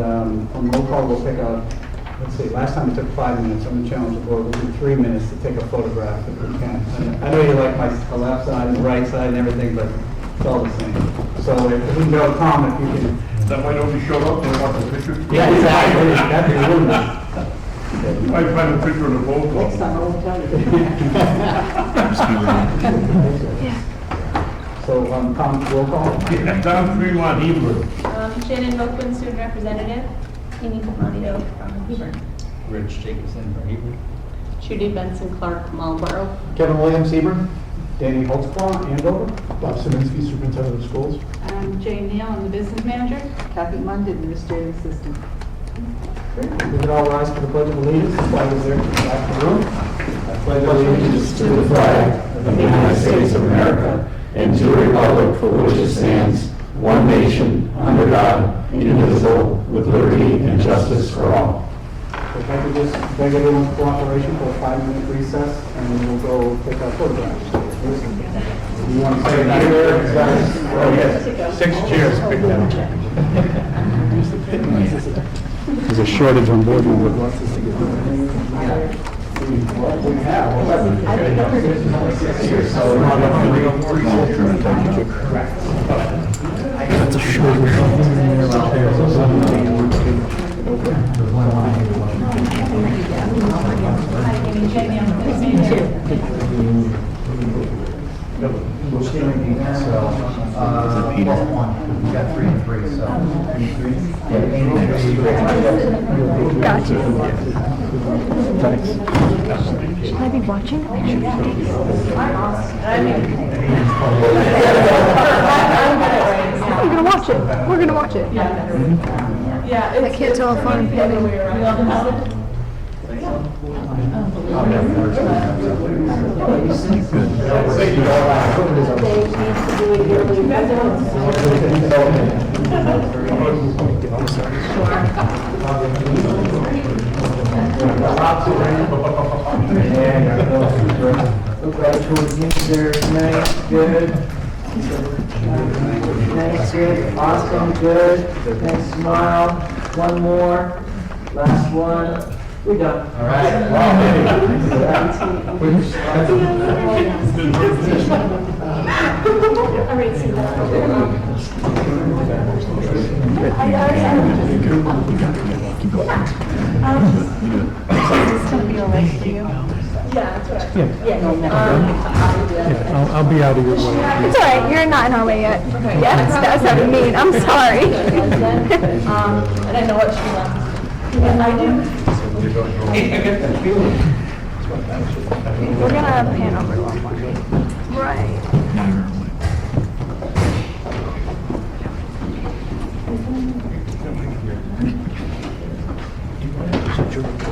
on roll call, we'll take let's see, last time it took 5 minutes. I'm going to challenge the board. We'll do 3 minutes to take a photograph if we can. And I know you like the left side and the right side and everything, but it's all the same. So if we can go, Tom, if you can. That way nobody showed up, they want the picture? Yeah, exactly. That'd be really nice. You might find a picture on the phone. Next time I won't tell you. So, Tom, roll call. Down 3-1, Hebron. Shannon Milkman, student representative. Amy Camonio from Hebron. Rich Jacobson from Hebron. Judy Benson Clark, Marlboro. Kevin Williams, Hebron. Danny Holtzclaw, Andover. Bob Szymanski, Superintendent of Schools. I'm Jane Neal, I'm the business manager. Kathy Mund, administrative assistant. Great. We could all rise for the Pledge of Allegiance. The flag is there to the back of the room. I pledge allegiance to the flag of the United States of America and to the republic for which it stands, one nation, under God, indivisible, with liberty and justice for all. If I could just beg everyone's cooperation for a 5-minute recess, and then we'll go take our photographs. You want to say that here? Oh, yes. 6 chairs picked out. There's a shortage on board members. That's a shortage. We got 3 and 3, so. Gotcha. Thanks. Should I be watching the picture? We're gonna watch it. We're gonna watch it. Yeah, I can't tell if I'm pinning. Look right towards you, sir. Nice, good. Nice, good. Awesome, good. Nice smile. One more. Last one. We're done. All right. I'll be out of your way. It's all right. You're not in our way yet. That's what I mean. I'm sorry. And I know what she wants. Yeah, I do. We're gonna pan over a little more. Right.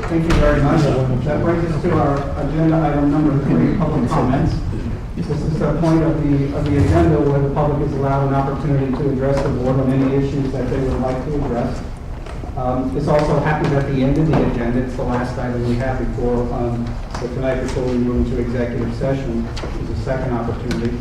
Thank you very much. That brings us to our agenda item number 3, public comments. This is the point of the agenda where the public is allowed an opportunity to address the board on any issues that they would like to address. This also happens at the end of the agenda. It's the last item we have before, so tonight before we move into executive session is the second opportunity.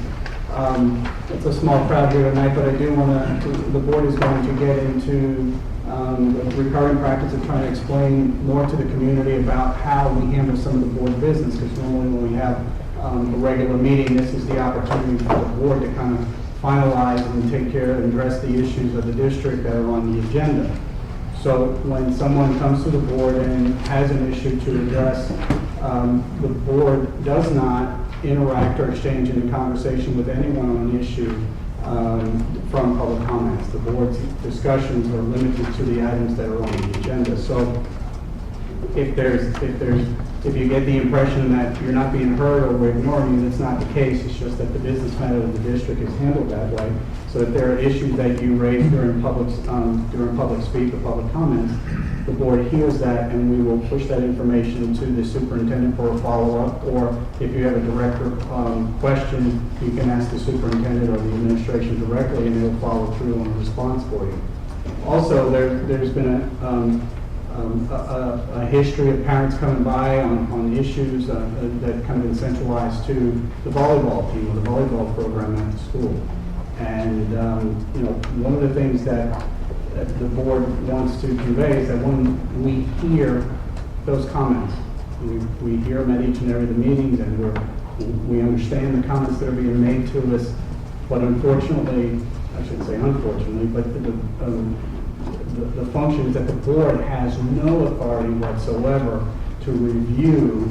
It's a small crowd here tonight, but I do want to, the board is going to get into the recurring practice of trying to explain more to the community about how we handle some of the board business, because normally when we have a regular meeting, this is the opportunity for the board to kind of finalize and take care and address the issues of the district that are on the agenda. So when someone comes to the board and has an issue to address, the board does not interact or exchange in a conversation with anyone on an issue from public comments. The board's discussions are limited to the items that are on the agenda. So if you get the impression that you're not being heard or we're ignoring you, that's not the case. It's just that the business matter of the district is handled that way. So if there are issues that you raise during public speak or public comments, the board hears that and we will push that information to the superintendent for a follow-up. Or if you have a direct question, you can ask the superintendent or the administration directly and they'll follow through on a response for you. Also, there's been a history of parents coming by on issues that kind of been centralized to the volleyball team or the volleyball program at the school. And one of the things that that the board wants to convey is that when we hear those comments, we hear them at each and every of the meetings, and we understand the comments that are being made to us, but unfortunately, I shouldn't say unfortunately, but the function is that the board has no authority whatsoever to review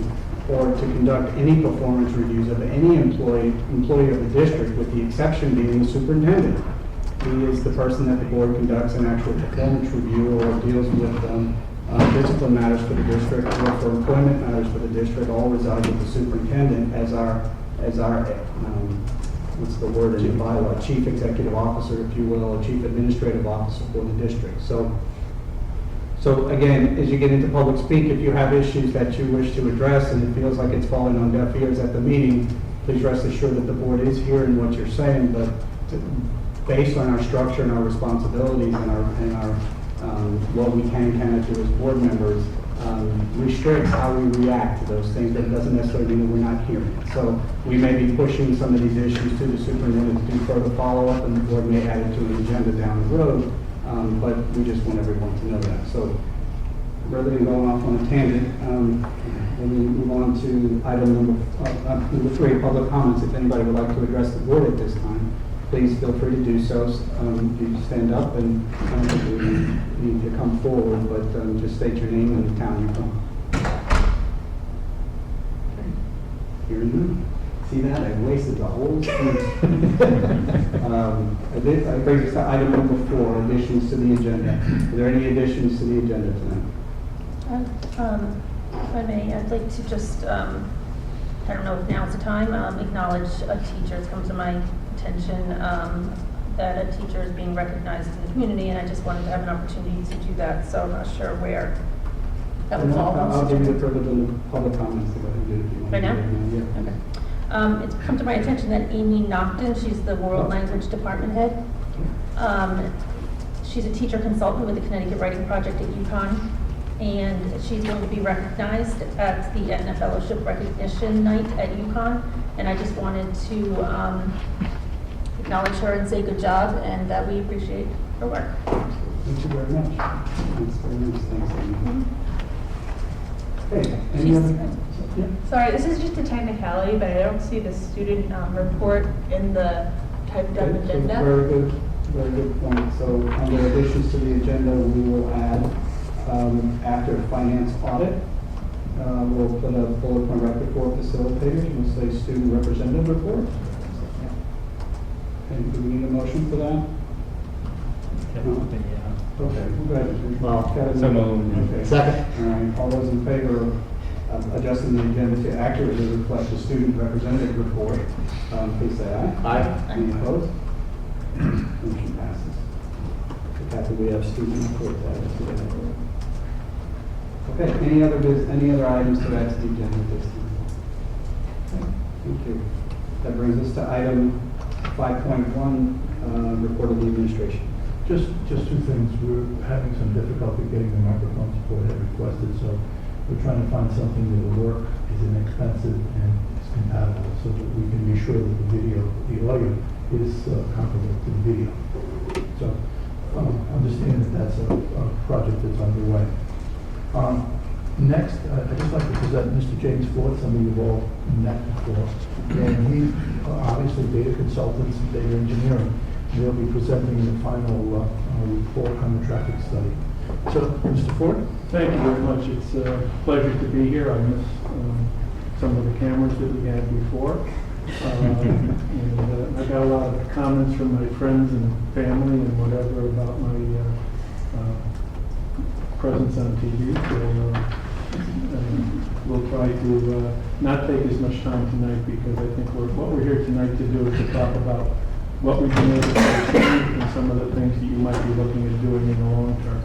or to conduct any performance reviews of any employee of the district, with the exception being the superintendent. He is the person that the board conducts an actual performance review or deals with discipline matters for the district or for employment matters for the district, all reside with the superintendent as our what's the word in the bylaw, chief executive officer, if you will, or chief administrative officer for the district. So again, as you get into public speak, if you have issues that you wish to address and it feels like it's falling on deaf ears at the meeting, please rest assured that the board is hearing what you're saying, but based on our structure and our responsibilities and our what we can and cannot do as board members, restricts how we react to those things, but it doesn't necessarily mean that we're not hearing it. So we may be pushing some of these issues to the superintendent to do further follow-up, and the board may add it to an agenda down the road, but we just want everyone to know that. So rather than going off on a tangent, we'll move on to item number 3, public comments. If anybody would like to address the board at this time, please feel free to do so. You stand up, and I don't think you need to come forward, but just state your name and the town you're from. Hearing none. See that? I wasted the whole speech. That brings us to item number 4, additions to the agenda. Are there any additions to the agenda tonight? If I may, I'd like to just, I don't know if now's the time, acknowledge a teacher. It's come to my attention that a teacher is being recognized in the community, and I just wanted to have an opportunity to do that, so I'm not sure where that would fall. I'll give you the privilege of the public comments to go ahead and do it if you want. Right now? Yeah. Okay. It's come to my attention that Amy Nocton, she's the World Language Department head. She's a teacher consultant with the Connecticut Writing Project at UConn, and she's going to be recognized at the Aetna Fellowship Recognition Night at UConn, and I just wanted to acknowledge her and say good job, and that we appreciate her work. Thank you very much. Thanks very much. Thanks, Amy. Okay, any She's- other? Yeah. Sorry, this is just a technicality, but I don't see the student report in the typed up Okay, so agenda. very good point. So under additions to the agenda, we will add, after finance audit, we'll put a bullet point right before facilitators, and we'll say student representative report. And do we need a motion for that? No? Okay, go ahead. Well, Kevin? so moved. Okay. Second. All right, all those in favor of adjusting the agenda to accurately reflect the student representative report, please say aye. Aye. Any opposed? Motion passes. So Kathy, we have student report to add to that. Okay, any other items to add to the agenda this time? Okay, thank you. That brings us to item 5.1, report of the administration. Just 2 things. We're having some difficulty getting the microphone support as requested, so we're trying to find something that will work, is inexpensive, and is compatible, so that we can be sure that the audio is comparable to the video. So understand that that's a project that's underway. Next, I'd just like to present Mr. James Ford, some of you have all met before. And he, obviously, data consultants and data engineering. They'll be presenting the final report on the traffic study. So, Mr. Ford? Thank you very much. It's a pleasure to be here. I miss some of the cameras that we had before. And I got a lot of comments from my friends and family and whatever about my presence on TV. So we'll try to not take as much time tonight, because I think what we're here tonight to do is to talk about what we've been able to achieve and some of the things that you might be looking at doing in the long term.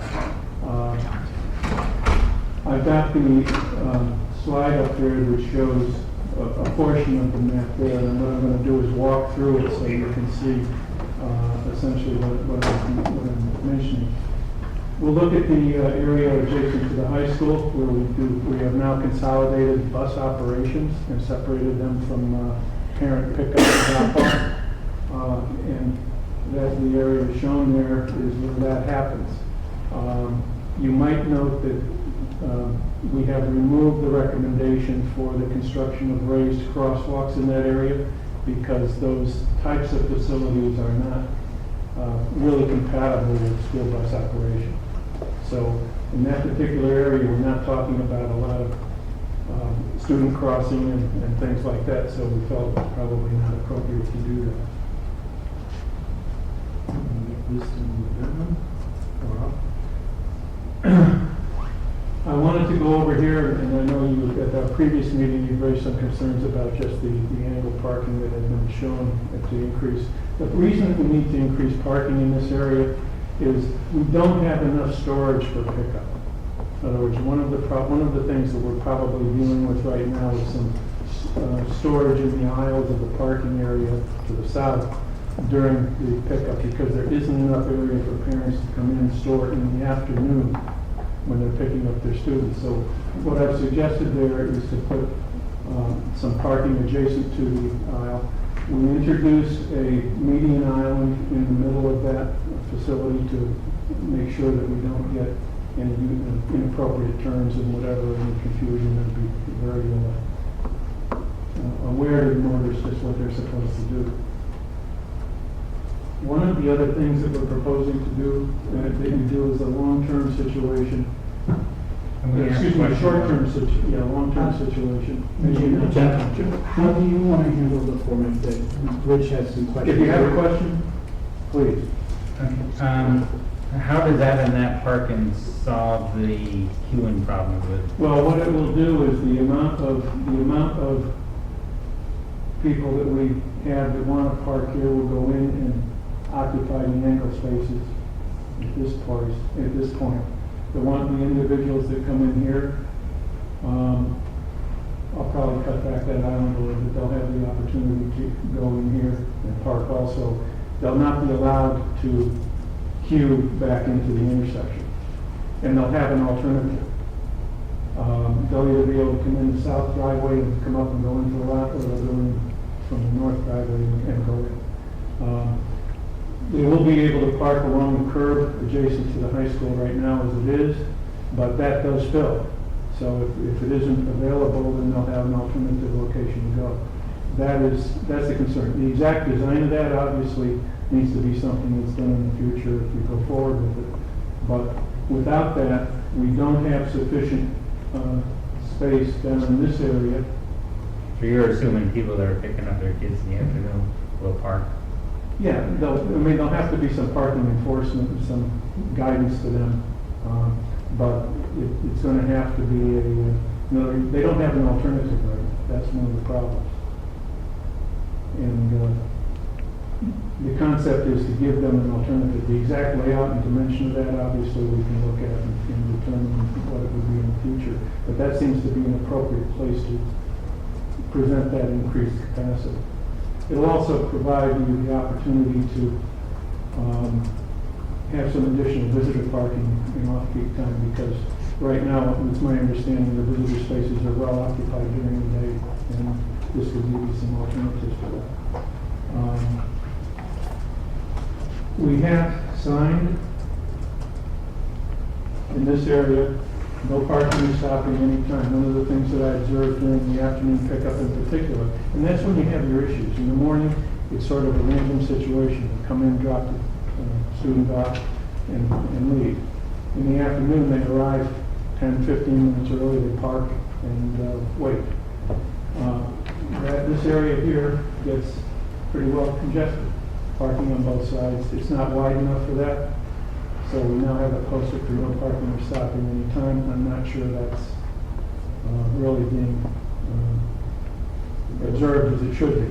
I've got the slide up there which shows a portion of the map there, and what I'm going to do is walk through it so you can see essentially what I'm mentioning. We'll look at the area adjacent to the high school, where we have now consolidated bus operations and separated them from parent pickup and drop-off. And that the area shown there is where that happens. You might note that we have removed the recommendation for the construction of raised crosswalks in that area because those types of facilities are not really compatible with school bus operation. So in that particular area, we're not talking about a lot of student crossing and things like that, so we felt it was probably not appropriate to do that. I wanted to go over here, and I know you, at our previous meeting, you raised some concerns about just the angled parking that had been shown at the increase. The reason we need to increase parking in this area is we don't have enough storage for pickup. In other words, one of the things that we're probably dealing with right now is some storage in the aisles of the parking area to the south during the pickup, because there isn't enough area for parents to come in and store in the afternoon when they're picking up their students. So what I've suggested there is to put some parking adjacent to the aisle. We introduced a median island in the middle of that facility to make sure that we don't get any inappropriate turns and whatever, any confusion, and be very aware to the motorists just what they're supposed to do. One of the other things that we're proposing to do, that you do, is a long-term situation. Excuse me, a short-term long-term situation. How do you want to handle the format that Rich has some questions? If you have a question, please. How does that and that parking solve the queuing problem with? Well, what it will do is the amount of people that we have that want to park here will go in and occupy the angle spaces at this point. The individuals that come in here, I'll probably cut back that island a little bit. They'll have the opportunity to go in here and park also. They'll not be allowed to queue back into the intersection. And they'll have an alternative. They'll either be able to come in the south driveway and come up and go into the lot, or they'll go in from the north driveway and go in. They will be able to park along the curb adjacent to the high school right now as it is, but that does fill. So if it isn't available, then they'll have an alternative location to go. That's the concern. The exact design of that obviously needs to be something that's done in the future if we go forward with it. But without that, we don't have sufficient space down in this area. So you're assuming people that are picking up their kids in the afternoon will park? Yeah, there'll have to be some parking enforcement and some guidance to them. But it's going to have to be they don't have an alternative right now. That's one of the problems. And the concept is to give them an alternative. The exact layout and dimension of that, obviously, we can look at and determine what it would be in the future. But that seems to be an appropriate place to present that increased capacity. It'll also provide you the opportunity to have some additional visitor parking in off-peak time, because right now, it's my understanding the visitor spaces are well occupied during the day, and this would give you some alternatives to that. We have signed in this area, no parking or stopping anytime. One of the things that I observed during the afternoon pickup in particular, and that's when you have your issues. In the morning, it's sort of a random situation. You come in, drop the student off, and leave. In the afternoon, they arrive 10, 15 minutes early, they park and wait. This area here gets pretty well congested, parking on both sides. It's not wide enough for that. So we now have it posted for no parking or stopping any time. I'm not sure that's really being observed as it should be.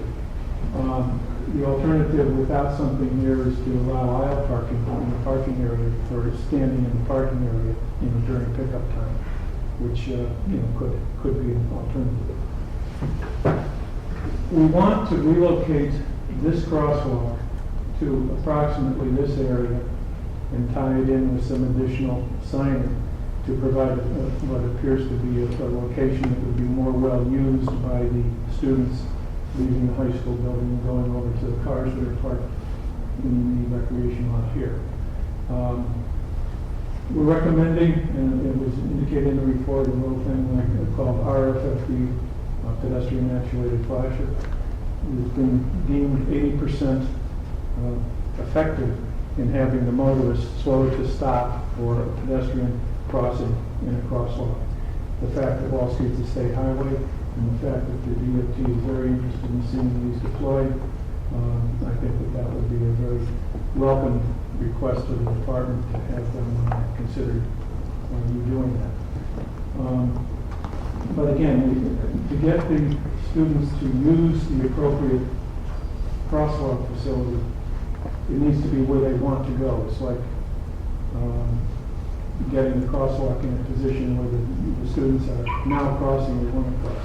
The alternative without something here is to allow aisle parking in the parking area, or standing in the parking area, during pickup time, which could be an alternative. We want to relocate this crosswalk to approximately this area and tie it in with some additional signage to provide what appears to be a location that would be more well used by the students leaving the high school building and going over to the cars that are parked in the recreation lot here. We're recommending, and it was indicated in the report, a little thing like called RFFD, pedestrian actuated flasher. It's been deemed 80% effective in having the motorist slow to stop for a pedestrian crossing in a crosswalk. The fact that Wall Street's a state highway, and the fact that the DOT is very interested in seeing these deployed, I think that that would be a very welcome request to the department to have them consider you doing that. But again, to get the students to use the appropriate crosswalk facility, it needs to be where they want to go. It's like getting the crosswalk in a position where the students are now crossing, they want to cross.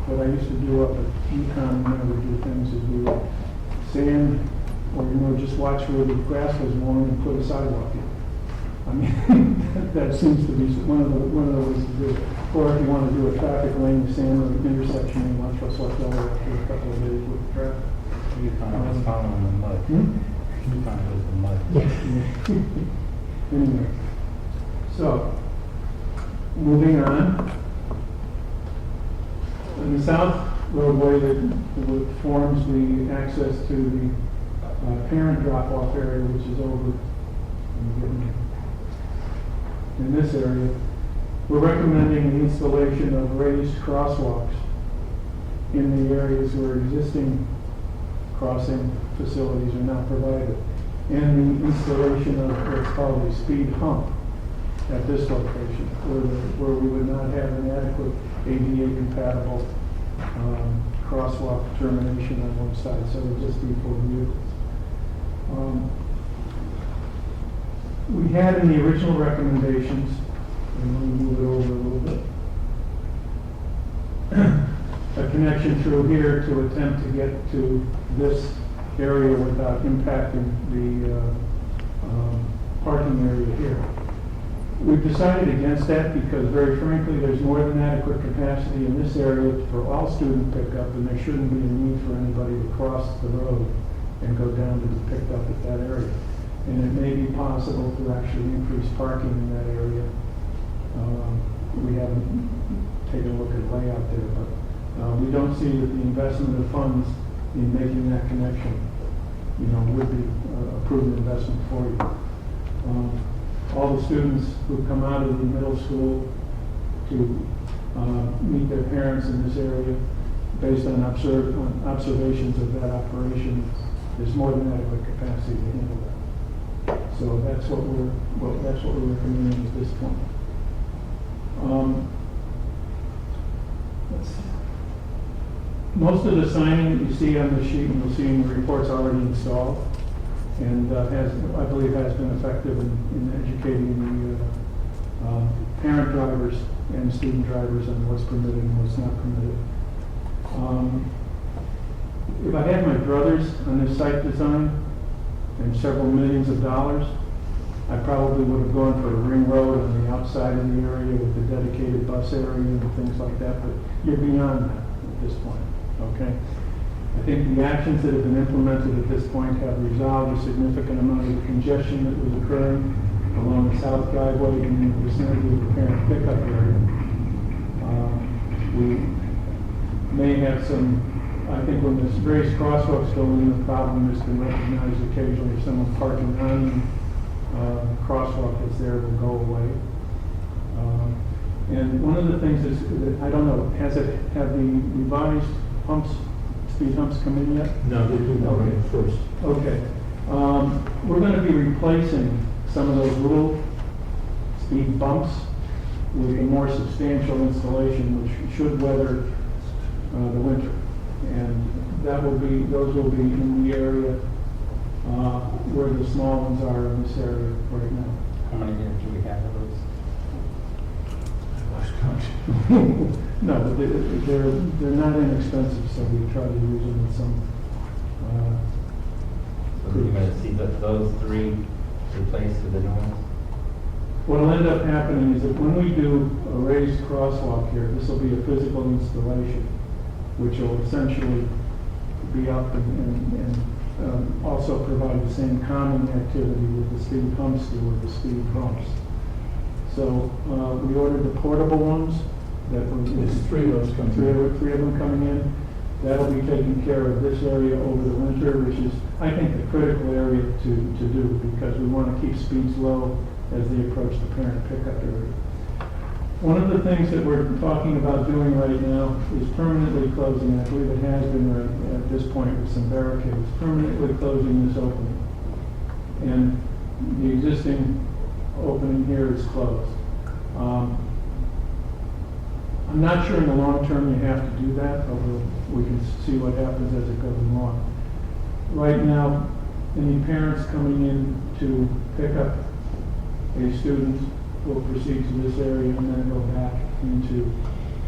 What I used to do up at UConn when I would do things is we would sand, or just watch where the grass was worn and put a sidewalk in. I mean, that seems to be one of the ways to do it. Or if you want to do a traffic lane, sand or intersection, you want to select all after a couple of days with traffic. You found it was following the mud. You found it was the mud. Anyway, so, moving on. In the south roadway that forms the access to the parent drop-off area, which is over in this area, we're recommending the installation of raised crosswalks in the areas where existing crossing facilities are not provided, and the installation of what's called a speed hump at this location, where we would not have an adequate ADA compatible crosswalk termination on one side, so it would just be for vehicles. We had in the original recommendations, and let me move it over a little bit, a connection through here to attempt to get to this area without impacting the parking area here. We've decided against that because, very frankly, there's more than adequate capacity in this area for all student pickup, and there shouldn't be a need for anybody to cross the road and go down to be picked up at that area. And it may be possible to actually increase parking in that area. We haven't taken a look at layout there, but we don't see that the investment of funds in making that connection, would be a proven investment for you. All the students who come out of the middle school to meet their parents in this area, based on observations of that operation, there's more than adequate capacity to handle that. So that's what we're recommending at this point. Let's see. Most of the signing that you see on the sheet, and you'll see in the report's already installed, and I believe has been effective in educating the parent drivers and student drivers on what's permitted and what's not permitted. If I had my druthers on this site design and several millions of dollars, I probably would have gone for a ring road on the outside of the area with the dedicated bus area and things like that, but you're beyond that at this point, okay? I think the actions that have been implemented at this point have resolved a significant amount of the congestion that was occurring along the south driveway and in the vicinity of the parent pickup area. We may have some, I think when there's various crosswalks go in, the problem has been recognized occasionally if someone parking on the crosswalk that's there will go away. And one of the things is that, I don't know, have the revised speed humps come in yet? No, they do that right first. Okay. We're going to be replacing some of those little speed bumps with a more substantial installation which should weather the winter. And those will be in the area where the small ones are in this area right now. How many do we have of those? I lost count. No, but they're not inexpensive, so we try to use them in some. So you're going to see those three replaced with the new ones? What'll end up happening is that when we do a raised crosswalk here, this will be a physical installation, which will essentially be up and also provide the same calming activity with the speed pumps do with the speed bumps. So we ordered the portable ones that were. There's 3 of those coming in. Three of them coming in. That'll be taking care of this area over the winter, which is, I think, the critical area to do, because we want to keep speeds low as they approach the parent pickup area. One of the things that we're talking about doing right now is permanently closing, I believe it has been right at this point with some barricades, permanently closing this opening. And the existing opening here is closed. I'm not sure in the long term you have to do that, but we can see what happens as it goes along. Right now, any parents coming in to pick up a student will proceed to this area and then go back into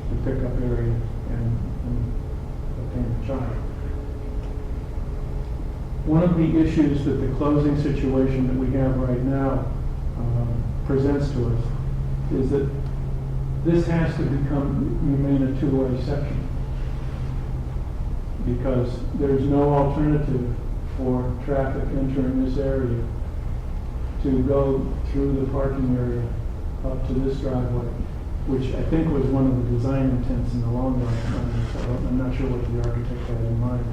the pickup area and obtain the child. One of the issues that the closing situation that we have right now presents to us is that this has to remain a two-way section, because there's no alternative for traffic entering this area to go through the parking area up to this driveway, which I think was one of the design intents in the long run. So I'm not sure what the architect had in mind,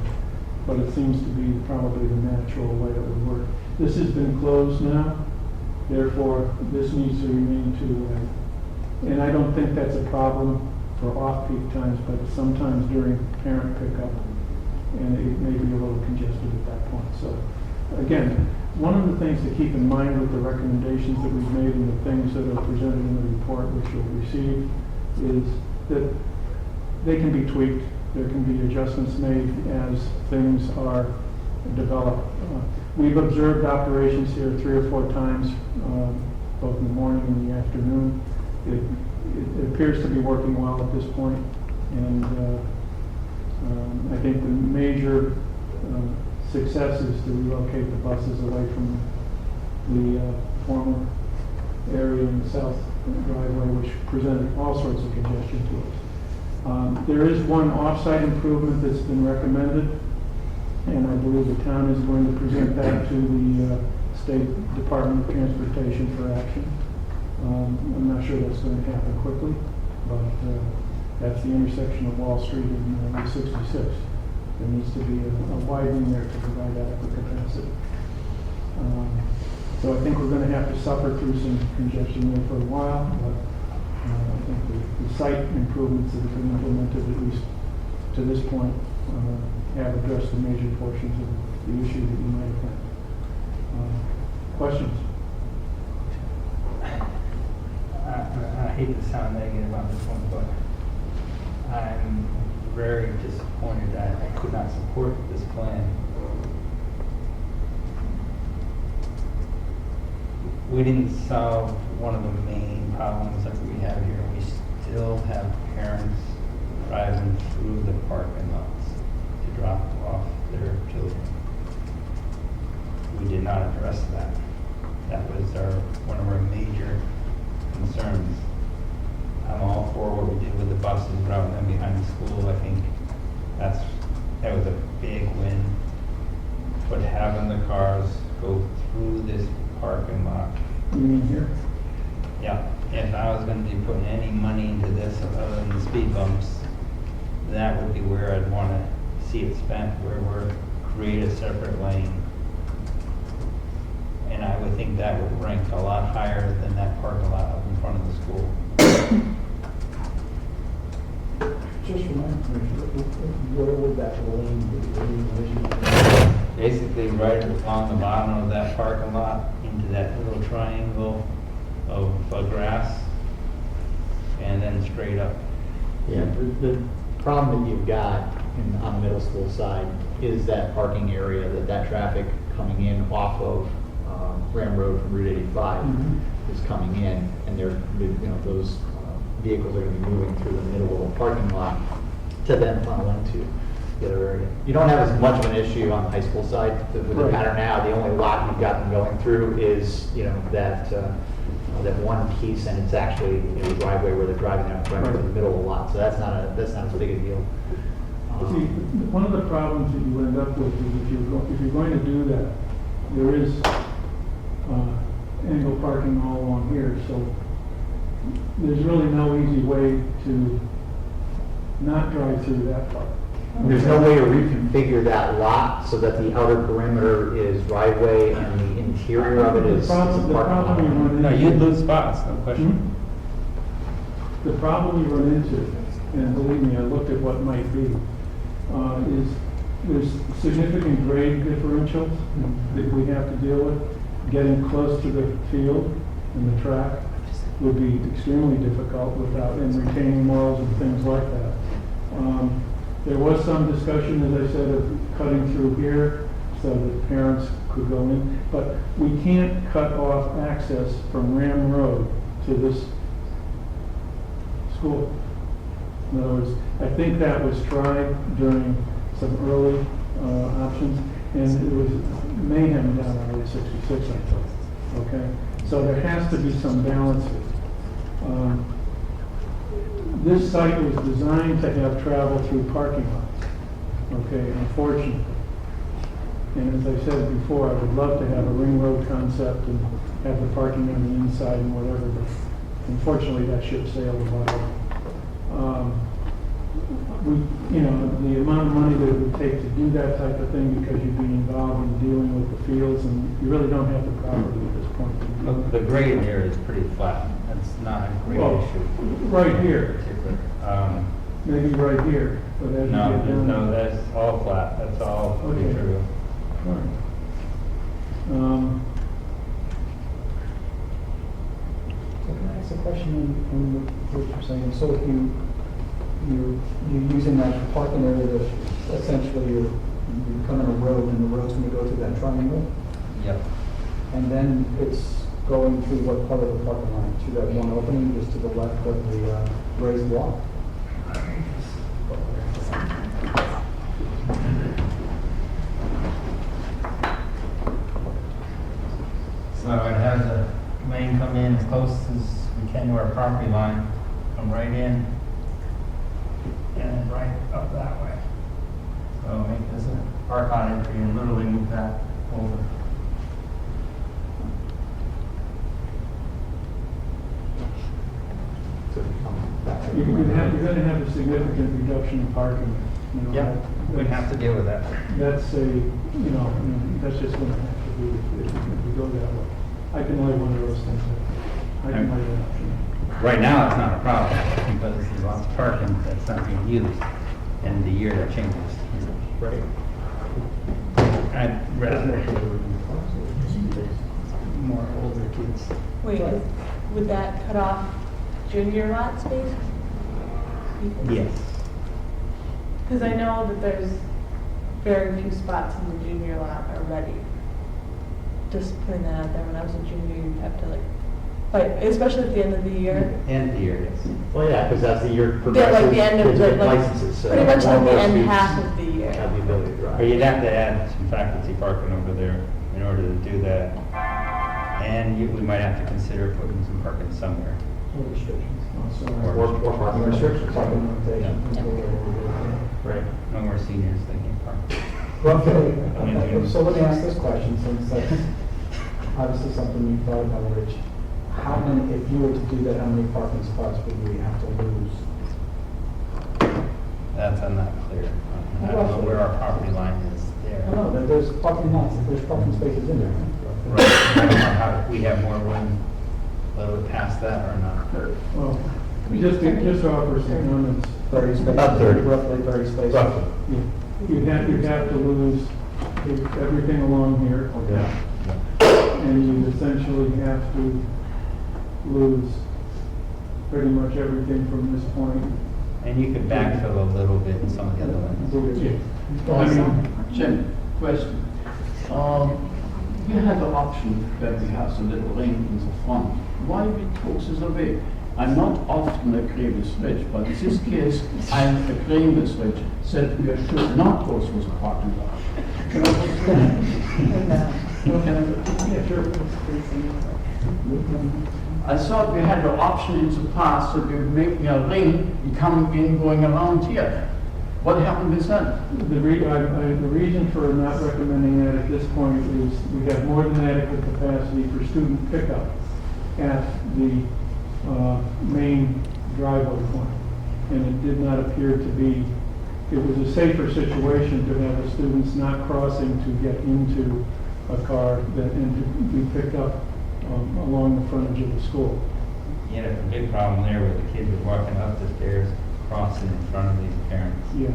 but it seems to be probably the natural way it would work. This has been closed now, therefore this needs to remain two-way. And I don't think that's a problem for off-peak times, but sometimes during parent pickup, and it may be a little congested at that point. So again, one of the things to keep in mind with the recommendations that we've made and the things that are presented in the report, which you'll receive, is that they can be tweaked. There can be adjustments made as things are developed. We've observed operations here 3 or 4 times, both in the morning and the afternoon. It appears to be working well at this point, and I think the major success is to relocate the buses away from the former area in the south driveway, which presented all sorts of congestion to us. There is one off-site improvement that's been recommended, and I believe the town is going to present that to the State Department of Transportation for action. I'm not sure that's going to happen quickly, but that's the intersection of Wall Street and Route 66. There needs to be a widening there to provide adequate capacity. So I think we're going to have to suffer through some congestion there for a while, but I think the site improvements that have been implemented, at least to this point, have addressed the major portions of the issue that you might have had. Questions? I hate to sound negative on this one, but I'm very disappointed that I could not support this plan. We didn't solve one of the main problems that we have here. We still have parents driving through the parking lots to drop off their children. We did not address that. That was one of our major concerns. I'm all for what we did with the buses, routing them behind the school. I think that was a big win. But having the cars go through this parking lot. You mean here? Yeah, if I was going to be putting any money into this other than the speed bumps, that would be where I'd want to see it spent, where we're create a separate lane. And I would think that would rank a lot higher than that parking lot up in front of the school. Just for my information, where would that lane be? Basically right along the bottom of that parking lot into that little triangle of grass and then straight up. Yeah, the problem that you've got on the middle school side is that parking area, that traffic coming in off of RHAM Road from Route 85 is coming in, and those vehicles are going to be moving through the middle of the parking lot to then funnel into the other area. You don't have as much of an issue on the high school side with the pattern now. The only lot you've got them going through is that one piece, and it's actually the driveway where they're driving out right into the middle of the lot. So that's not as big a deal. See, one of the problems that you end up with is if you're going to do that, there is angle parking all along here, so there's really no easy way to not drive through that part. There's no way to reconfigure that lot so that the outer perimeter is driveway and the interior of it is The problem you parking lot? run No, into- you'd lose spots, no question. The problem you run into, and believe me, I looked at what might be, is there's significant grade differentials that we have to deal with. Getting close to the field and the track would be extremely difficult without, and retaining walls and things like that. There was some discussion, as I said, of cutting through here so that parents could go in, but we can't cut off access from Ram Road to this school. In other words, I think that was tried during some early options, and it was mayhem down on Route 66, I thought, okay? So there has to be some balance here. This site was designed to have travel through parking lots, okay, unfortunately. And as I said before, I would love to have a ring road concept and have the parking on the inside and whatever, but unfortunately that ship sailed a while. The amount of money that it would take to do that type of thing, because you'd be involved in dealing with the fields, and you really don't have the property at this point. Look, the grade here is pretty flat. That's not a grade Well, issue. right here, Particular. maybe right here, but as you No, get down. no, that's all flat. That's all pretty Okay. true. All right. So can I ask a question on what you're saying? So if you're using that parking area that essentially you're coming a road and the road's going to go through that triangle, Yep. and then it's going through what part of the parking lot? To that one opening just to the left of the raised wall? So I'd have the lane come in as close as we can to our property line, come right in, and then right up that way. So make this a park-out entry and literally move that over. You're gonna have a significant reduction in parking. We'd have to deal with that. That's that's just gonna have to be, if we go that way. I can lay one of those things out. I can lay that option. Right now, it's not a problem, because there's lots of parking that's not being used, and the year that changes. Right. I'd rather more older kids. Wait, would that cut off junior lot space? Yes. Because I know that there's very few spots in the junior lot already. Just putting that out there, when I was a junior, you have to especially at the end of the year. End of the year, yes. Well, yeah, because as the year Yeah, progresses, like the end of kids the, get like, licenses. so pretty much like one the more end streets half of the year. Have the ability to drive. Or you'd have to add some faculty parking over there in order to do that. And we might have to consider putting some parking somewhere. Or restrictions? Or parking restrictions. Parking limitations. Right. No more seniors thinking park. Roughly, so let me ask this question, since that's obviously something you thought about, Rich. How many, if you were to do that, how many parking spots would we have to lose? That's, I'm not clear. I don't know where our property line is there. No, there's parking lots, there's parking spaces in there. Right. I don't know how, we have more room a little bit past that or not. Well, just to offer some comments. 30 spaces. About 30. Roughly 30 spaces. Roughly. You'd have to lose everything along here. Yeah. And you essentially have to lose pretty much everything from this point. And you could backfill a little bit in some of the other ones. Yeah. I mean, Jim, question. We have an option where we have some little ring in the front. Why we took this away? I'm not often agreeing with Rich, but in this case, I'm agreeing with Rich, said we should not go through the parking lot. Can I yeah, sure. I thought we had an option in the past that we were making a ring and coming in, going around here. What happened with that? The reason for not recommending that at this point is we have more than adequate capacity for student pickup at the main driveway point. And it did not appear to be, it was a safer situation to have the students not crossing to get into a car and to be picked up along the frontage of the school. You had a big problem there where the kids were walking up the stairs, crossing in front of these parents. Yeah.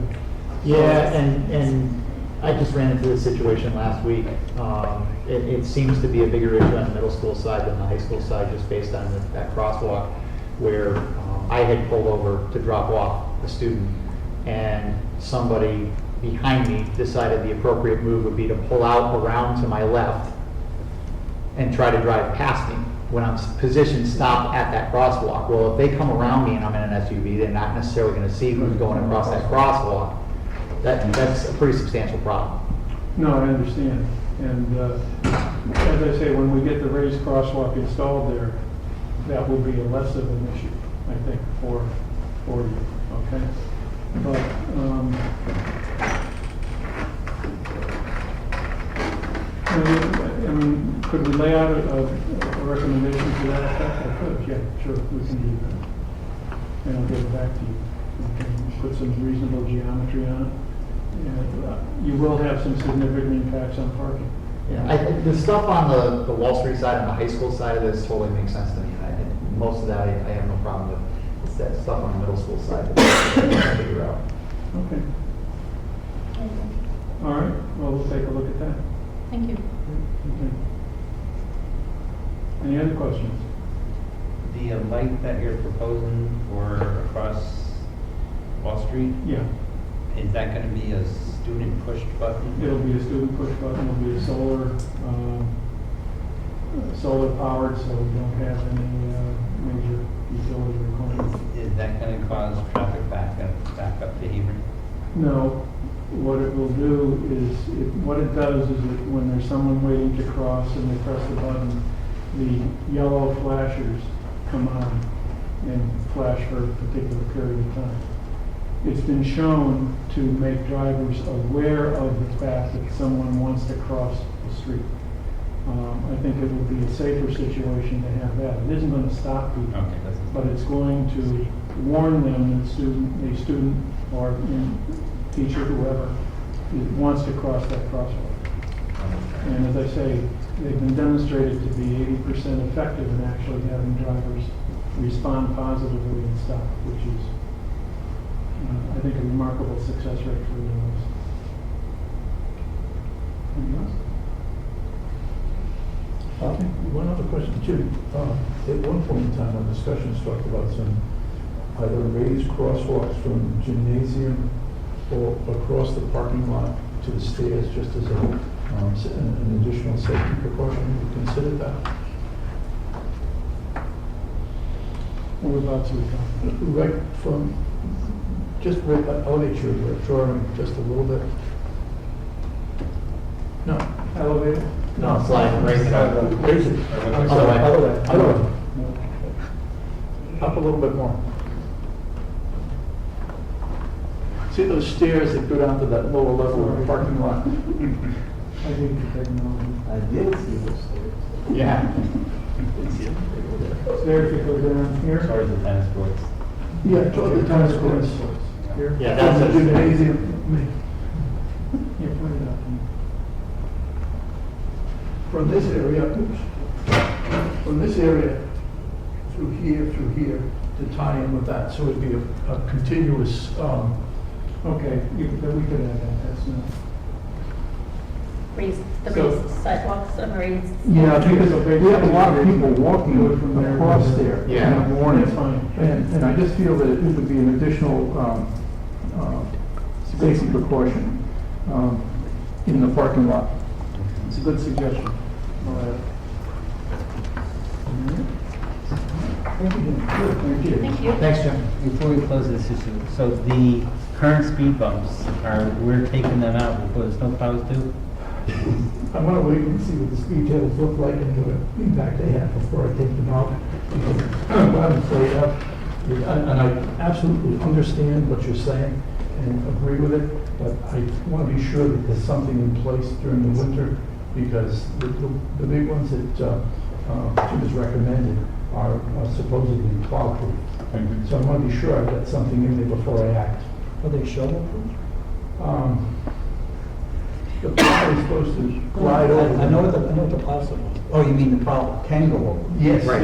Yeah, and I just ran into this situation last week. It seems to be a bigger issue on the middle school side than the high school side, just based on that crosswalk where I had pulled over to drop off a student, and somebody behind me decided the appropriate move would be to pull out around to my left and try to drive past me when I'm positioned stop at that crosswalk. Well, if they come around me and I'm in an SUV, they're not necessarily going to see who's going across that crosswalk. That's a pretty substantial problem. No, I understand. And as I say, when we get the raised crosswalk installed there, that will be less of an issue, I think, for you, okay? But, I mean, could we lay out a recommendation to that effect? I could, yeah, sure, we can do that. And I'll get it back to you. We can put some reasonable geometry on it. And you will have some significant impacts on parking. Yeah, the stuff on the Wall Street side and the high school side of this totally makes sense to me. Most of that I have no problem with. It's that stuff on the middle school side that I'm trying to figure out. Okay. All right, well, we'll take a look at that. Thank you. Okay. Any other questions? The light that you're proposing for across Wall Street, Yeah, is that going to be a student push button? it'll be a student push button, it'll be a solar powered, so we don't have any major utility requirements. Is that going to cause traffic back up to Hebron? No, what it will do is, what it does is that when there's someone waiting to cross and they press the button, the yellow flashers come on and flash for a particular period of time. It's been shown to make drivers aware of the fact that someone wants to cross the street. I think it will be a safer situation to have that. It isn't going to stop people, Okay, but it's going to warn them that a student or teacher, whoever, wants to cross that crosswalk. And as I say, they've been demonstrated to be 80% effective in actually having drivers respond positively and stop, which is, I think, a remarkable success rate for those. Anything else? One other question, Jim. At one point in time, our discussions talked about some either raised crosswalks from the gymnasium or across the parking lot to the stairs, just as an additional safety precaution. Have you considered that? We're about to come. Right from, just right elevate your drawing just a little bit. No. Elevator? No, slide, raise it up. Raise it. Other way. Other way. Up a little bit more. See those stairs that go down to that lower level of the parking lot? I hate the technology. I did see those stairs. Yeah. Did see them? They go there. Stairs that go down here. Towards the tennis courts. Yeah, toward the tennis courts. Here. Yeah, that's the a gymnasium. Yeah, point it out. From this area, oops, from this area through here to tie in with that, so it'd be a continuous, Okay, we could add that, that's not. Raised So- sidewalks and raised. yeah, because we have a lot of people walking From there. across there Yeah. in the morning. That's fine. And I just feel that it would be an additional safety precaution in the parking lot. It's a good suggestion. I'll add it. Thank you. Thank you. Thanks, Jim. Before we close this issue, so the current speed bumps we're taking them out before the snowplows do? I want to wait and see what the speed tables look like and what impact they have before I take them out. Because what I'm afraid of, and I absolutely understand what you're saying, and agree with it, but I want to be sure that there's something in place during the winter, because the big ones that Jim has recommended are supposedly plow-proof. So I want to be sure I've got something in there before I act. Are they shovel-proof? The plow is supposed to glide over. I know what the plow is. Oh, you mean the plow can go over? Yes. Right.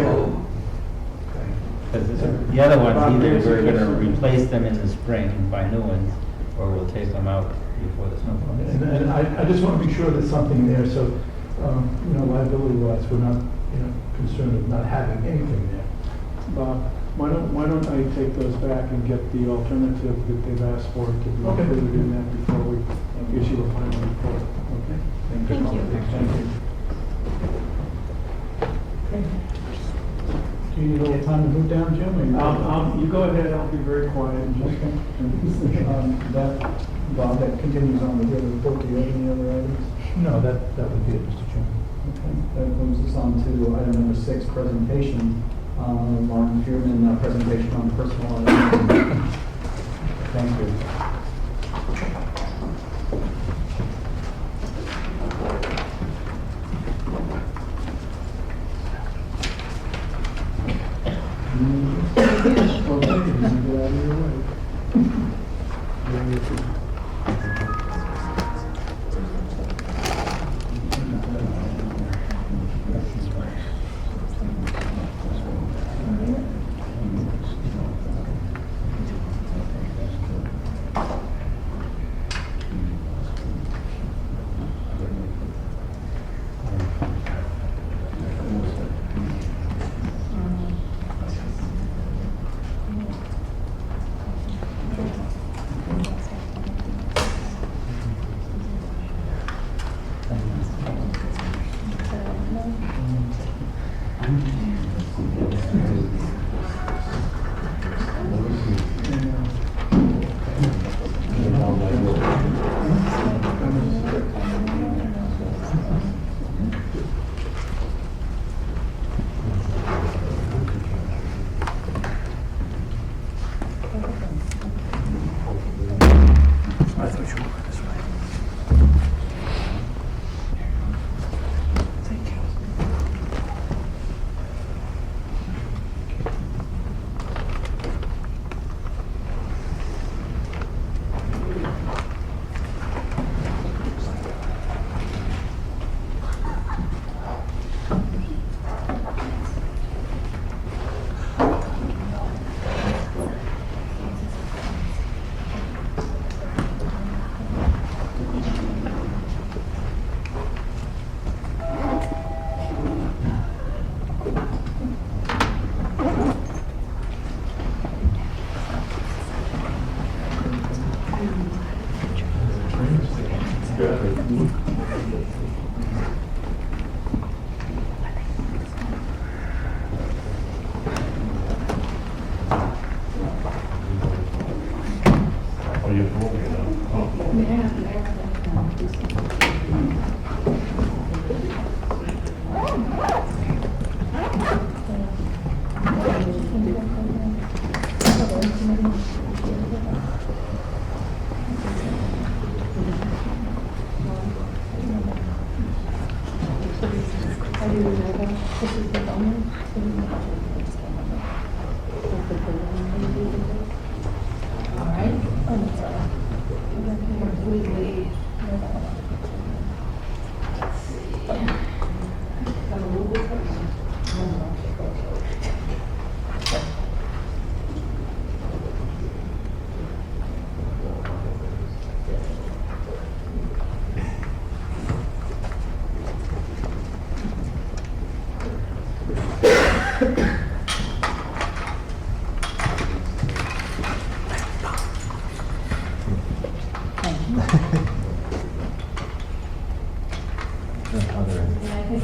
Because the other ones, either we're gonna replace them in the spring by new ones, or we'll take them out before the snow comes. And I just want to be sure there's something there, so, liability-wise, we're not, concerned of not having anything there. Bob, why don't I take those back and get the alternative that they've asked for to be Okay. included in that before we issue a final report, okay? Thank you. Thank you. Do you need a little time to move down, Jim? or you- You go ahead, I'll be very quiet and just. That continues on with the other report. Do you have any other items? No, that would be it, Mr. Chairman. Okay, that moves us on to item number 6, presentation. Martin Fearman, presentation on personal items. Thank you. Okay, get out of your way.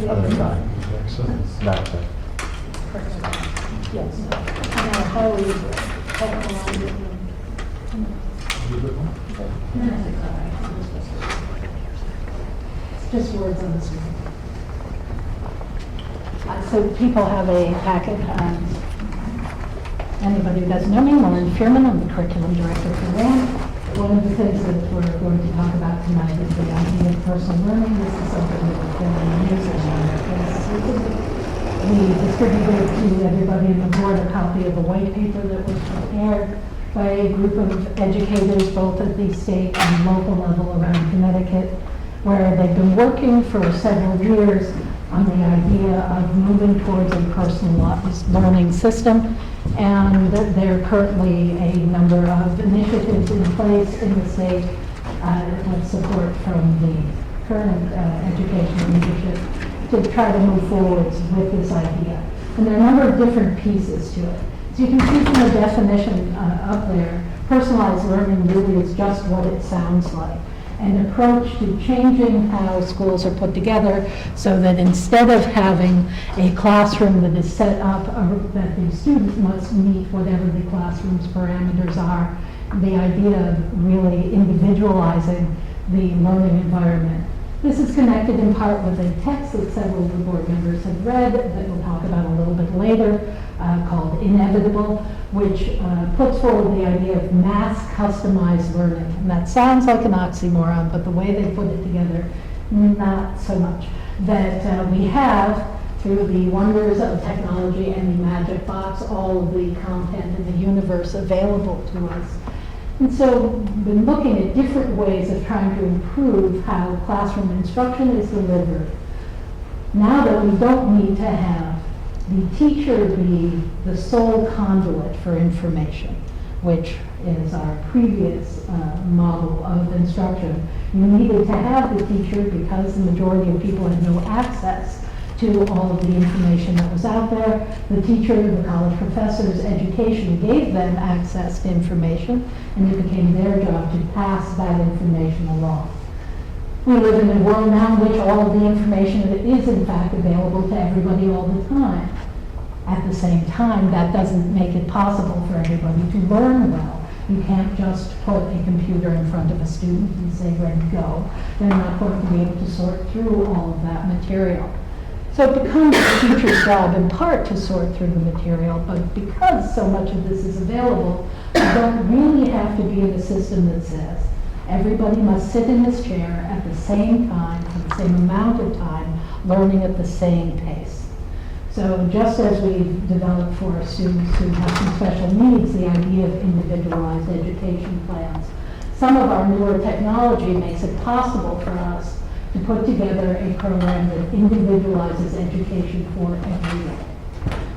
Other side. That side. Yes. Now, how are you? Just words on the screen. So people have a packet. Anybody who doesn't know me, Lauren Fearman, I'm the curriculum director for RHAM. One of the things that we're going to talk about tonight is the idea of personal learning. This is something that we've been using on our campus. We distributed to everybody in the board a copy of a white paper that was prepared by a group of educators, both at the state and local level around Connecticut, where they've been working for several years on the idea of moving towards a personalized learning system. And there are currently a number of initiatives in place in the state with support from the current educational leadership to try to move forward with this idea. And there are a number of different pieces to it. So you can see from the definition up there, personalized learning really is just what it sounds like. An approach to changing how schools are put together so that instead of having a classroom that is set up that the student must meet whatever the classroom's parameters are, the idea of really individualizing the learning environment. This is connected in part with a text that several of the board members have read that we'll talk about a little bit later, called Inevitable, which puts forward the idea of mass customized learning. And that sounds like an oxymoron, but the way they put it together, not so much. That we have, through the wonders of technology and the magic box, all of the content in the universe available to us. And so we've been looking at different ways of trying to improve how classroom instruction is delivered. Now that we don't need to have the teacher be the sole conduit for information, which is our previous model of instruction. You needed to have the teacher because the majority of people had no access to all of the information that was out there. The teacher, the college professor's education gave them access to information, and it became their job to pass that information along. We live in a world now in which all of the information is in fact available to everybody all the time. At the same time, that doesn't make it possible for everybody to learn well. You can't just put a computer in front of a student and say, ready, go. They're not going to be able to sort through all of that material. So it becomes the teacher's job in part to sort through the material, but because so much of this is available, you don't really have to be in a system that says, everybody must sit in this chair at the same time, for the same amount of time, learning at the same pace. So just as we've developed for students who have some special needs, the idea of individualized education plans, some of our newer technology makes it possible for us to put together a program that individualizes education for everyone.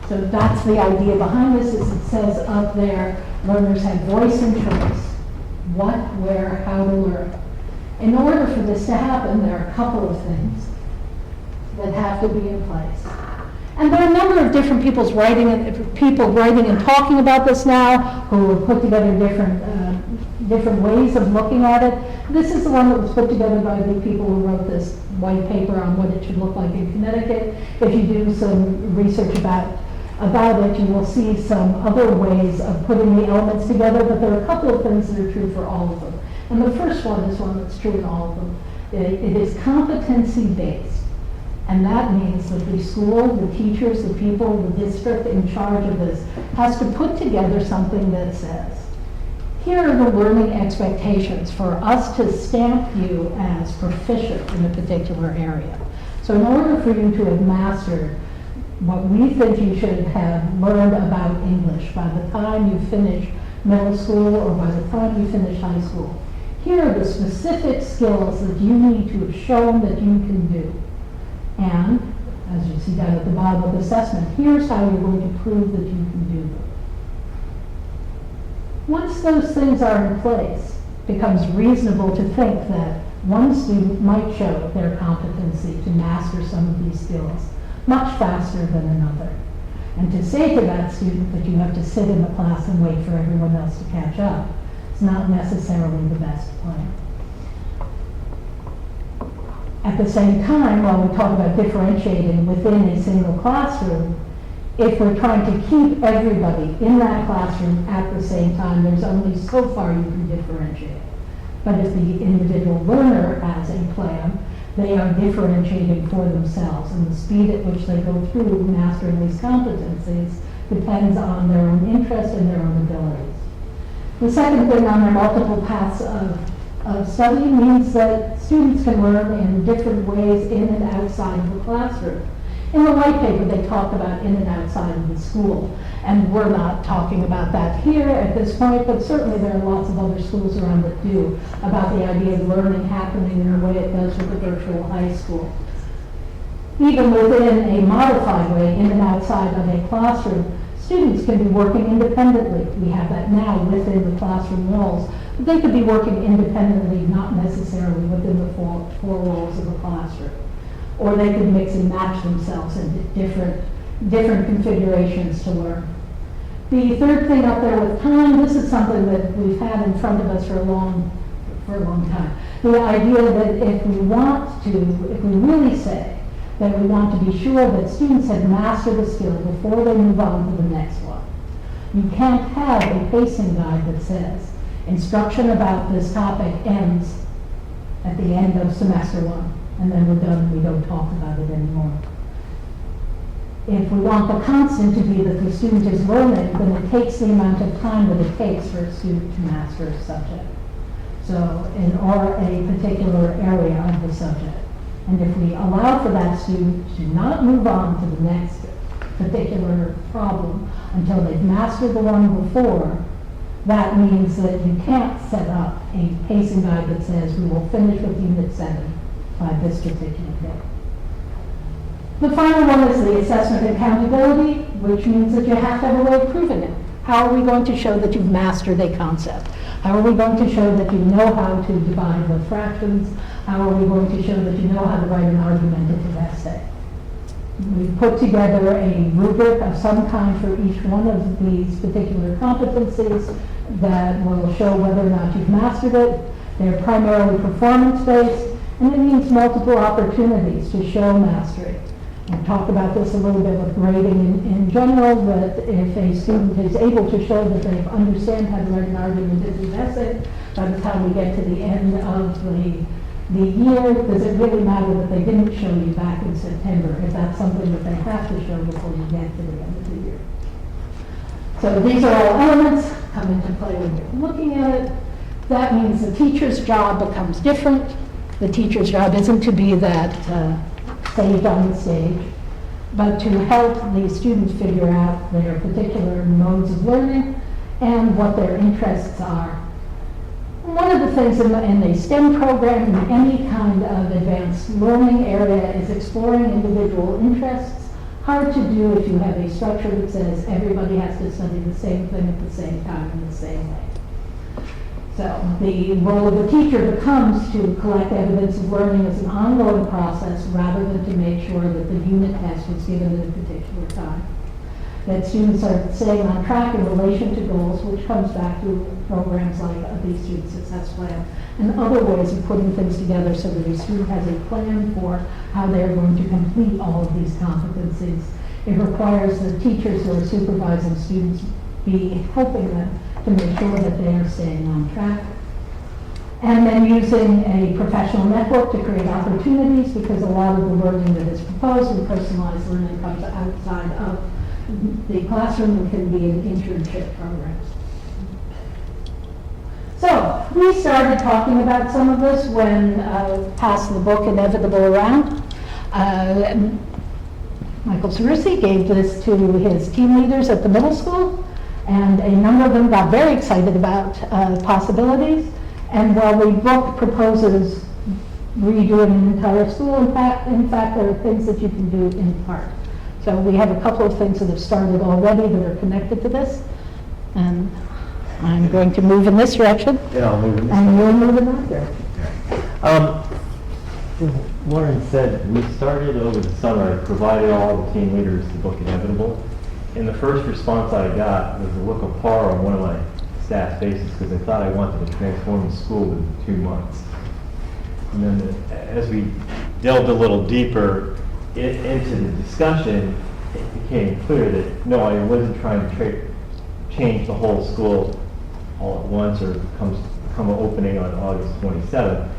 So that's the idea behind this, is it says up there, learners have voice and choice. What, where, how to learn. In order for this to happen, there are a couple of things that have to be in place. And there are a number of different people writing and talking about this now, who have put together different ways of looking at it. This is the one that was put together by the people who wrote this white paper on what it should look like in Connecticut. If you do some research about it, you will see some other ways of putting the elements together, but there are a couple of things that are true for all of them. And the first one is one that's true in all of them. It is competency-based. And that means that the school, the teachers, the people, the district in charge of this has to put together something that says, here are the learning expectations for us to stamp you as proficient in a particular area. So in order for you to have mastered what we think you should have learned about English by the time you finish middle school or by the time you finish high school, here are the specific skills that you need to have shown that you can do. And, as you see down at the bottom of the assessment, here's how you're going to prove that you can do them. Once those things are in place, it becomes reasonable to think that one student might show their competency to master some of these skills much faster than another. And to say to that student that you have to sit in the class and wait for everyone else to catch up is not necessarily the best plan. At the same time, while we talk about differentiating within a single classroom, if we're trying to keep everybody in that classroom at the same time, there's only so far you can differentiate. But if the individual learner has a plan, they are differentiating for themselves, and the speed at which they go through mastering these competencies depends on their own interest and their own abilities. The second thing on their multiple paths of study means that students can learn in different ways in and outside of the classroom. In the white paper, they talk about in and outside of the school, and we're not talking about that here at this point, but certainly there are lots of other schools around that do, about the idea of learning happening in the way it does with the virtual high school. Even within a modified way, in and outside of a classroom, students can be working independently. We have that now within the classroom walls. But they could be working independently, not necessarily within the four walls of the classroom. Or they could mix and match themselves into different configurations to learn. The third thing up there with time, this is something that we've had in front of us for a long time. The idea that if we really say that we want to be sure that students have mastered a skill before they move on to the next one, you can't have a pacing guide that says instruction about this topic ends at the end of semester one, and then we're done, we don't talk about it anymore. If we want the constant to be that the student is learning, then it takes the amount of time that it takes for a student to master a subject. Or a particular area of the subject. And if we allow for that student to not move on to the next particular problem until they've mastered the one before, that means that you can't set up a pacing guide that says we will finish with Unit 7 by this particular day. The final one is the assessment accountability, which means that you have to have a way of proving it. How are we going to show that you've mastered a concept? How are we going to show that you know how to divide with fractions? How are we going to show that you know how to write an argumentative essay? We put together a rubric of some kind for each one of these particular competencies that will show whether or not you've mastered it. They're primarily performance-based, and it means multiple opportunities to show mastery. We'll talk about this a little bit with grading in general, but if a student is able to show that they understand how to write an argumentative essay, by the time we get to the end of the year, does it really matter that they didn't show you back in September, if that's something that they have to show before you get to the end of the year? So these are all elements come into play when you're looking at it. That means the teacher's job becomes different. The teacher's job isn't to be that sage on the stage, but to help the students figure out their particular modes of learning and what their interests are. One of the things in the STEM program, in any kind of advanced learning area, is exploring individual interests. Hard to do if you have a structure that says everybody has to study the same thing at the same time in the same way. So the role of the teacher becomes to collect evidence of learning as an ongoing process rather than to make sure that the unit test was given at a particular time. That students are staying on track in relation to goals, which comes back to programs like the Student Success Plan and other ways of putting things together so that a student has a plan for how they're going to complete all of these competencies. It requires the teachers who are supervising students be helping them to make sure that they are staying on track. And then using a professional network to create opportunities, because a lot of the learning that is proposed in personalized learning comes outside of the classroom and can be in internship programs. So we started talking about some of this when passed the book Inevitable around. Michael Cerisi gave this to his team leaders at the middle school, and a number of them got very excited about possibilities. And while the book proposes redoing an entire school, in fact, there are things that you can do in part. So we have a couple of things that have started already that are connected to this. And I'm going to move in this direction. Yeah, I'll move in this and you'll move in that direction. Lauren said we started over the summer, provided all the team leaders the book Inevitable. And the first response I got was a look of horror on one of my staff's faces because I thought I wanted to transform the school within 2 months. And then as we delved a little deeper into the discussion, it became clear that no, I wasn't trying to change the whole school all at once or come opening on August 27th.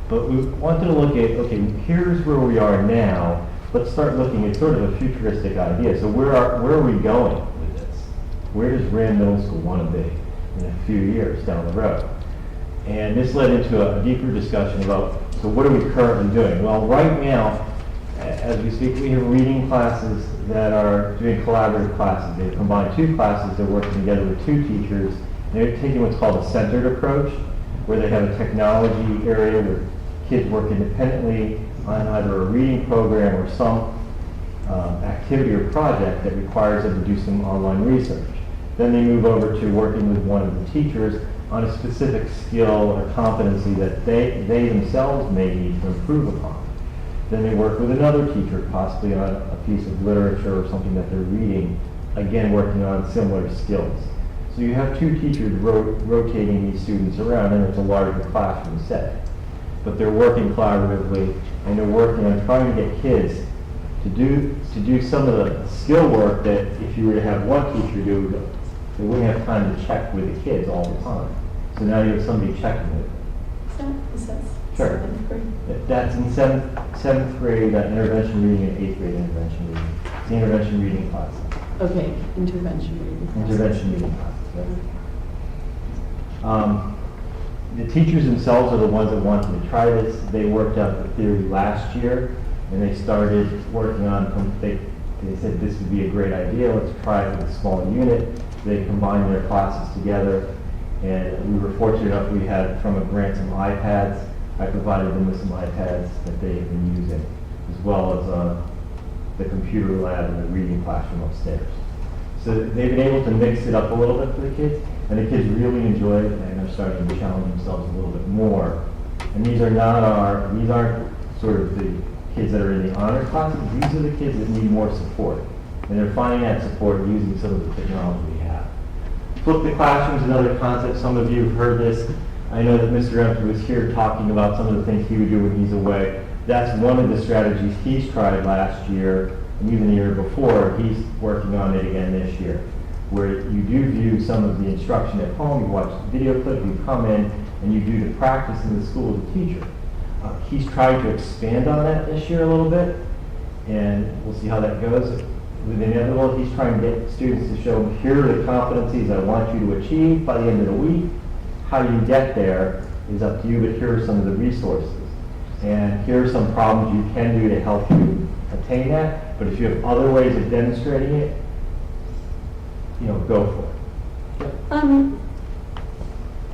But we wanted to look at, okay, here's where we are now. Let's start looking at sort of a futuristic idea. So where are we going with this? Where does RHAM Middle School want to be? in a few years down the road. And this led into a deeper discussion about, so what are we currently doing? Well, right now, as we speak, we have reading classes that are doing collaborative classes. They combine two classes, they're working together with two teachers. They're taking what's called a centered approach, where they have a technology area where kids work independently on either a reading program or some activity or project that requires them to do some online research. Then they move over to working with one of the teachers on a specific skill or competency that they themselves may need to improve upon. Then they work with another teacher, possibly on a piece of literature or something that they're reading, again working on similar skills. So you have two teachers rotating these students around, and it's a larger classroom setting. But they're working collaboratively, and they're working on trying to get kids to do some of the skill work that if you were to have one teacher do, they wouldn't have time to check with the kids all the time. So now you have somebody checking with them. Is that Sure. 7th grade? That's in seventh grade intervention reading and 8th grade intervention reading. It's the intervention reading class. Okay, intervention reading. Intervention reading class. The teachers themselves are the ones that wanted to try this. They worked out the theory last year, and they started working on, they said this would be a great idea, let's try it with a small unit. They combined their classes together, and we were fortunate enough, we had from a grant some iPads. I provided them with some iPads that they have been using, as well as the computer lab and the reading classroom upstairs. So they've been able to mix it up a little bit for the kids, and the kids really enjoy it, and they're starting to challenge themselves a little bit more. And these aren't sort of the kids that are in the honor classes. These are the kids that need more support, and they're finding that support using some of the technology we have. Flip the classroom is another concept. Some of you have heard this. I know that Mr. Emker was here talking about some of the things he would do when he's away. That's one of the strategies he's tried last year, and even the year before. He's working on it again this year, where you do view some of the instruction at home, you watch the video clip, you come in, and you do the practice in the school as a teacher. He's trying to expand on that this year a little bit, and we'll see how that goes. With inevitable, he's trying to get students to show them, here are the competencies I want you to achieve by the end of the week. How you get there is up to you, but here are some of the resources. And here are some problems you can do to help you attain that. But if you have other ways of demonstrating it, go for it.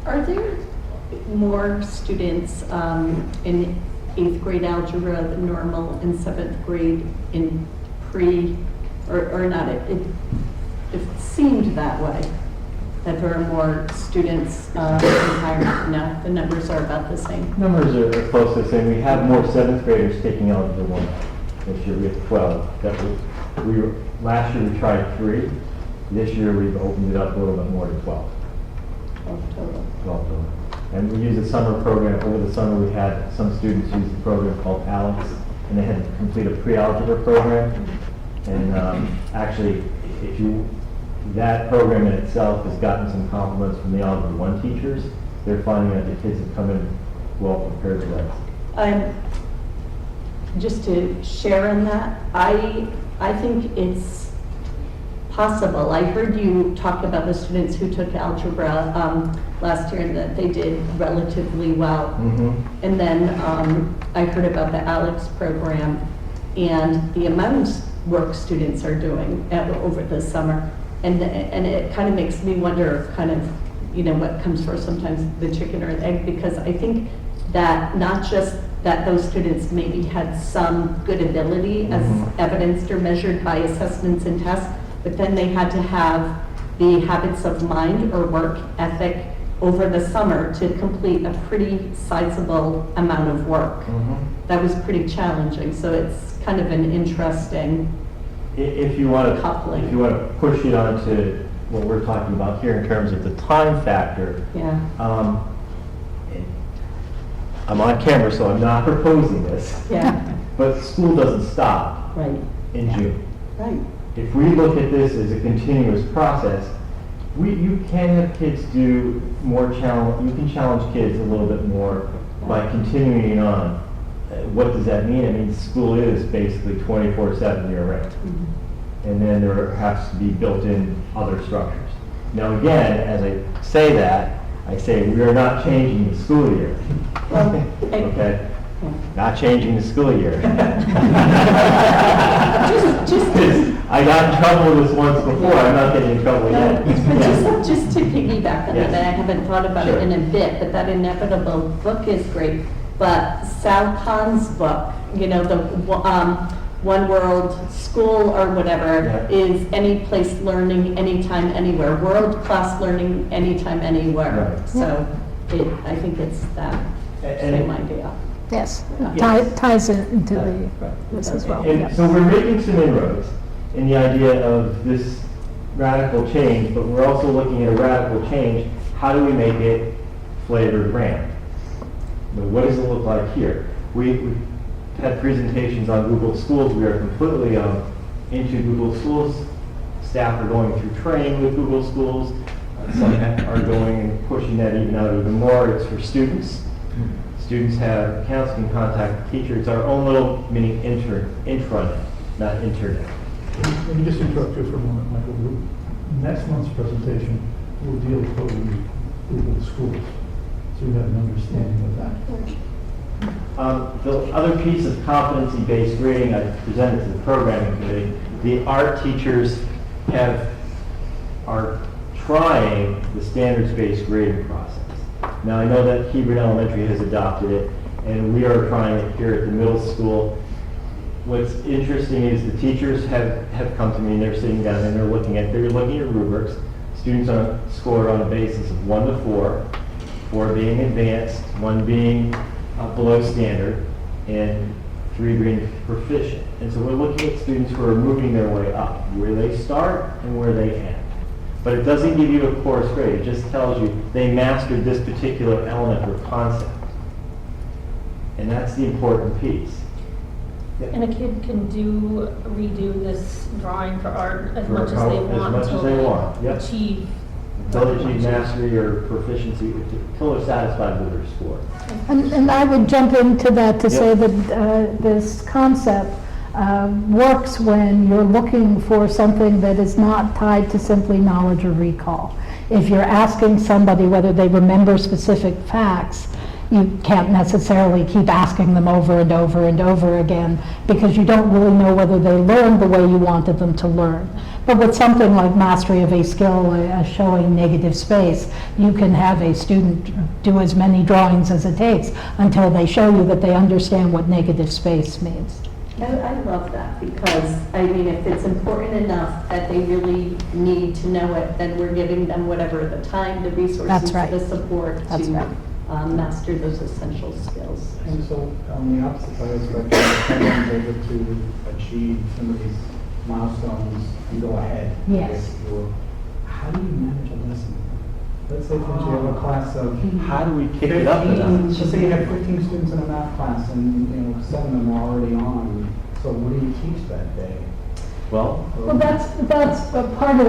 Are there more students in 8th grade algebra than normal and 7th grade in pre, or not? It seemed that way, that there are more students in higher. No, the numbers are about the same. Numbers are close to the same. We have more 7th graders taking Algebra 1 this year. We have 12. Last year we tried 3. This year we've opened it up a little bit more to 12. 12 total. 12 total. And we use a summer program. Over the summer we had some students use a program called ALEX, and they had to complete a pre-algebra program. And actually, that program in itself has gotten some compliments from the Algebra 1 teachers. They're finding that the kids have come in well prepared for that. Just to share in that, I think it's possible. I heard you talk about the students who took algebra last year and that they did relatively well. Mm-hmm. And then I heard about the ALEX program and the amount of work students are doing over the summer. And it kind of makes me wonder what comes first sometimes, the chicken or the egg, because I think that not just that those students maybe had some good ability as evidenced or measured by assessments and tests, but then they had to have the habits of mind or work ethic over the summer to complete a pretty sizable amount of work. That was pretty challenging, so it's kind of an interesting if you want coupling. If you want to push it onto what we're talking about here in terms of the time factor, Yeah. I'm on camera, so I'm not proposing this. Yeah. But school doesn't stop Right. in June. Right. If we look at this as a continuous process, you can have kids do more challenge. You can challenge kids a little bit more by continuing on. What does that mean? It means school is basically 24/7 year-round. And then there has to be built-in other structures. Now again, as I say that, I say, we are not changing the school year. Okay? Not changing the school year. I got in trouble with this once before, I'm not getting in trouble yet. But just to piggyback on Yes. that, I haven't thought about Sure. it in a bit, but that inevitable book is great. But Sal Khan's book, you know, the One World School or whatever, Yeah. is any place learning, anytime, anywhere. World-class learning, anytime, anywhere. Right. So I think it's that And- same idea. Yes, Yes. ties it into this as well. And Yep. so we're making some inroads in the idea of this radical change, but we're also looking at a radical change. How do we make it flavored RAM? What does it look like here? We had presentations on Google Schools. We are completely into Google Schools. Staff are going through training with Google Schools. Some are going and pushing that even out even more. It's for students. Students have accounts, can contact the teacher. It's our own little mini intranet, not internet. Let me just interrupt you for a moment, Michael. Next month's presentation will deal totally with Google Schools, so you have an understanding of that. The other piece of competency-based grading I presented to the programming committee, the art teachers are trying the standards-based grading process. Now, I know that Hebron Elementary has adopted it, and we are trying it here at the middle school. What's interesting is the teachers have come to me, and they're sitting down and they're looking at rubrics. Students are scored on a basis of 1 to 4, 4 being advanced, 1 being below standard, and 3 being proficient. And so we're looking at students who are moving their way up, where they start and where they end. But it doesn't give you a course grade. It just tells you they mastered this particular element or concept. And that's the important piece. And a kid can redo this drawing for art as For much as they want as much as they want, yep. achieve. Until they achieve mastery or proficiency, until they're satisfied with their score. And I would jump into that to say Yep. that this concept works when you're looking for something that is not tied to simply knowledge or recall. If you're asking somebody whether they remember specific facts, you can't necessarily keep asking them over and over and over again because you don't really know whether they learned the way you wanted them to learn. But with something like mastery of a skill, showing negative space, you can have a student do as many drawings as it takes until they show you that they understand what negative space means. I love that because, I mean, if it's important enough that they really need to know it, then we're giving them whatever the time, the resources, That's right. the support That's to right. master those essential skills. And so on the opposite side of the spectrum, if someone's able to achieve some of these milestones and go ahead. Yes. How do you manage a lesson? Let's say, for instance, you have a class of How do we kick it up enough? let's say you have 15 students in a math class and, 7 of them are already on. So what do you teach that day? Well, that's a part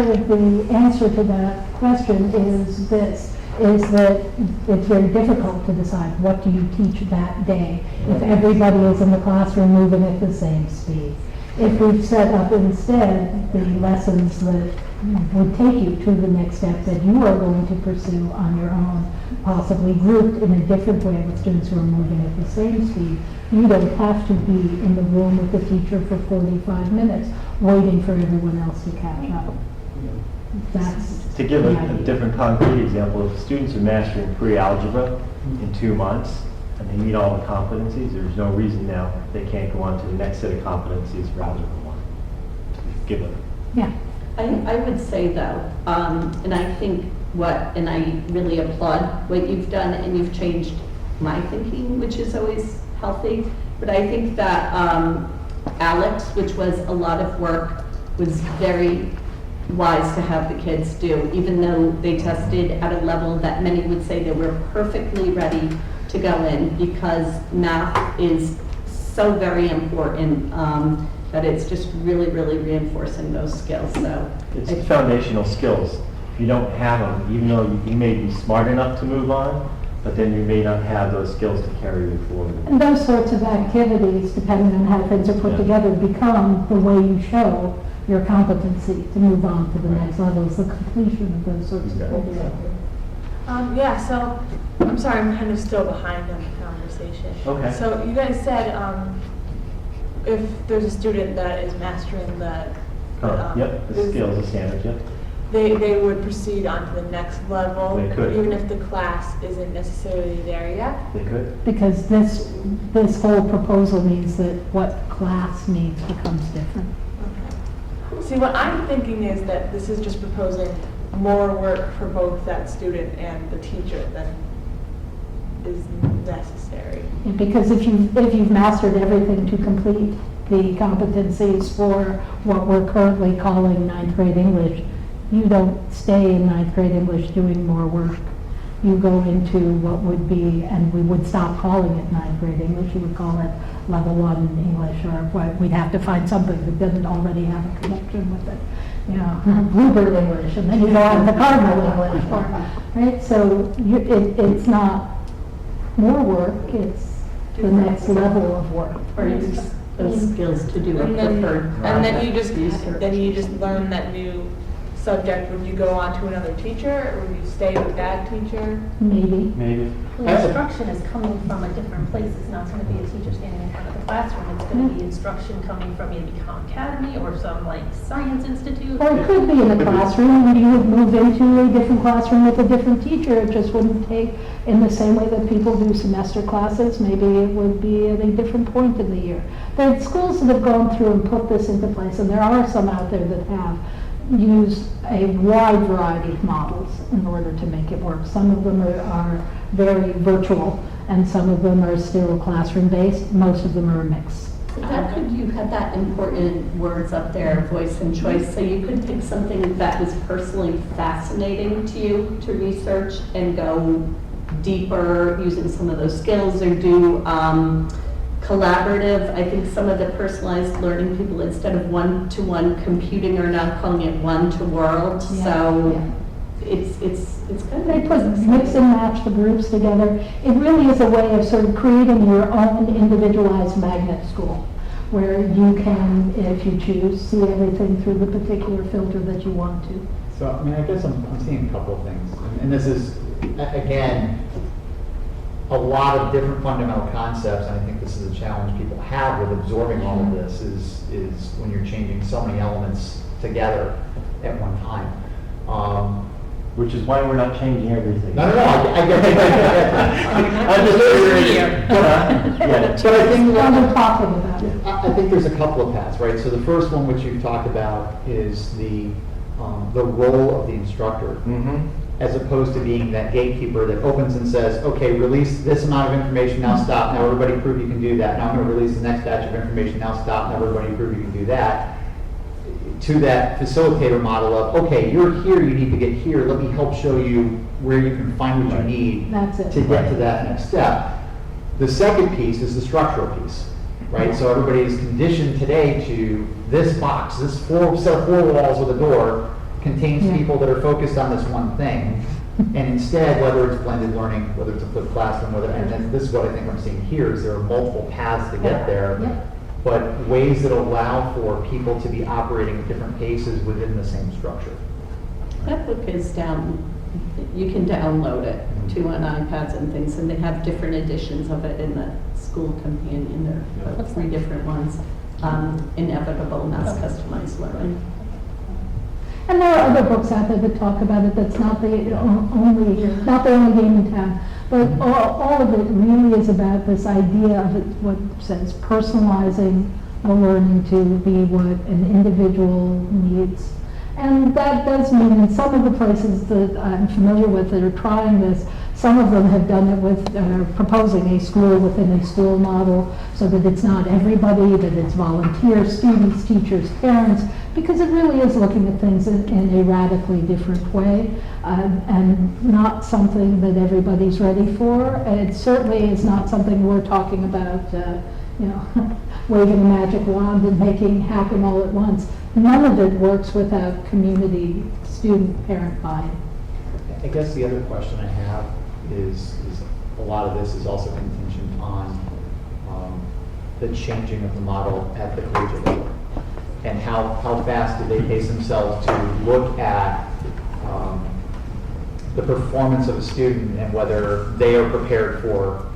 of the answer to that question is that it's very difficult to decide what do you teach that day if everybody is in the classroom moving at the same speed. If we set up instead the lessons that would take you to the next step that you are going to pursue on your own, possibly grouped in a different way with students who are moving at the same speed, you don't have to be in the room with the teacher for 45 minutes waiting for everyone else to catch up. That's to give the a idea. different concrete example, if students are mastering pre-algebra in 2 months and they meet all the competencies, there's no reason now they can't go on to the next set of competencies for algebra 1. Given. Yeah. I would say though, and I think and I really applaud what you've done and you've changed my thinking, which is always healthy, but I think that Alex, which was a lot of work, was very wise to have the kids do, even though they tested at a level that many would say they were perfectly ready to go in, because math is so very important that it's just really, really reinforcing those skills. So It's foundational skills. If you don't have them, even though you may be smart enough to move on, but then you may not have those skills to carry you forward. And those sorts of activities, depending on how things are put Yeah. together, become the way you show your competency to move on to the next level, is the completion of those sorts of goals. Yeah, so, I'm sorry, I'm kind of still behind on the conversation. Okay. So you guys said, if there's a student that is mastering the. Yep, the skills, the standards, yep. They would proceed on to the next level. They could. Even if the class isn't necessarily there yet. They could. Because this whole proposal means that what class means becomes different. Okay. See, what I'm thinking is that this is just proposing more work for both that student and the teacher than is necessary. Because if you've mastered everything to complete the competencies for what we're currently calling ninth grade English, you don't stay in ninth grade English doing more work. You go into what would be, and we would stop calling it ninth grade English, you would call it level 1 English, or what, we'd have to find something that doesn't already have a connection with it. You know, Bluebird English, and then you go on to Cardinal English, right? So it's not more work, it's the next level of work. Or use those skills to do a preferred. And then you just learn that new subject. Would you go on to another teacher, or would you stay with that teacher? Maybe. Maybe. Well, the instruction is coming from a different place. It's not going to be a teacher standing in front of the classroom. It's going to be instruction coming from maybe Khan Academy or some like science institute. Or it could be in the classroom, and you would move into a different classroom with a different teacher. It just wouldn't take, in the same way that people do semester classes, maybe it would be at a different point in the year. There are schools that have gone through and put this into place, and there are some out there that have used a wide variety of models in order to make it work. Some of them are very virtual, and some of them are still classroom-based. Most of them are a mix. How could you have that important words up there, voice and choice, so you could pick something that was personally fascinating to you to research and go deeper using some of those skills, or do collaborative. I think some of the personalized learning people, instead of one-to-one computing, are now calling it one-to-world. Yeah, So it's kind of. They put mix and match the groups together. It really is a way of sort of creating your own individualized magnet school, where you can, if you choose, see everything through the particular filter that you want to. So, I mean, I guess I'm seeing a couple of things. And this is, again, a lot of different fundamental concepts, and I think this is a challenge people have with absorbing all of this, is when you're changing so many elements together at one time. Which is why we're not changing everything. No, I get that. I'm just curious. But I think we're talking about it. I think there's a couple of paths, right? So the first one, which you've talked about, is the role of the instructor, as opposed to being that gatekeeper that opens and says, okay, release this amount of information, now stop, now everybody prove you can do that. Now I'm going to release the next batch of information, now stop, now everybody prove you can do that. To that facilitator model of, okay, you're here, you need to get here, let me help show you where you can find what you need That's it. to get to that next step. The second piece is the structural piece, right? So everybody is conditioned today to this box, this set of four walls with a door contains people that are focused on this one thing. And instead, whether it's blended learning, whether it's a flipped classroom, and this is what I think I'm seeing here, is there are multiple paths to get there, but ways that allow for people to be operating at different paces within the same structure. That book is down, you can download it to on iPads and things, and they have different editions of it in the school companion. There are 3 different ones, Inevitable Mass Customized Learning. And there are other books out there that talk about it. That's not the only game in town. But all of it really is about this idea of it, what says personalizing the learning to be what an individual needs. And that does mean in some of the places that I'm familiar with that are trying this, some of them have done it with proposing a school within a school model, so that it's not everybody, that it's volunteers, students, teachers, parents, because it really is looking at things in a radically different way, and not something that everybody's ready for. It certainly is not something we're talking about, waving a magic wand and making happen all at once. None of it works without community, student, parent buy-in. I guess the other question I have is a lot of this is also contingent on the changing of the model at the collegiate level. and how fast do they pace themselves to look at the performance of a student and whether they are prepared for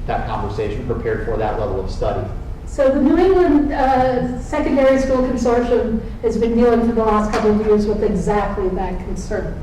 that conversation, prepared for that level of study. So the New England Secondary School Consortium has been dealing for the last couple of years with exactly that concern.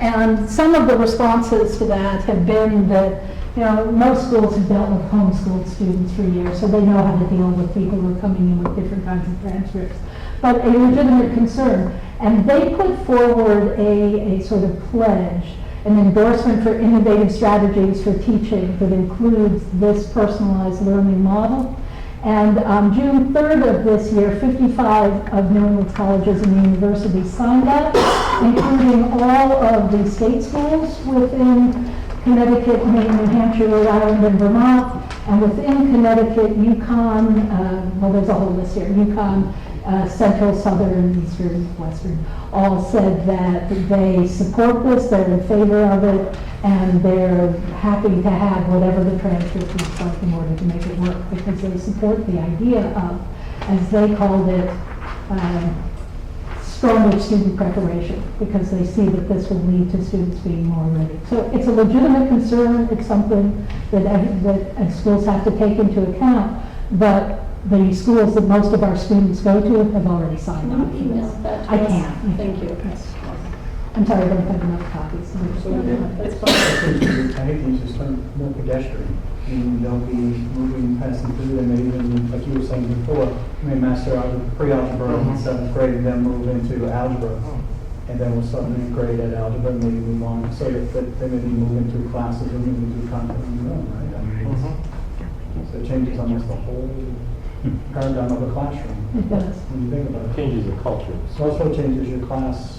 And some of the responses to that have been that, most schools have dealt with homeschooled students for years, so they know how to deal with people who are coming in with different kinds of transcripts. But a legitimate concern. And they put forward a sort of pledge, an endorsement for innovative strategies for teaching that includes this personalized learning model. And on June 3rd of this year, 55 of New England colleges and universities signed up, including all of the state schools within Connecticut, Maine, New Hampshire, Rhode Island, and Vermont. And within Connecticut, Yukon, there's a whole list here, Yukon, Central, Southern, Eastern, Western, all said that they support this, they're in favor of it, and they're happy to have whatever the transcript looks like in order to make it work, because they support the idea of, as they called it, stronger student preparation, because they see that this will lead to students being more ready. So it's a legitimate concern, it's something that schools have to take into account, but the schools that most of our students go to have already signed on for this. I can't. Thank you. Yes. I'm sorry, I don't have enough copies. I hate to use this term, more pedestrian. I mean, they'll be moving, passing through, and they even, like you were saying before, master algebra, pre-algebra in seventh grade, and then move into algebra. And then we'll start ninth grade at algebra, and maybe move on, so that they maybe move into classes or maybe do content on their own, right? I mean, so it changes almost the whole paradigm of a classroom. It does. When you think about it. Changes the culture. So also changes your classes.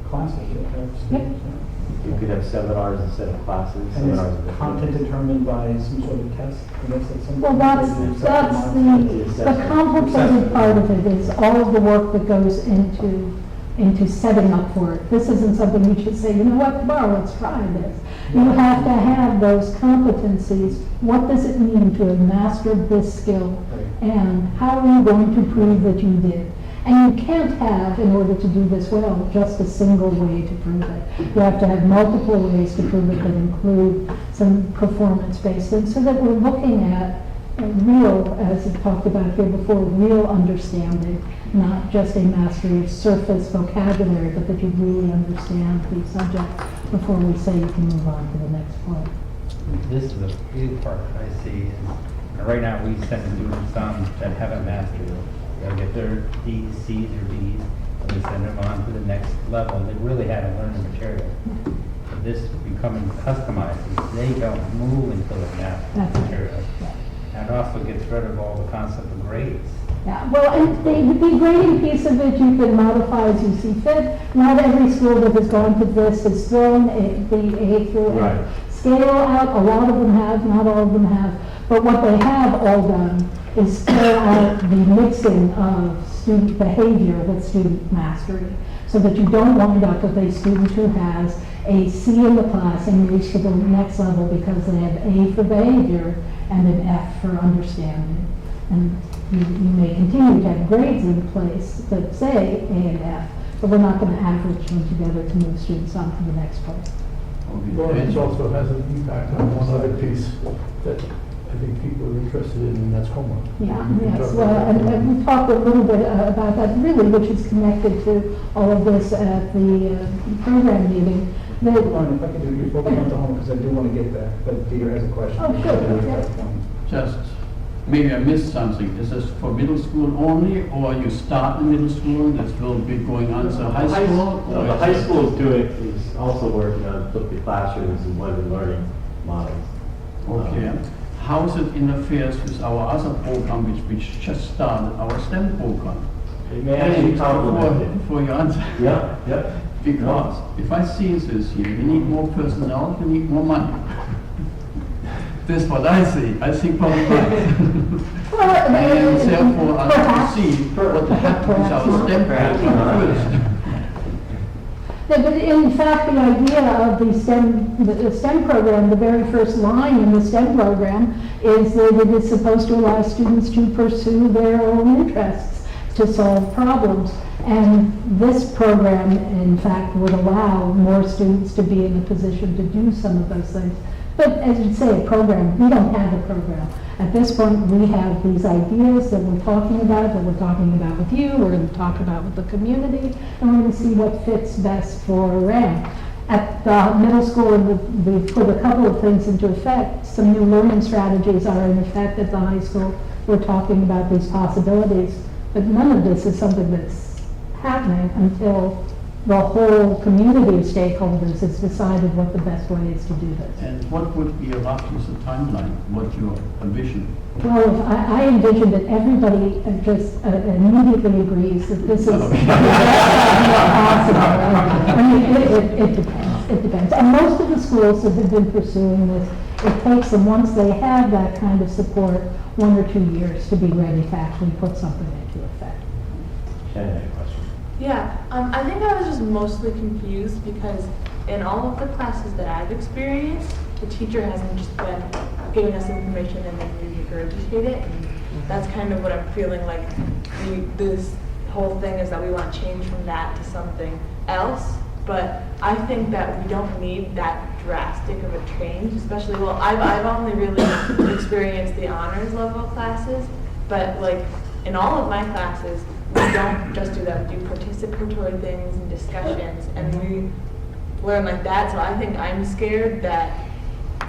You'll have students, yeah. You could have seminars instead of classes. And Seminars is are content different. determined by some sort of test? I guess that's something. Well, that's the complicated part of it is all of the work that goes into setting up for it. This isn't something you just say, you know what, tomorrow let's try this. You have to have those competencies. What does it mean to have mastered this skill? And how are you going to prove that you did? And you can't have, in order to do this well, just a single way to prove it. You have to have multiple ways to prove it that include some performance-based things, so that we're looking at real, as we talked about here before, real understanding, not just a mastery of surface vocabulary, but that you really understand the subject before we say you can move on to the next point. This is a big part I see is, right now we send students some that haven't mastered it. They'll get their D's, C's, or D's, and we send them on to the next level. They really had to learn the material. But this is becoming customized. They don't move until they master the material. And it also gets rid of all the concept of grades. Yeah, well, and the grading piece of it you can modify as you see fit. Not every school that has gone to this has thrown the A through A scale out. A lot of them have, not all of them have. But what they have all done is scale out the mixing of student behavior with student mastery, so that you don't wind up with a student who has a C in the class and moves to the next level because they have A for behavior and an F for understanding. And you may continue to have grades in place that say A and F, but we're not going to average them together to move students on to the next place. It also has an impact on one other piece that I think people are interested in, and that's homework. Yeah, yes, well, and we talked a little bit about that, really, which is connected to all of this at the program meeting. If I could do, before we go to home, because I do want to get there, but Peter has a question. Oh, sure. Just, maybe I missed something. Is this for middle school only, or you start in middle school and this will be going on to high school? No, the high school is also working on flipped classrooms and blended learning models. Okay. How does it interferes with our other program, which just started, our STEM program? It may actually complement it. For your answer. Yeah. Because if I see this here, we need more personnel, we need more money. This is what I see. I think probably right. And therefore, I have to see what happens with our STEM program first. Yeah, but in fact, the idea of the STEM program, the very first line in the STEM program is that it is supposed to allow students to pursue their own interests. to solve problems. And this program, in fact, would allow more students to be in a position to do some of those things. But as you say, a program, we don't have a program. At this point, we have these ideas that we're talking about with you, we're going to talk about with the community, and we're going to see what fits best for RHAM. At the middle school, we've put a couple of things into effect. Some new learning strategies are in effect at the high school. We're talking about these possibilities, but none of this is something that's happening until the whole community of stakeholders has decided what the best way is to do this. And what would be a roughly the timeline? What's your ambition? Well, I envision that everybody just immediately agrees that this is possible. I mean, it depends. It depends. And most of the schools that have been pursuing this, it takes them, once they have that kind of support, 1 or 2 years to be ready to actually put something into effect. Shannon had a question. Yeah, I think I was just mostly confused because in all of the classes that I've experienced, the teacher hasn't just been giving us information and then we regurgitate it. And that's kind of what I'm feeling like this whole thing is that we want to change from that to something else. But I think that we don't need that drastic of a change, especially, well, I've only really experienced the honors level classes, but like in all of my classes, we don't just do that, we do participatory things and discussions, and we learn like that, so I think I'm scared that.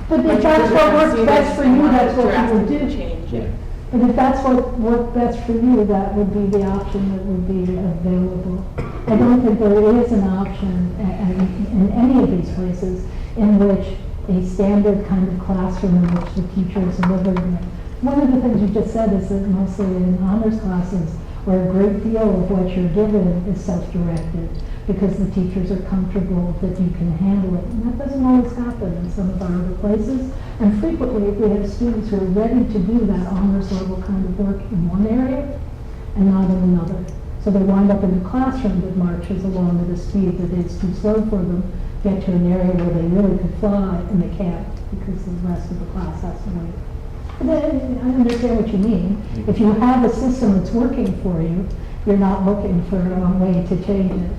But if that's what works best for you, that's what you would do. Change it. But if that's what worked best for you, that would be the option that would be available. I don't think there is an option in any of these places in which a standard kind of classroom in which the teacher is delivering it. One of the things you just said is that mostly in honors classes, where a great deal of what you're given is self-directed because the teachers are comfortable that you can handle it. And that doesn't always happen in some of our other places. And frequently, we have students who are ready to do that honors level kind of work in one area and not in another. So they wind up in a classroom that marches along at a speed that is too slow for them, get to an area where they really could fly, and they can't because the rest of the class has to wait. I understand what you mean. If you have a system that's working for you, you're not looking for a way to change it.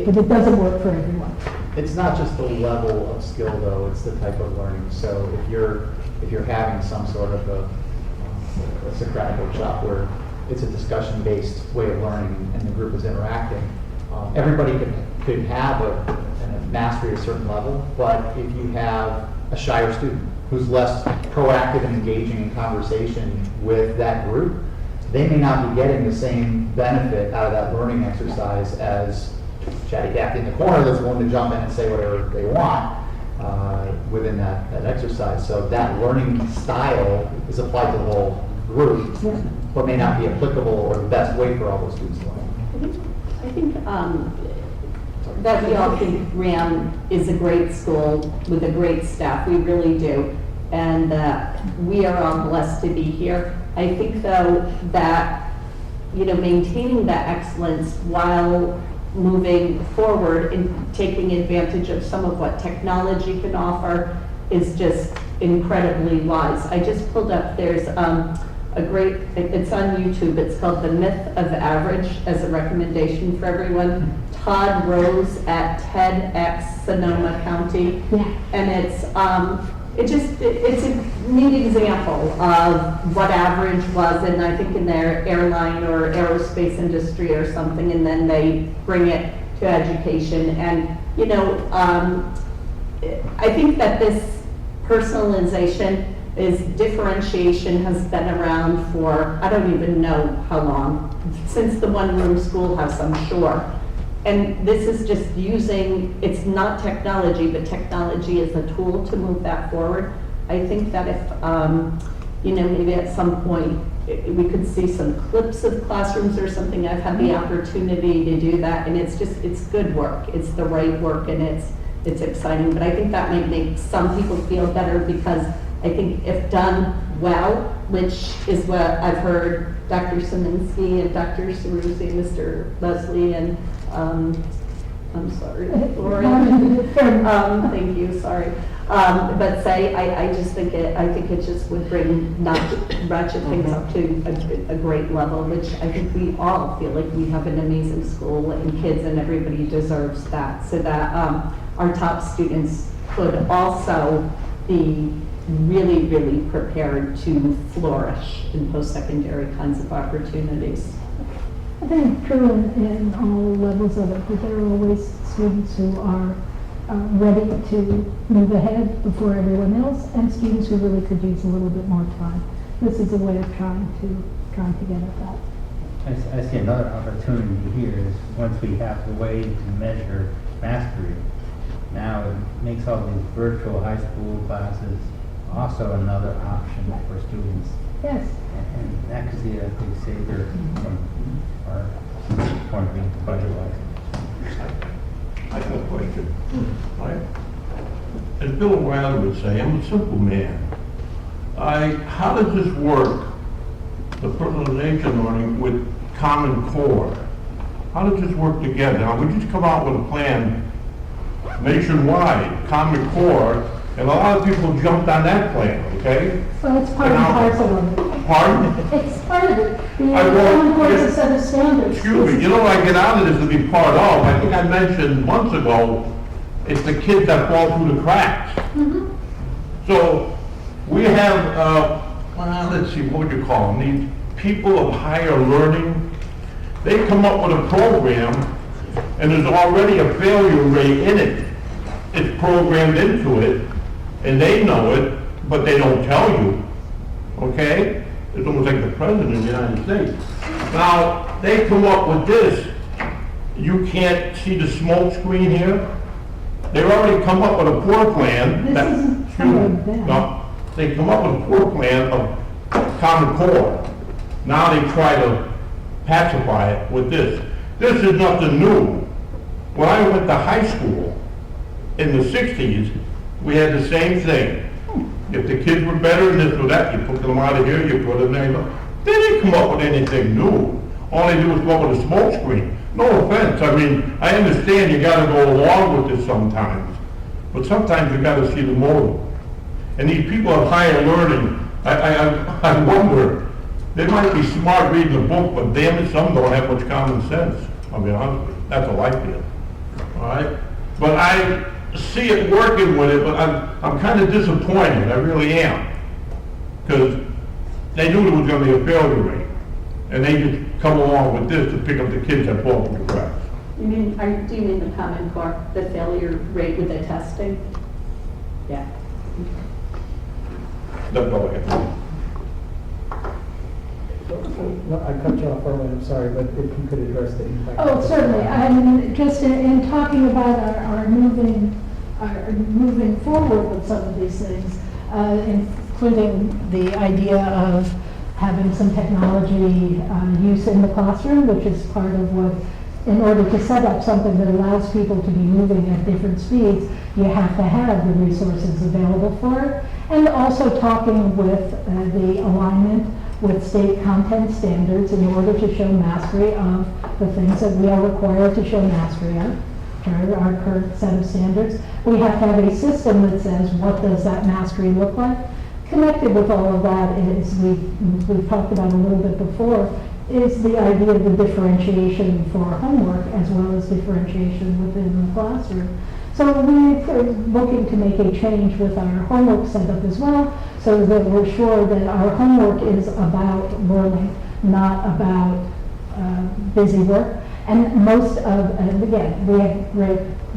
But it doesn't work for everyone. It's not just the level of skill, though, it's the type of learning. So if you're having some sort of a Socratic workshop where it's a discussion-based way of learning and the group is interacting, everybody could have a mastery at a certain level, but if you have a shyer student who's less proactive and engaging in conversation with that group, they may not be getting the same benefit out of that learning exercise as chatty Cathy in the corner that's willing to jump in and say whatever they want within that exercise. So that learning style is applied to the whole group, but may not be applicable or the best way for all those students to learn. I think that we all think RHAM is a great school with a great staff. We really do. And we are all blessed to be here. I think, though, that, maintaining that excellence while moving forward and taking advantage of some of what technology can offer is just incredibly wise. I just pulled up, there's it's on YouTube, it's called The Myth of Average, as a recommendation for everyone. Todd Rose at TEDx Sonoma County. Yeah. And it's a neat example of what average was, and I think in their airline or aerospace industry or something, and then they bring it to education. And, I think that this personalization differentiation has been around for, I don't even know how long, since the one-room schoolhouse, I'm sure. And this is just it's not technology, but technology is a tool to move that forward. I think that if, maybe at some point we could see some clips of classrooms or something. I've had the opportunity to do that, and it's good work. It's the right work, and it's exciting. But I think that might make some people feel better because I think if done well, which is what I've heard Dr. Szymanski and Dr. Ceruzzi, Mr. Leslie, and I'm sorry, Lauren. Thank you, sorry. But say, I just think I think it just would bring, not ratchet things up to a great level, which I think we all feel like we have an amazing school and kids and everybody deserves that. So that our top students could also be really, really prepared to flourish in post-secondary kinds of opportunities. I think true in all levels of it, that there are always students who are ready to move ahead before everyone else, and students who really could use a little bit more time. This is a way of trying to get at that. I see another opportunity here is once we have the way to measure mastery, now it makes all these virtual high school classes also another option for students. Yes. And that could be a big saver from our point of view, budget-wise. I got a question. Right? As Bill O'Reilly would say, I'm a simple man. How does this work, the personalization learning with Common Core? How does this work together? Now, we just come out with a plan nationwide, Common Core, and a lot of people jumped on that plan, okay? Well, it's part and parcel of it. Pardon? It's part of it. The wrote- Common Core is a set of standards. Excuse me, you know, I get out of this to be part of, I think I mentioned months ago, it's the kids that fall through the cracks. So, we have, well, let's see, what would you call them? These people of higher learning, they come up with a program, and there's already a failure rate in it. It's programmed into it, and they know it, but they don't tell you, okay? It's almost like the President of the United States. Now, they come up with this. You can't see the smoke screen here? They've already come up with a poor plan. This isn't Excuse me. followed them. No, they come up with a poor plan of Common Core. Now they try to pacify it with this. This is nothing new. When I went to high school in the 60s, we had the same thing. If the kids were better in this or that, you took them out of here, you put them there. They didn't come up with anything new. All they do is come up with a smoke screen. No offense, I mean, I understand you gotta go along with this sometimes, but sometimes you gotta see the motive. And these people of higher learning, I wonder, they might be smart reading a book, but damn it, some don't have much common sense. I'll be honest with you, that's how I feel, all right? But I see it working with it, but I'm kind of disappointed, I really am. Because they knew there was gonna be a failure rate, and they just come along with this to pick up the kids that fall through the cracks. Do you mean the Common Core, the failure rate with the testing? Yeah. That's all I have. No, I cut you off earlier, I'm sorry, but if you could address the impact. Oh, certainly. I mean, just in talking about our moving forward with some of these things, including the idea of having some technology use in the classroom, which is part of what, in order to set up something that allows people to be moving at different speeds, you have to have the resources available for it. And also talking with the alignment with state content standards in order to show mastery of the things that we are required to show mastery of, our current set of standards. We have to have a system that says, what does that mastery look like? Connected with all of that is, we've talked about a little bit before, is the idea of the differentiation for homework as well as differentiation within the classroom. So we're looking to make a change with our homework setup as well, so that we're sure that our homework is about learning, not about busy work. And and again, we have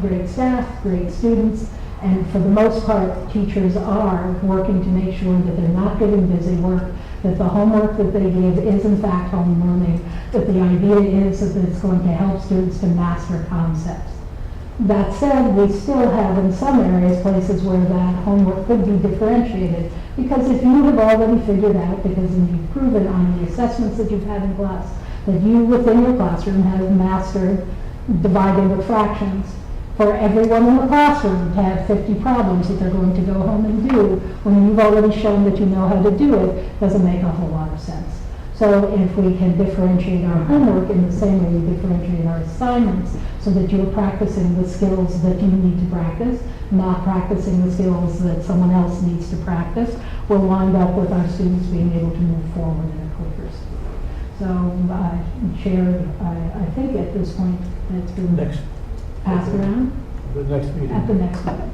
great staff, great students, and for the most part, teachers are working to make sure that they're not getting busy work, that the homework that they give is in fact home learning, that the idea is that it's going to help students to master concepts. That said, we still have in some areas places where that homework could be differentiated, because if you have already figured out, because you've proven on the assessments that you've had in class, that you within your classroom have mastered dividing with fractions, for everyone in the classroom to have 50 problems that they're going to go home and do, when you've already shown that you know how to do it, doesn't make a whole lot of sense. So if we can differentiate our homework in the same way we differentiate our assignments, so that you're practicing the skills that you need to practice, not practicing the skills that someone else needs to practice, we'll wind up with our students being able to move forward in a quicker speed. So, Chair, I think at this point, it's been passed around. The next meeting. At the next meeting.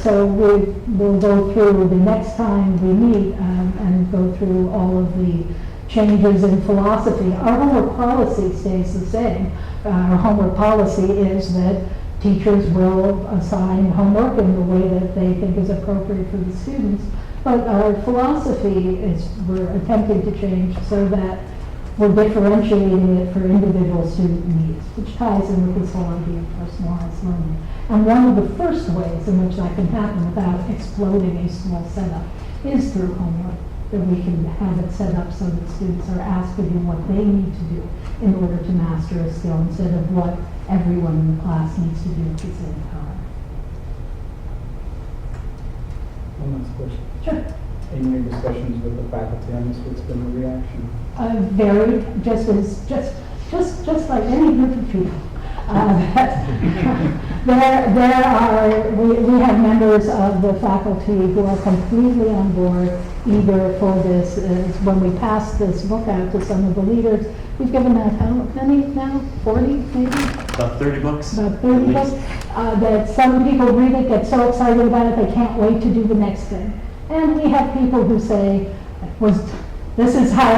So we'll go through the next time we meet and go through all of the changes in philosophy. Our homework policy stays the same. Our homework policy is that teachers will assign homework in the way that they think is appropriate for the students. But our philosophy is we're attempting to change so that we're differentiating it for individual student needs, which ties in with this whole idea of personalized learning. And one of the first ways in which that can happen without exploding a school setup is through homework, that we can have it set up so that students are asked to do what they need to do in order to master a skill instead of what everyone in the class needs to do at the same time. One last question. Sure. Any discussions with the faculty on this? What's been the reaction? Very, just like any group of people. We have members of the faculty who are completely on board, eager for this. When we passed this book out to some of the leaders, we've given out how many now? 40 maybe? About 30 books. About 30 books. That some people read it, get so excited about it, they can't wait to do the next thing. And we have people who say, this is how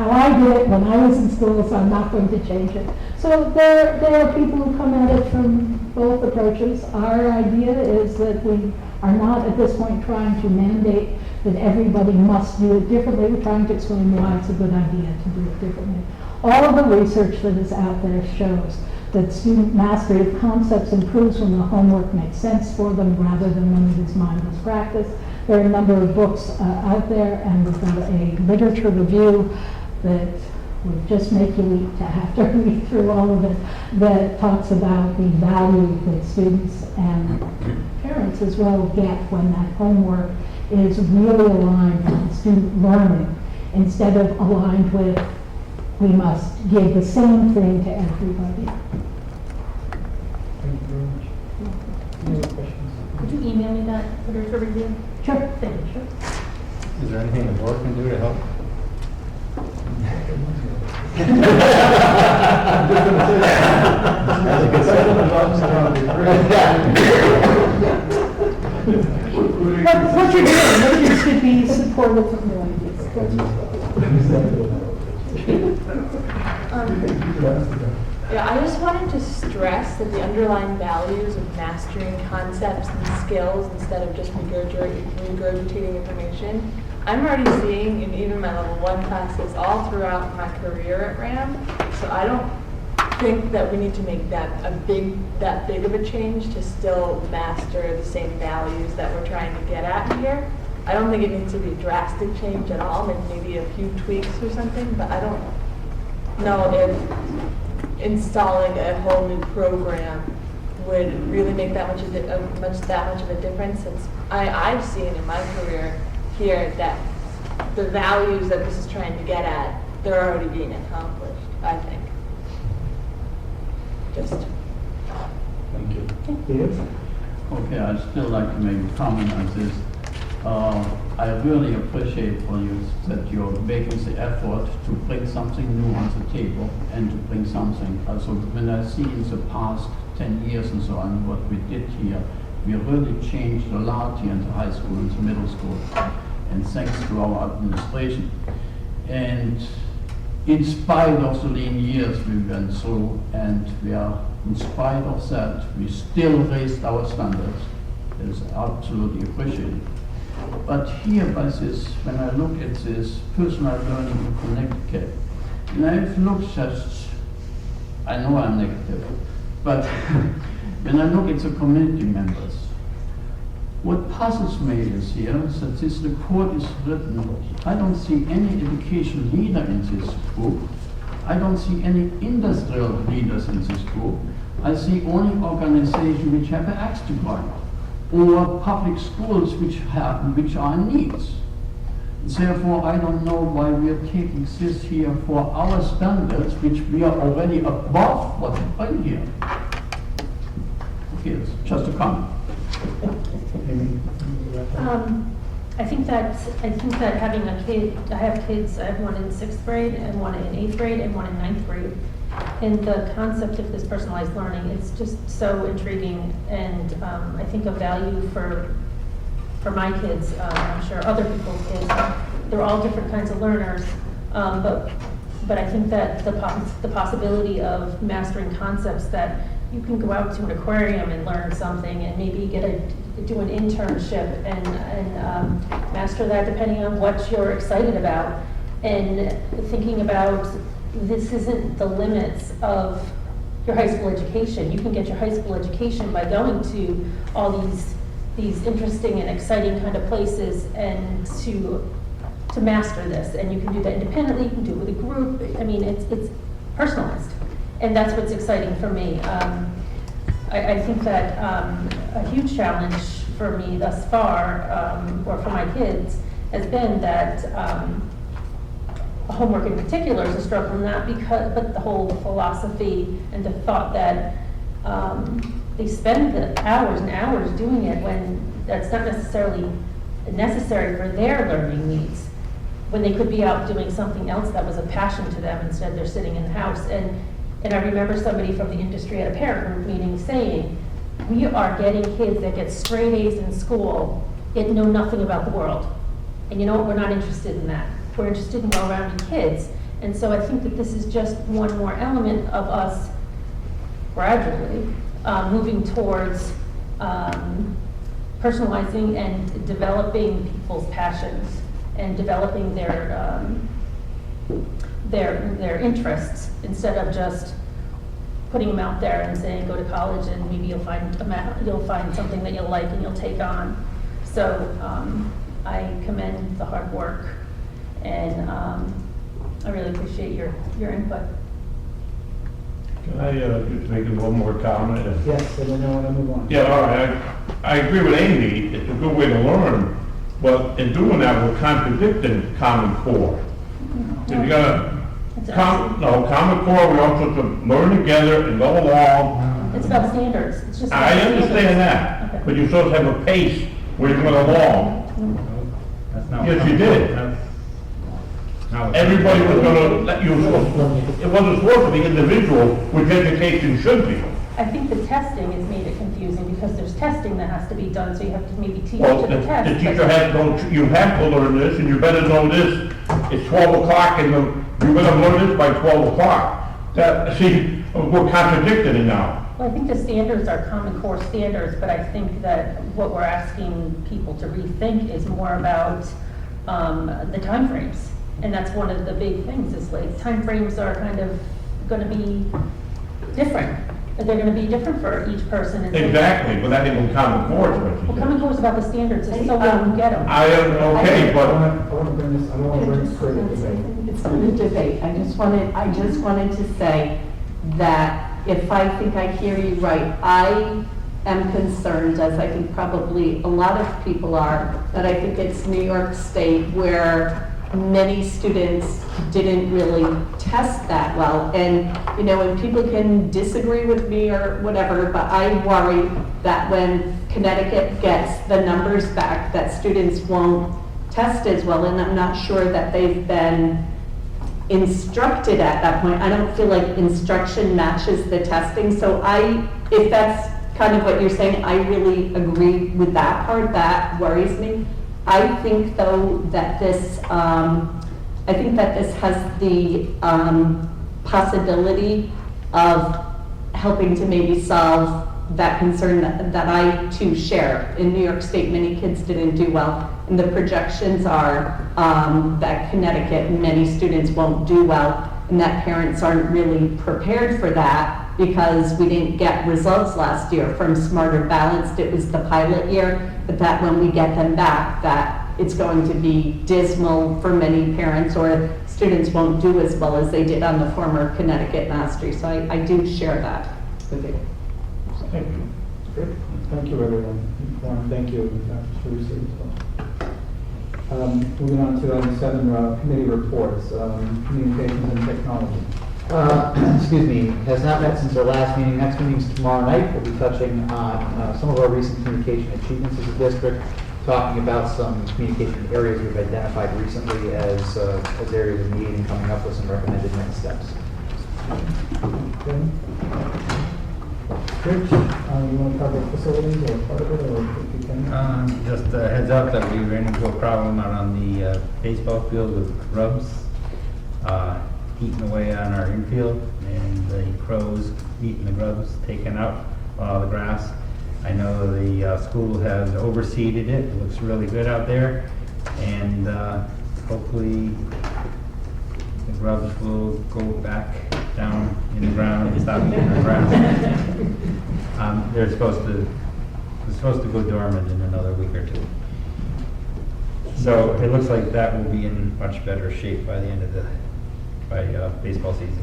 I did it when I was in school, so I'm not going to change it. So there are people who come at it from both approaches. Our idea is that we are not at this point trying to mandate that everybody must do it differently. We're trying to explain why it's a good idea to do it differently. All of the research that is out there shows that student mastery of concepts improves when the homework makes sense for them rather than when it is mindless practice. There are a number of books out there, and we've got a literature review that would just make you weep to have to read through all of it, that talks about the value that students and parents as well get when that homework is really aligned with student learning instead of aligned with we must give the same thing to everybody. Thank you very much. Any other questions? Could you email me that literature review? Sure. Thank you. Sure. Is there anything the board can do to help? What you're doing, you should be supportive of your ideas. Yeah, I just wanted to stress that the underlying values of mastering concepts and skills instead of just regurgitating information, I'm already seeing in even my level 1 classes all throughout my career at RHAM. So I don't think that we need to make that big of a change to still master the same values that we're trying to get at here. I don't think it needs to be a drastic change at all, maybe a few tweaks or something, but I don't know if installing a whole new program would really make that much of a difference. Since I've seen in my career here that the values that this is trying to get at, they're already being accomplished, I think. Just. Thank you. Yes? Okay, I'd still like to make a comment on this. I really appreciate for you that you're making the effort to bring something new on the table and to bring something. Also, when I see in the past 10 years and so on what we did here, we really changed a lot here in the high school and the middle school. And thanks to our administration. And in spite of the lean years we went through, and we are, in spite of that, we still raised our standards. It is absolutely appreciated. But here by this, when I look at this personal learning in Connecticut, and I've looked just, I know I'm negative, but when I look at the community members, what puzzles me is here that this report is written. I don't see any education leader in this group. I don't see any industrial leaders in this group. I see only organizations which have an axe to grind, or public schools which are in needs. Therefore, I don't know why we are taking this here for our standards, which we are already above what's in here. Okay, it's just a comment. I think that having a kid, I have kids, I have one in 6th grade and one in 8th grade and one in 9th grade. And the concept of this personalized learning, it's just so intriguing, and I think of value for my kids, I'm sure other people's kids. They're all different kinds of learners, but I think that the possibility of mastering concepts that you can go out to an aquarium and learn something, and maybe do an internship and master that depending on what you're excited about, and thinking about this isn't the limits of your high school education. You can get your high school education by going to all these interesting and exciting kind of places, and to master this. And you can do that independently, you can do it with a group. I mean, it's personalized, and that's what's exciting for me. I think that a huge challenge for me thus far, or for my kids, has been that homework in particular is a struggle, but the whole philosophy and the thought that they spend the hours and hours doing it when that's not necessarily necessary for their learning needs, when they could be out doing something else that was a passion to them. Instead, they're sitting in the house. And I remember somebody from the industry at a parent group meeting saying, we are getting kids that get straight A's in school and know nothing about the world. And you know what, we're not interested in that. We're interested in well-rounded kids. And so I think that this is just one more element of us gradually moving towards personalizing and developing people's passions and developing their interests, instead of just putting them out there and saying, go to college and maybe you'll find something that you'll like and you'll take on. So I commend the hard work, and I really appreciate your input. Can I just make one more comment? Yes, and then I want to move on. Yeah, all right. I agree with Amy. It's a good way to learn, but in doing that, we're contradicting Common Core. If you got Common Core, we all supposed to learn together and go along. It's about standards. It's just about I standards. understand that, Okay. but you're supposed to have a pace where you went along. That's not. Yes, you did. Everybody was gonna let you, it wasn't supposed to be individual, which education should be. I think the testing has made it confusing, because there's testing that has to be done, so you have to maybe teach Well, to the test. the teacher has to know, you have to learn this, and you better know this. It's 12 o'clock, and you better learn this by 12 o'clock. See, we're contradicting it now. Well, I think the standards are Common Core standards, but I think that what we're asking people to rethink is more about the timeframes. And that's one of the big things, is like timeframes are kind of going to be different. They're going to be different for each person. And so- Exactly, but that isn't Common Core, is what you Well, said. Common Core is about the standards, it's so we can get them. I am, okay, but I want to bring this, I don't want to bring this straight to debate. It's not a debate. I just wanted to say that if I think I hear you right, I am concerned, as I think probably a lot of people are, that I think it's New York State where many students didn't really test that well. And, you know, and people can disagree with me or whatever, but I worry that when Connecticut gets the numbers back, that students won't test as well. And I'm not sure that they've been instructed at that point. I don't feel like instruction matches the testing. So if that's kind of what you're saying, I really agree with that part. That worries me. I think, though, that this has the possibility of helping to maybe solve that concern that I too share. In New York State, many kids didn't do well, and the projections are that Connecticut, many students won't do well, and that parents aren't really prepared for that, because we didn't get results last year from Smarter Balanced. It was the pilot year, but that when we get them back, that it's going to be dismal for many parents, or students won't do as well as they did on the former Connecticut Mastery. So I do share that with you. thank you. Great. Thank you, everyone. Thank you, Dr. Cerisi, as well. Moving on to item 7, committee reports, communications and technology. Excuse me, has not met since our last meeting. Next meeting's tomorrow night. We'll be touching on some of our recent communication achievements as a district, talking about some communication areas we've identified recently as areas of need and coming up with some recommended next steps. Okay. Rich, you want to cover facilities or part of it, or if you can? Just a heads up that we ran into a problem out on the baseball field with grubs eating away on our infield, and the crows eating the grubs, taking out the grass. I know the school has overseeded it. It looks really good out there, and hopefully the grubs will go back down in the ground and stop eating the grass. They're supposed to go dormant in another week or two. So it looks like that will be in much better shape by the end of the baseball season.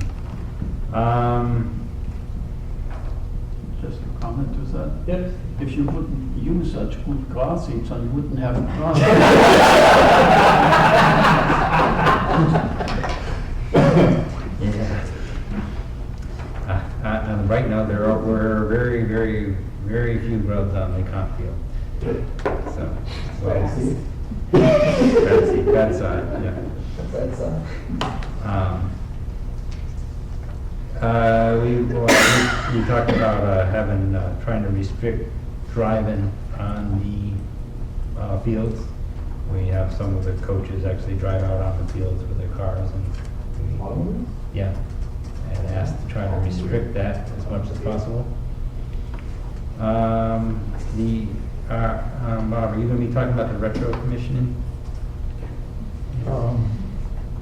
Just a comment to that. Yes. If you wouldn't use such good grass seeds, then you wouldn't have grass. Yeah. And right now there were very, very, very few grubs on the comp field. So, bad side, yeah. That's, We talked about trying to restrict driving on the fields. We have some of the coaches actually drive out on the fields with their cars, and yeah, and asked to try to restrict that as much as possible. Bob, are you going to be talking about the retro commissioning?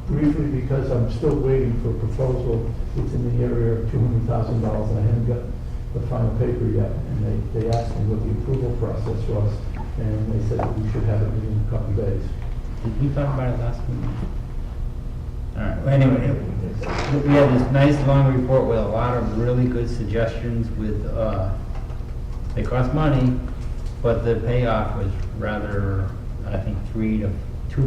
Briefly, because I'm still waiting for a proposal. It's in the area of $200,000, and I haven't got the final paper yet. And they asked me what the approval process was, and they said that we should have it within a couple of days. Did we talk about it last week? All right, well, anyway, we had this nice long report with a lot of really good suggestions with, they cost money, but the payoff was rather, I think, 2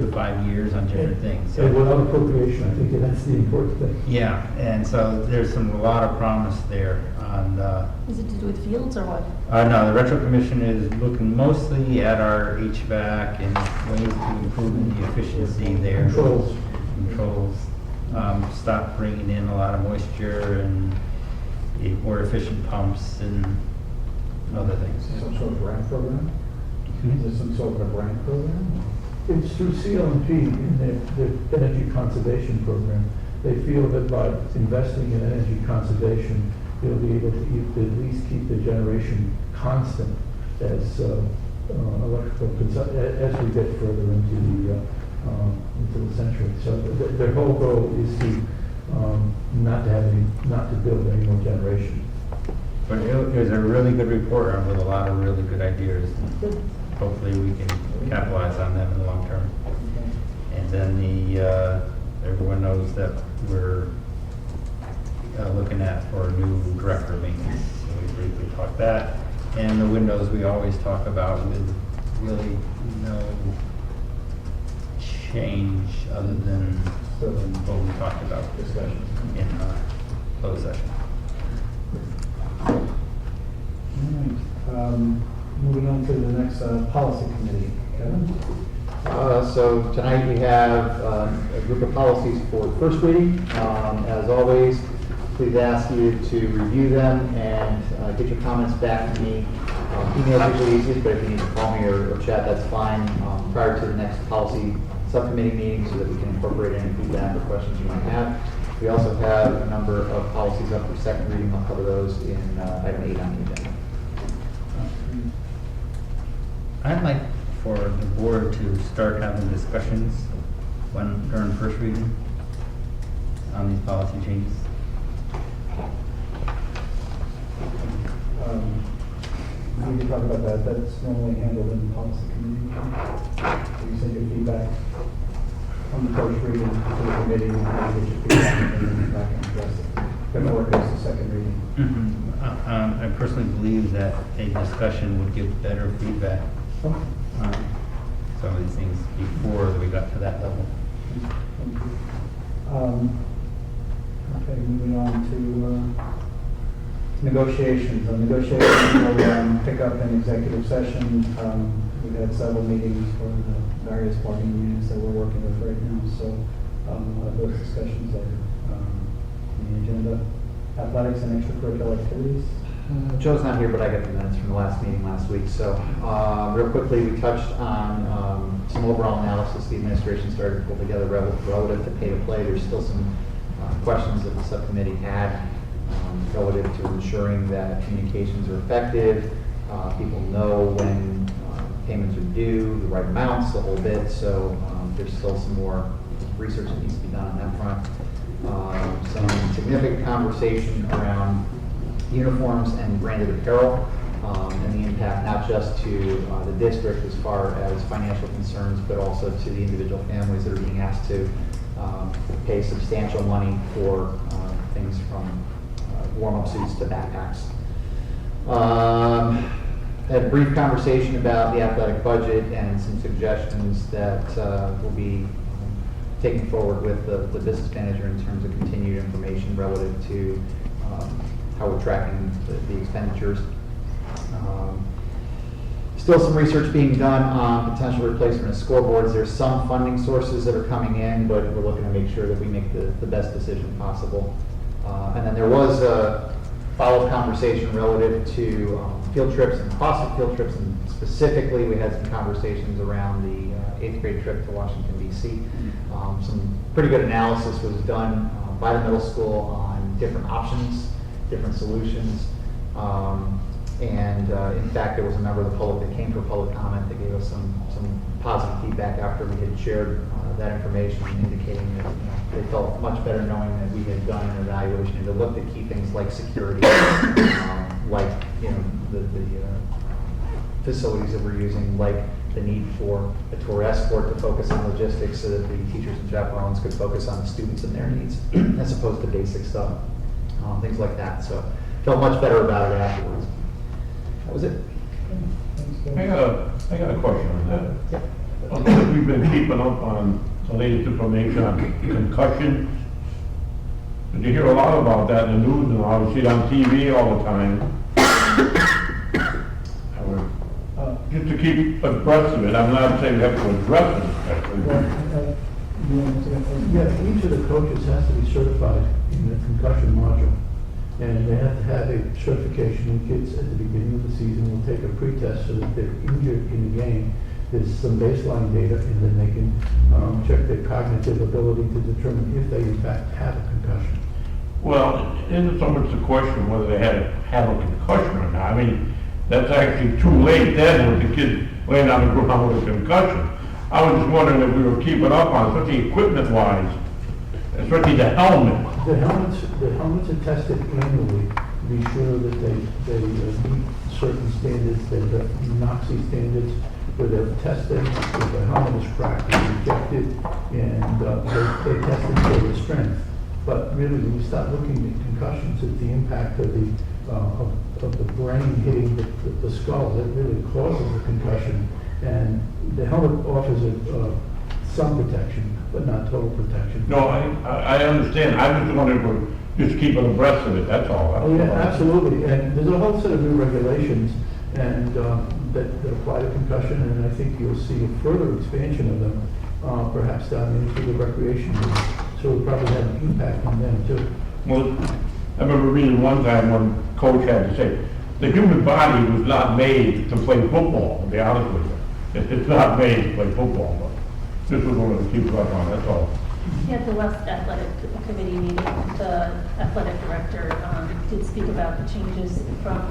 to 5 years on different things. So without appropriation, I think that's the important thing. Yeah, and so there's a lot of promise there on, Is it to do with fields or what? no, the retro commission is looking mostly at our HVAC and ways to improve the efficiency there. Controls. Stop bringing in a lot of moisture and more efficient pumps and other things. Some sort of grant program? Is there some sort of a grant program? It's through CLMP in their energy conservation program. They feel that by investing in energy conservation, they'll be able to at least keep the generation constant as electrical as we get further into the century. So their whole goal is to not to build any more generation. But it was a really good report with a lot of really good ideas. Hopefully we can capitalize on them in the long term. And then everyone knows that we're looking at for a new director of maintenance. So we briefly talked that. And the windows we always talk about with really no change other than what we talked about in closed session. All right. Moving on to the next policy committee. Kevin? So tonight we have a group of policies for first reading. As always, please ask you to review them and get your comments back to me. Email is usually easiest, but if you need to call me or chat, that's fine prior to the next policy subcommittee meeting so that we can incorporate any feedback or questions you might have. We also have a number of policies up for second reading. I'll cover those in item 8 on the agenda. I'd like for the board to start having discussions during first reading on these policy changes. We need to talk about that. That's normally handled in the policy committee. You send your feedback on the first reading to the committee, and then get your feedback, and then back and address it. Before it goes to second reading. I personally believe that a discussion would give better feedback. some of these things before we got to that level. Okay, moving on to negotiations. Negotiations will pick up in executive session. We've had several meetings for the various bargaining units that we're working with right now, so we'll have those discussions later. On the agenda, athletics and extracurricular activities. Joe's not here, but I got the minutes from the last meeting last week. So real quickly, we touched on some overall analysis the administration started to pull together relative to pay to play. There's still some questions that the subcommittee had relative to ensuring that communications are effective, people know when payments are due, the right amounts, the whole bit. So there's still some more research that needs to be done on that front. Some significant conversation around uniforms and branded apparel, and the impact not just to the district as far as financial concerns, but also to the individual families that are being asked to pay substantial money for things from warm-up suits to backpacks. Had a brief conversation about the athletic budget and some suggestions that will be taken forward with the business manager in terms of continued information relative to how we're tracking the expenditures. Still some research being done on potential replacement of scoreboards. There's some funding sources that are coming in, but we're looking to make sure that we make the best decision possible. And then there was a follow-up conversation relative to field trips and cost of field trips, and specifically we had some conversations around the 8th grade trip to Washington, D.C. Some pretty good analysis was done by the middle school on different options, different solutions. In fact, there was a member of the public that came for public comment that gave us some positive feedback after we had shared that information, indicating that they felt much better knowing that we had done an evaluation and to look at key things like security, like the facilities that we're using, like the need for a tour escort to focus on logistics so that the teachers and chaperones could focus on the students and their needs as opposed to basic stuff, things like that. So felt much better about it afterwards. That was it. I got a question on that. Yep. We've been keeping up on the latest information on concussions. Did you hear a lot about that in the news, and I see it on TV all the time? Just to keep abreast of it, I'm not saying we have to address it especially. Yeah, each of the coaches has to be certified in the concussion module. And they have to have a certification, and kids at the beginning of the season will take a pretest so that if they're injured in the game, there's some baseline data, and then they can check their cognitive ability to determine if they in fact have a concussion. Well, it isn't so much the question whether they had to have a concussion or not. I mean, that's actually too late then with the kid laying on the ground with a concussion. I was just wondering if we were keeping up on, especially equipment-wise, especially the helmet. The helmets are tested annually to be sure that they meet certain standards, they have NOxy standards, where they're tested if the helmet is cracked or rejected, and they test it for the strength. But really, when you start looking at concussions, it's the impact of the brain hitting the skull that really causes the concussion. And the helmet offers some protection, but not total protection. No, I understand. I just wondered if we're just keeping abreast of it, that's all. Oh, yeah, absolutely. And there's a whole set of new regulations and that apply to concussion, and I think you'll see a further expansion of them, perhaps down into the recreation league. So it'll probably have an impact on them too. Well, I remember reading one time when coach had to say, the human body was not made to play football, to be honest with you. It's not made to play football, but this was one of the keep up on, that's all. At the West Athletic Committee meeting, the athletic director did speak about the changes from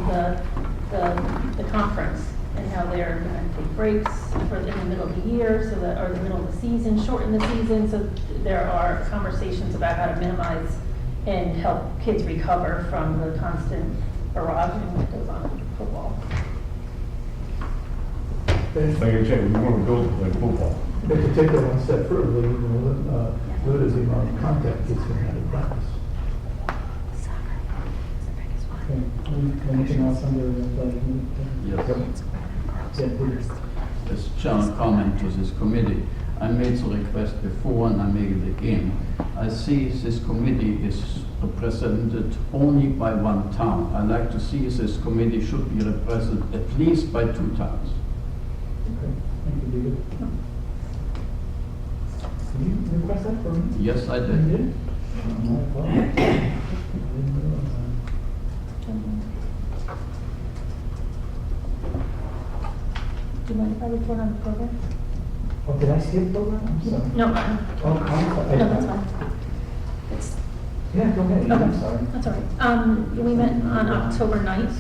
the conference and how they're going to take breaks in the middle of the year, so that, or the middle of the season, shorten the season. So there are conversations about how to minimize and help kids recover from the constant barraging that goes on in football. Like I said, we want to go to play football. They could take that one step further, they even limit the amount of contact kids can have in practice. Okay, anything else under the? Yes. Yeah, please. as general comment to this committee. I made the request before and I make it again. I see this committee is represented only by one town. I like to see this committee should be represented at least by 2 towns. Okay, thank you, David. Did you request that for me? Yes, I You did. did? Oh, well, I didn't realize Do you mind if I report on the program? that. Oh, did I skip over? I'm sorry. No, Oh, I'm sorry. no, that's fine. It's, Yeah, go ahead, I'm Okay. sorry. That's all right. We met on October 9th,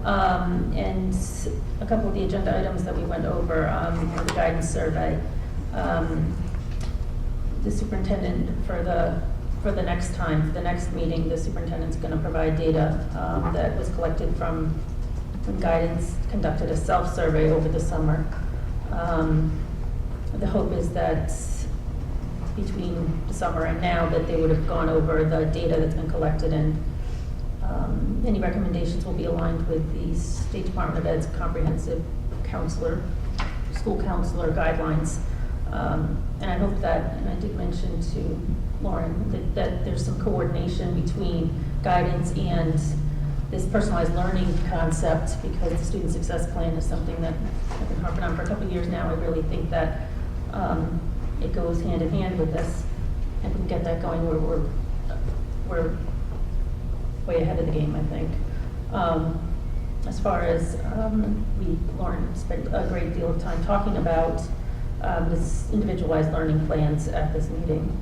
and a couple of the agenda items that we went over, were the guidance survey. The superintendent for the next time, for the next meeting, the superintendent's gonna provide data, that was collected from guidance, conducted a self-survey over the summer. The hope is that between the summer and now, that they would have gone over the data that's been collected, and any recommendations will be aligned with the State Department of Ed's comprehensive school counselor guidelines. And I hope that, and I did mention to Lauren, that there's some coordination between guidance and this personalized learning concept, because the student success plan is something that I've been harping on for a couple of years now. I really think that it goes hand in hand with this, and we can get that going. We're way ahead of the game, I think. As far as Lauren spent a great deal of time talking about this individualized learning plans at this meeting,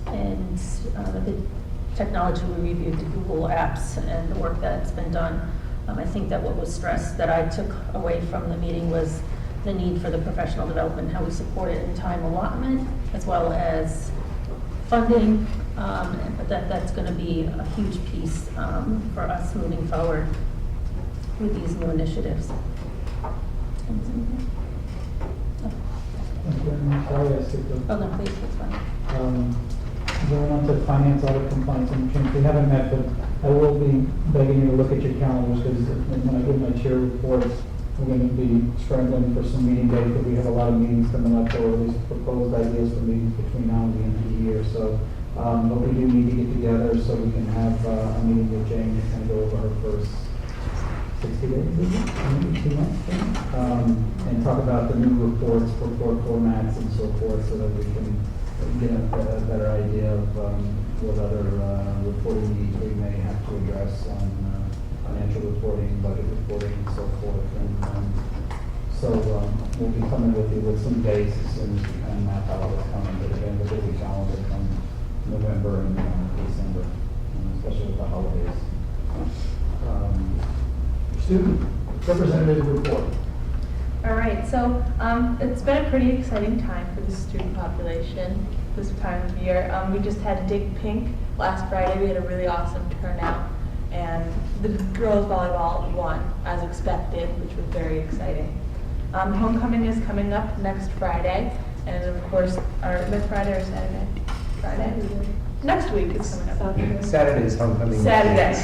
and the technology, we reviewed the Google apps and the work that's been done. I think that what was stressed that I took away from the meeting was the need for the professional development, how we support it in time allotment, as well as funding, but that's going to be a huge piece for us moving forward with these new initiatives. I'm sorry, I skipped over. Oh, no, please, that's fine. Going on to finance, audit, compliance, and change, we haven't met, but I will be begging you to look at your calendars, because when I give my chair reports, we're going to be scrambling for some meeting dates, but we have a lot of meetings coming up, or at least proposed ideas for meetings between now and the end of the year, so, but we do need to get together so we can have a meeting with Jane to kind of go over her first 60 days, maybe 2 months, and talk about the new reports, report formats and so forth, so that we can get a better idea of what other reporting needs we may have to address on financial reporting, budget reporting, and so forth. And so we'll be coming with you with some dates as soon as we kind of map out what's coming. But again, we'll get the calendar from November and December, especially with the holidays. Student representative report. All right, so it's been a pretty exciting time for the student population this time of year. We just had Dig Pink last Friday. We had a really awesome turnout, and the girls volleyball won as expected, which was very exciting. Homecoming is coming up next Friday, and of course, next Friday or Saturday? Friday? Next week is coming up. Saturday's homecoming. Saturday.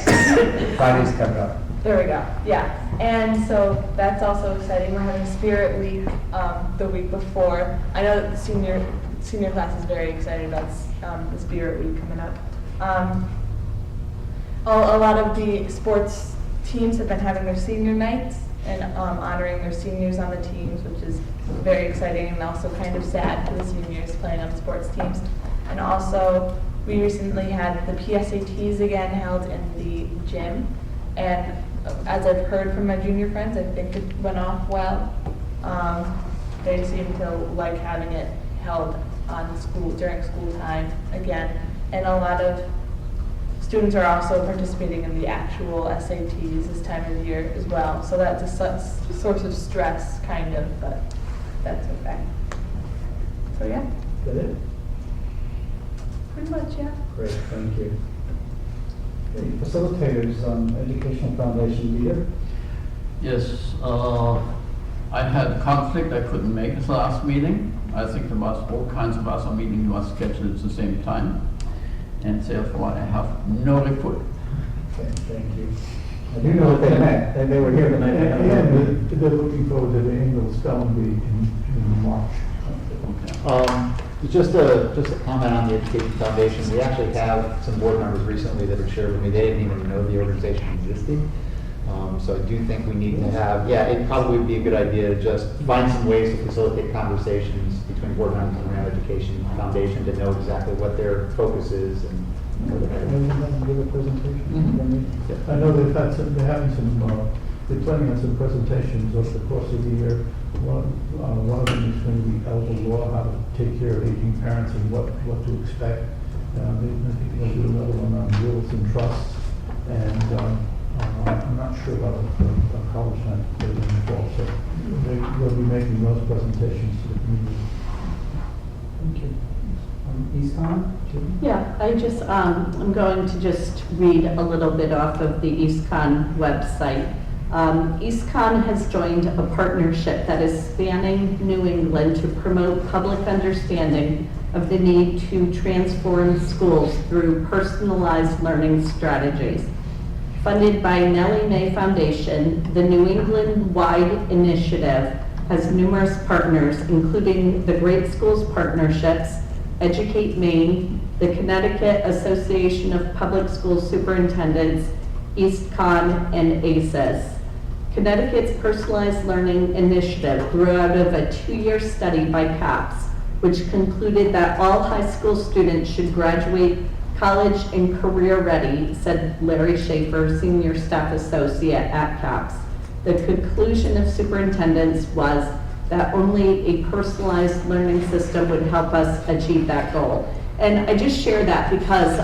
Friday's coming up. There we go, yeah. And so that's also exciting. We're having Spirit Week the week before. I know that the senior class is very excited about the Spirit Week coming up. A lot of the sports teams have been having their senior nights and honoring their seniors on the teams, which is very exciting and also kind of sad for the seniors playing on sports teams. And also, we recently had the PSATs again held in the gym. And as I've heard from my junior friends, I think it went off well. They seem to like having it held during school time again. And a lot of students are also participating in the actual SATs this time of year as well. So that's a source of stress, kind of, but that's okay. So yeah. Is that it? Pretty much, yeah. Great, thank you. Okay, facilitators, Educational Foundation leader. Yes, I had conflict, I couldn't make the last meeting. I think there was all kinds of other meetings were scheduled at the same time. And therefore I have no report. Okay, thank you. I do know that they met, and they were here the night. And they're looking forward to the spelling bee in March. Just a comment on the Education Foundation. We actually have some board members recently that have shared with me, they didn't even know the organization existed. So I do think we need to have, it probably would be a good idea to just find some ways to facilitate conversations between board members and RHAM Education Foundation to know exactly what their focus is and where they're headed. Maybe we can give a presentation. I know they're having some, they're planning on some presentations over the course of the year. One of them is going to be elder law, how to take care of aging parents and what to expect. I think they'll do another one on wills and trusts. And I'm not sure about a college night in the fall, so they'll be making those presentations to the community. Thank you. EastCon? Yeah, I'm going to just read a little bit off of the EastCon website. EastCon has joined a partnership that is spanning New England to promote public understanding of the need to transform schools through personalized learning strategies. Funded by Nellie Mae Foundation, the New England-wide initiative has numerous partners, including the Great Schools Partnerships, Educate Maine, the Connecticut Association of Public School Superintendents, EastCon, and ACES. Connecticut's Personalized Learning Initiative grew out of a 2-year study by CAPS, which concluded that all high school students should graduate college and career ready, said Larry Schaefer, Senior Staff Associate at CAPS. The conclusion of superintendents was that only a personalized learning system would help us achieve that goal. And I just share that because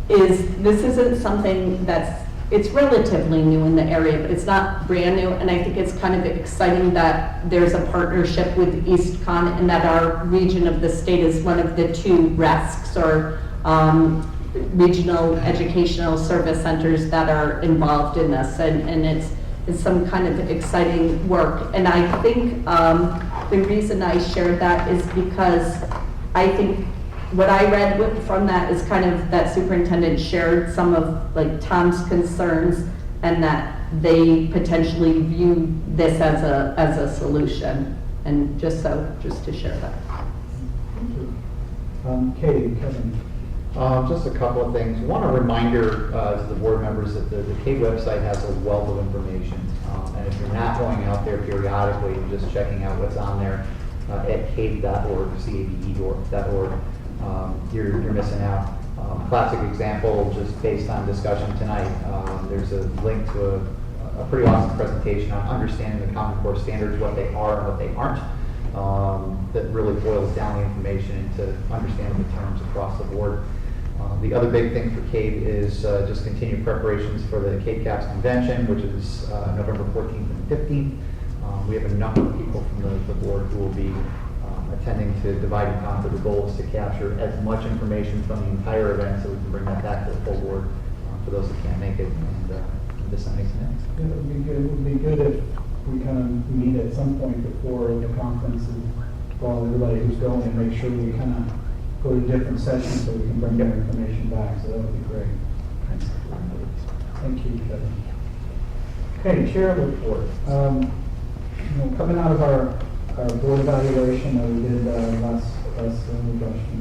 this isn't something it's relatively new in the area, but it's not brand new, and I think it's kind of exciting that there's a partnership with EastCon and that our region of the state is one of the 2 RESCs, or regional educational service centers, that are involved in this, and it's some kind of exciting work. And I think the reason I shared that is because I think what I read from that is kind of that superintendent shared some of Tom's concerns, and that they potentially view this as a solution. And just to share that. Katie, Kevin. Just a couple of things. One, a reminder to the board members that the CAVE website has a wealth of information. And if you're not going out there periodically and just checking out what's on there at cave.org, cabe.org, you're missing out. Classic example, just based on discussion tonight, there's a link to a pretty awesome presentation on understanding the Common Core standards, what they are and what they aren't, that really boils down the information into understanding the terms across the board. The other big thing for CAVE is just continued preparations for the CAVE CAPS convention, which is November 14th and 15th. We have a number of people from the board who will be attending to divide and conquer. The goal is to capture as much information from the entire event so we can bring that back to the full board for those that can't make it and disseminate some next. Yeah, it would be good if we kind of meet at some point before the conference and call everybody who's going and make sure we kind of go to different sessions so we can bring their information back. So that would be great. Thank you, Kevin. Okay, chair report. Coming out of our board evaluation that we did last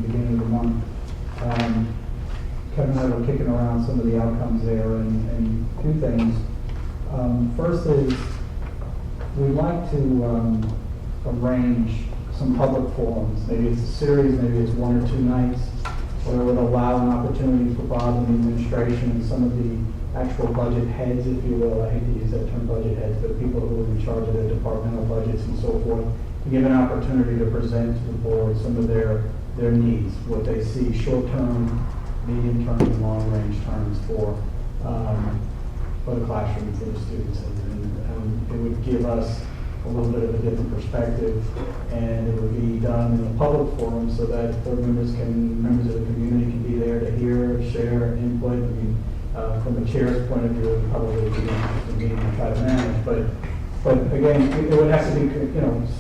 beginning of the month, Kevin and I were kicking around some of the outcomes there, and 2 things. First is we'd like to arrange some public forums. Maybe it's a series, maybe it's 1 or 2 nights, where it would allow an opportunity for Bob and the administration and some of the actual budget heads, if you will. I hate to use that term, budget heads, but people who are in charge of the departmental budgets and so forth, to give an opportunity to present to the board some of their needs, what they see short-term, medium-term, and long-range terms for the classroom, for the students. And it would give us a little bit of a different perspective, and it would be done in a public forum so that board members of the community can be there to hear, share, input. I mean, from the chair's point of view, it would probably be an interesting meeting to try to manage, but again, it would have to be,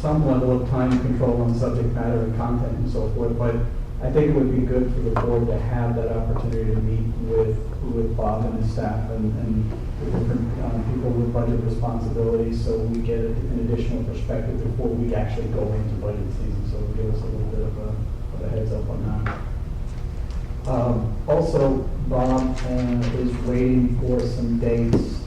some level of time control on subject matter and content and so forth, but I think it would be good for the board to have that opportunity to meet with Bob and his staff and the different people with budget responsibilities, so we get an additional perspective before we actually go into budget season, so it'll give us a little bit of a heads up on that. Also, Bob is waiting for some dates.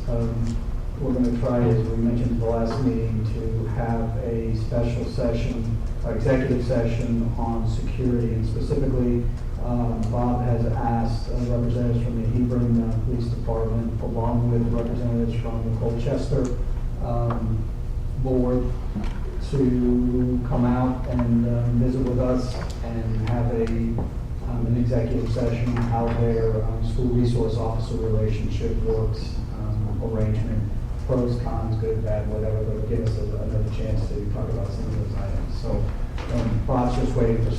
We're going to try, as we mentioned at the last meeting, to have a special session, executive session on security, and specifically, Bob has asked representatives from the Hebron Police Department, along with representatives from the Colchester board, to come out and visit with us and have an executive session on how their school resource officer relationship works, arrangement, pros, cons, good, bad, whatever, but give us another chance to talk about some of those items. So Bob's just waiting for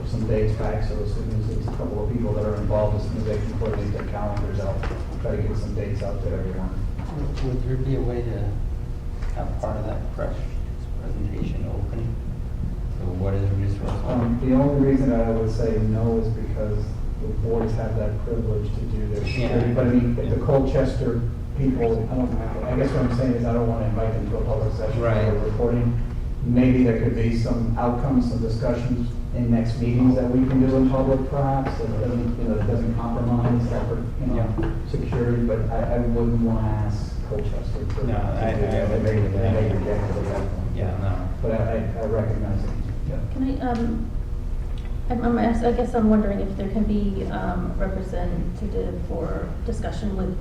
some dates back, so as soon as there's a couple of people that are involved, as soon as they can coordinate their calendars out, try to get some dates out to everyone. Would there be a way to have part of that press presentation open? So what is a resource? The only reason I would say no is because the boards have that privilege to do their security. Yeah. But I mean, if the Colchester people, I guess what I'm saying is I don't want to invite them to a public session Right. for recording. Maybe there could be some outcomes, some discussions in next meetings that we can do in public perhaps, so it doesn't, it doesn't compromise separate, security, but I wouldn't want to ask Colchester to. No, I to do that. would agree with that. They reject it at that point. Yeah, no. But I recognize it, yeah. Can I guess I'm wondering if there can be representative for discussion with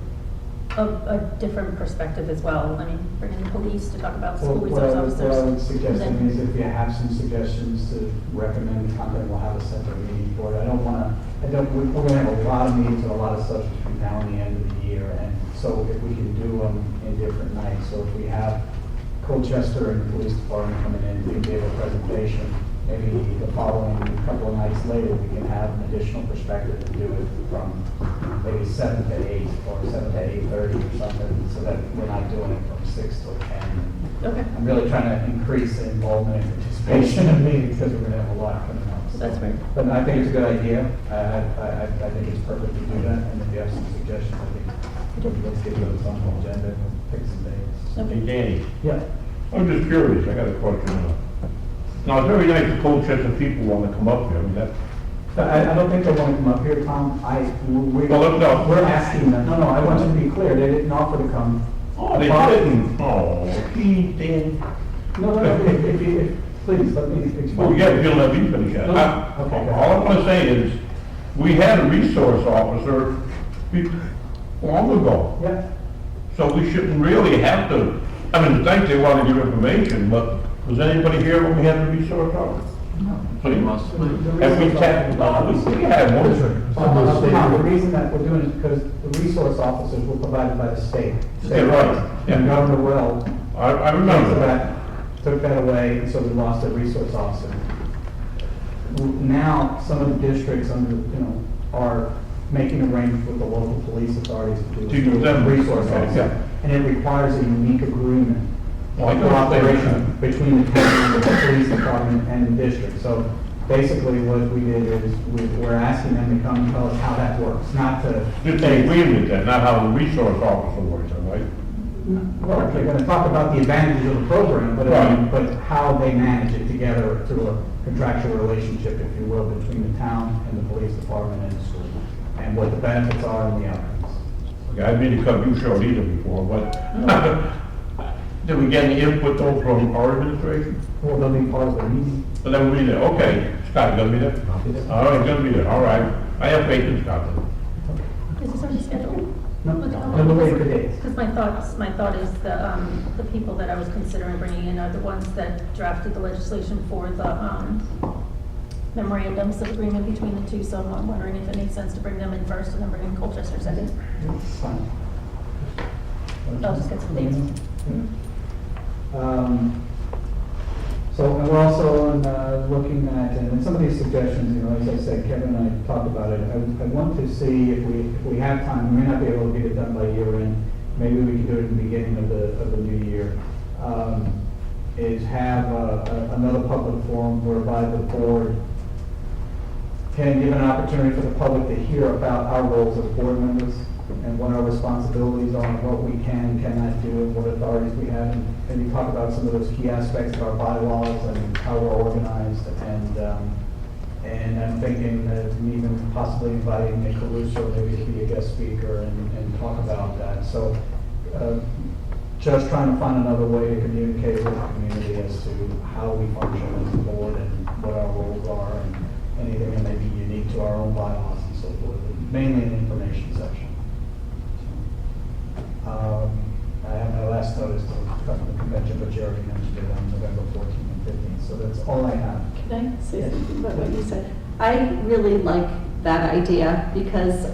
a different perspective as well. I mean, bring in the police to talk about school resource officers. What I would suggest and then- is if you have some suggestions to recommend content, we'll have a separate meeting for it. We're going to have a lot of meetings on a lot of subjects from now and the end of the year, and so if we can do them in different nights. So if we have Colchester and the police department coming in to give a presentation, maybe the following couple of nights later, we can have an additional perspective and do it from maybe 7 to 8 or 7 to 8:30 or something, so that we're not doing it from 6 till 10. Okay, I'm really trying to increase the involvement and participation in meetings because we're going to have a lot coming up. So- that's great. But I think it's a good idea. I think it's perfect to do that, and if you have some suggestions, I think let's get those on the agenda and pick some dates. Hey, Danny, Yeah. I'm just curious, I got a question. Now, it's very nice the Colchester people want to come up here, I mean, that's, I don't think they want to come up here, Tom. Well, no. We're asking them. No, I want you to be clear. They didn't offer to come. oh, they Bob- didn't, oh, he did. No, please, let me explain. Well, yeah, we don't let me finish that. Okay. All I want to say is, we had a resource officer long ago, Yeah. so we shouldn't really have to, I mean, thanks they want to give information, but was anybody here when we had the resource officer? No. Please. The Have we resource tapped, officer- we had one. The reason that we're doing it is because the resource officers were provided by the state. Yeah, right. And Governor Well I remember that. took that away, and so we lost a resource officer. Now, some of the districts are making arrangements with the local police authorities to To do use them. a resource Okay, officer. yeah. And it requires a unique agreement, Well, I can understand cooperation between the town and the police department and the district. So basically what we did is we're asking them to come and tell us how that works, not to. Just the agreement then, not how the resource officer works, all right? Well, they're gonna talk about the advantages of the program, Right. but how they manage it together through a contractual relationship, if you will, between the town and the police department and the school, and what the benefits are and the outcomes. Okay, I didn't come, you showed either before, but did we get any input though from our administration? Well, they'll be part of the meeting. So then we'll be there, okay, Scott, gonna be there? I'll be there. All right, gonna be there, all right, I have faith in Scott. Is this already scheduled? No, we'll wait for dates. Because my thought is the people that I was considering bringing in are the ones that drafted the legislation for the memorandums of agreement between the two, so I'm wondering if it makes sense to bring them in first and then bring in Colchester second. It's fine. I'll just get some dates. So and we're also looking at, and some of these suggestions, as I said, Kevin and I talked about it. I want to see if we have time, we may not be able to get it done by year end, maybe we can do it at the beginning of the new year, is have another public forum whereby the board can give an opportunity for the public to hear about our roles as board members, and what our responsibilities are, and what we can and cannot do, and what authorities we have, and you talk about some of those key aspects of our bylaws and how we're organized, and I'm thinking that even possibly inviting Nick Caruso maybe to be a guest speaker and talk about that. So, just trying to find another way to communicate with the community as to how we function as a board and what our roles are, and anything that may be unique to our own bylaws and so forth, and mainly in the information section. I have my last notice to come to the convention, but you already mentioned it on November 14th and 15th, so that's all I have. Can I say something about what you said? I really like that idea because,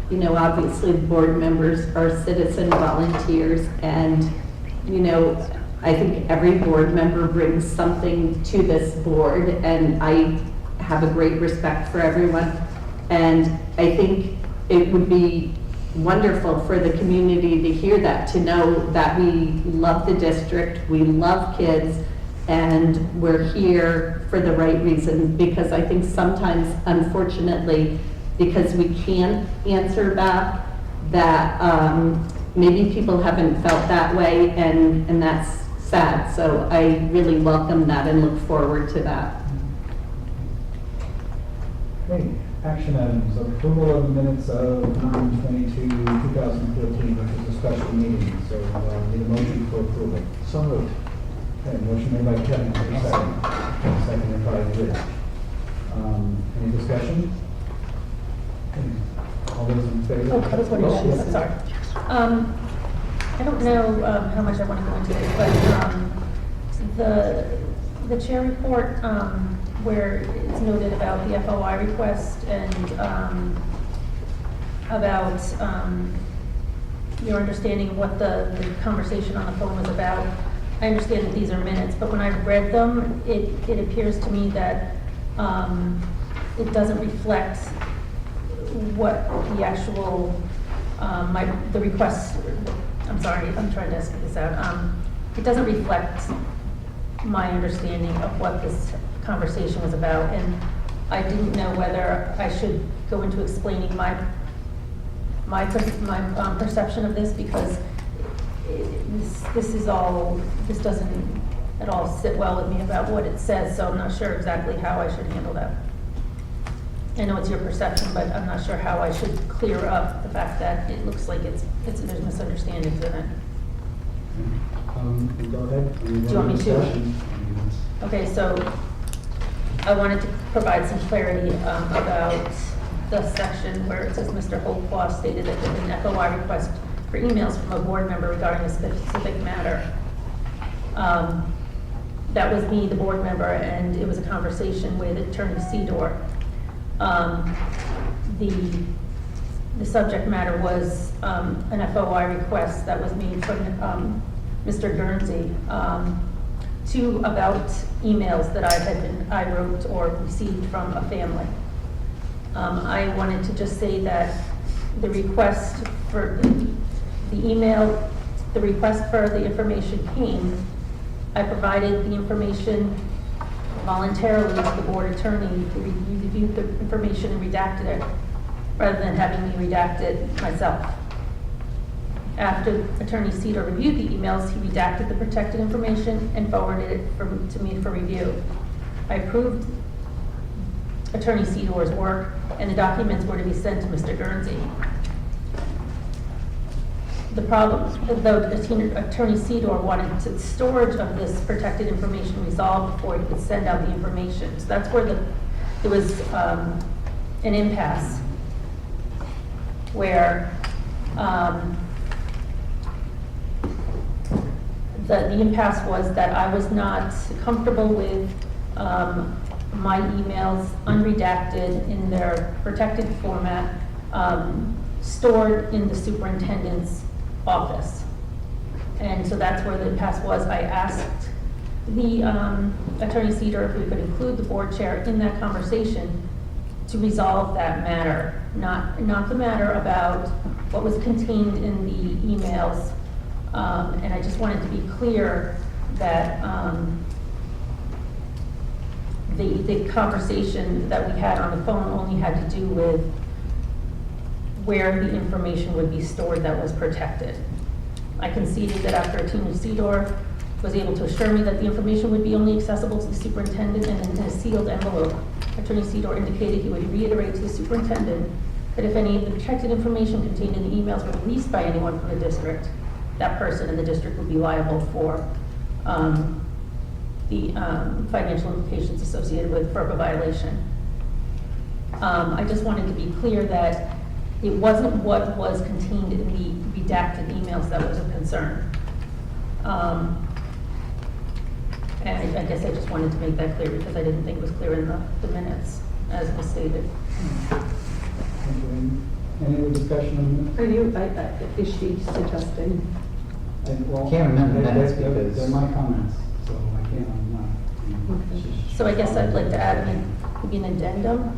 you know, obviously the board members are citizen volunteers, and, you know, I think every board member brings something to this board, and I have a great respect for everyone. And I think it would be wonderful for the community to hear that, to know that we love the district, we love kids, and we're here for the right reason. Because I think sometimes, unfortunately, because we can't answer back, that maybe people haven't felt that way, and that's sad. So I really welcome that and look forward to that. Okay, action items, approval of the minutes of 9/22/2014, which is a special meeting, so need a motion for approval. So moved. Okay, motion made by Kevin, for a second. Seconded by Rich. Any discussion? Okay, all those in favor? Oh, I was wondering, Yes. I'm sorry. I don't know how much I want to go into this, but the chair report, where it's noted about the FOI request and about your understanding of what the conversation on the phone was about. I understand that these are minutes, but when I've read them, it appears to me that it doesn't reflect what the actual, the request, I'm sorry, I'm trying to speak this out. It doesn't reflect my understanding of what this conversation was about, and I didn't know whether I should go into explaining my perception of this, because this doesn't at all sit well with me about what it says, so I'm not sure exactly how I should handle that. I know it's your perception, but I'm not sure how I should clear up the fact that it looks like there's misunderstandings in it. Go ahead. Do you want me to? Okay, so I wanted to provide some clarity about the section where it says Mr. Holtquist stated that there was an FOI request for emails from a board member regarding a specific matter. That was me, the board member, and it was a conversation with Attorney Sedor. The subject matter was an FOI request that was made from Mr. Guernsey about emails that I wrote or received from a family. I wanted to just say that the request for the email, the request for the information came. I provided the information voluntarily to the board attorney, who reviewed the information and redacted it, rather than having me redact it myself. After Attorney Cedar reviewed the emails, he redacted the protected information and forwarded it to me for review. I approved Attorney Cedor's work, and the documents were to be sent to Mr. Guernsey. The problem, though, Attorney Sedor wanted the storage of this protected information resolved before he could send out the information. So that's where there was an impasse, where the impasse was that I was not comfortable with my emails unredacted in their protected format, stored in the superintendent's office. And so that's where the impasse was. I asked the Attorney Cedar if we could include the board chair in that conversation to resolve that matter, not the matter about what was contained in the emails. And I just wanted to be clear that the conversation that we had on the phone only had to do with where the information would be stored that was protected. I conceded that after Attorney Sedor was able to assure me that the information would be only accessible to the superintendent and in a sealed envelope, Attorney Sedor indicated he would reiterate to the superintendent that if any of the protected information contained in the emails were released by anyone from the district, that person in the district would be liable for the financial implications associated with FERPA violation. I just wanted to be clear that it wasn't what was contained in the redacted emails that was of concern. And I guess I just wanted to make that clear because I didn't think it was clear in the minutes, as was stated. Thank you. Any other discussion on the Is she suggesting? minutes? Well, Can't remember the minutes they're- because- They're my comments, so I can't, So I guess I'd like to add maybe an addendum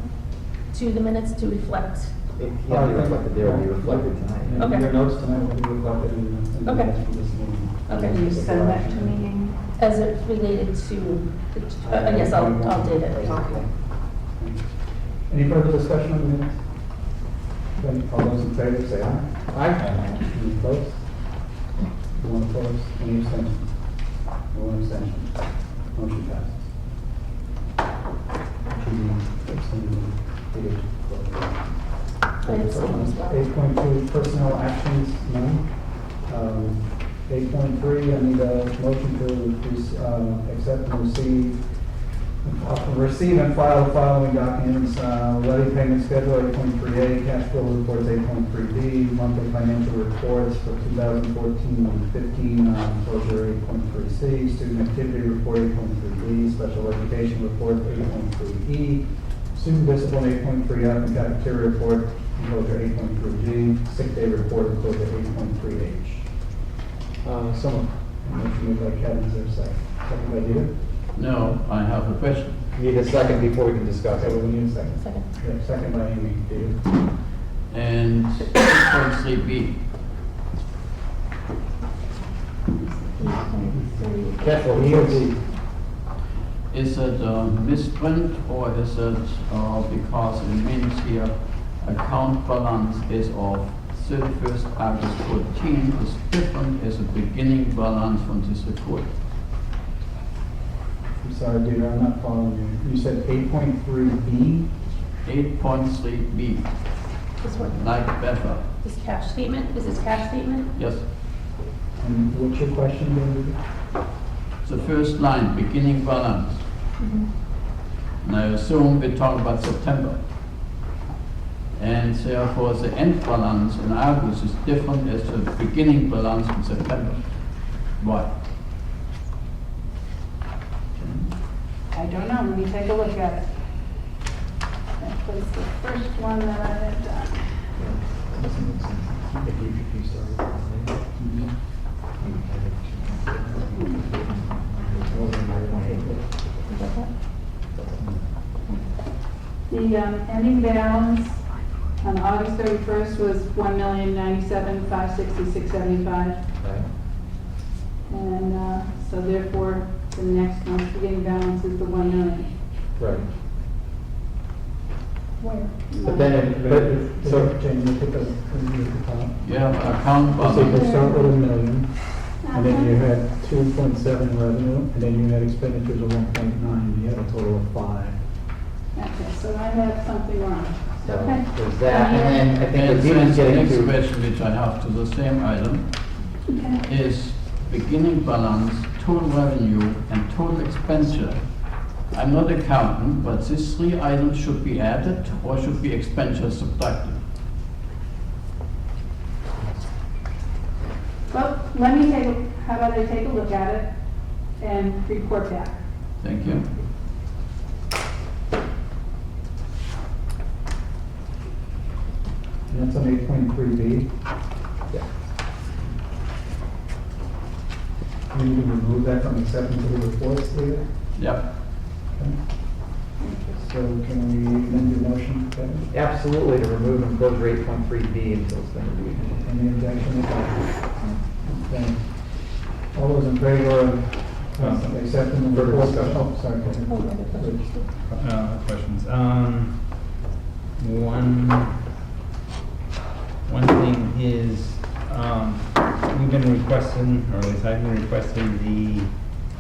to the minutes to reflect. It can't be reflected there, it'll be reflected tonight. Okay. Your notes tonight will be reflected in the Okay. minutes from this meeting. Okay. Can you send that to me? As it's related to, yes, I'll date it. Any further discussion on the minutes? Then all those in favor say aye. Aye. Any opposed? One opposed? Any abstentions? One abstention. Motion passes. 8.2 personnel actions, none. 8.3, I need a motion to accept and receive and file the following documents. Levy payment schedule, 8.3A, cash flow reports, 8.3B, monthly financial reports for 2014-15, closure, 8.3C, student activity report, 8.3B, special education report, 8.3E, student discipline, 8.3F, and cafeteria report, closure, 8.3G, sick day report, closure, 8.3H. Someone, motion made by Kevin, is there a second? Second by David? No, I have a question. Need a second before we can discuss Okay, it. well, we need a second. Second. Yeah, second by Amy, David. And 8.3B, Careful, EOD. is it a misprint or is it because it means here account balance is of 31st August 14 is different as a beginning balance from this report? I'm sorry, David, I'm not following you. You said 8.3B? 8.3B, This one, like better. this cash statement, is this cash statement? Yes, And what's your question, David? the first line, beginning balance. And I assume we talk about September. And therefore, the end balance in August is different as the beginning balance in September. Why? I don't know, let me take a look at it. That was the first one that I had done. If you started. The ending balance on August 31st was $1,097,566.75. Right. And so therefore, the next month's beginning balance is the 1 million. Right. Where? But then, So, Jane, you put the top. You have account So you balance. start with $1 million, and then you had 2.7 revenue, and then you had expenditures of 1.9, you had a total of 5. Okay, so I have something wrong. so Okay. there's that, and then I think And the then demon's the getting next to. question, which I have to the same item, Okay. is beginning balance, total revenue, and total expenditure. I'm not accountant, but these three items should be added or should be expenditure subtracted? Well, let me how about I take a look at it and report back. Thank you. And that's on 8.3B. Yeah. And you can remove that from acceptance of the reports, David? Yep. Okay. So can we amend your motion, Kevin? Absolutely, to remove and close 8.3B until it's going to be. Any objection? Okay. All those in favor of accepting the Further report? discussion. Oh, sorry, go ahead. Questions. One, one thing is, we've been requesting, or at least I've been requesting the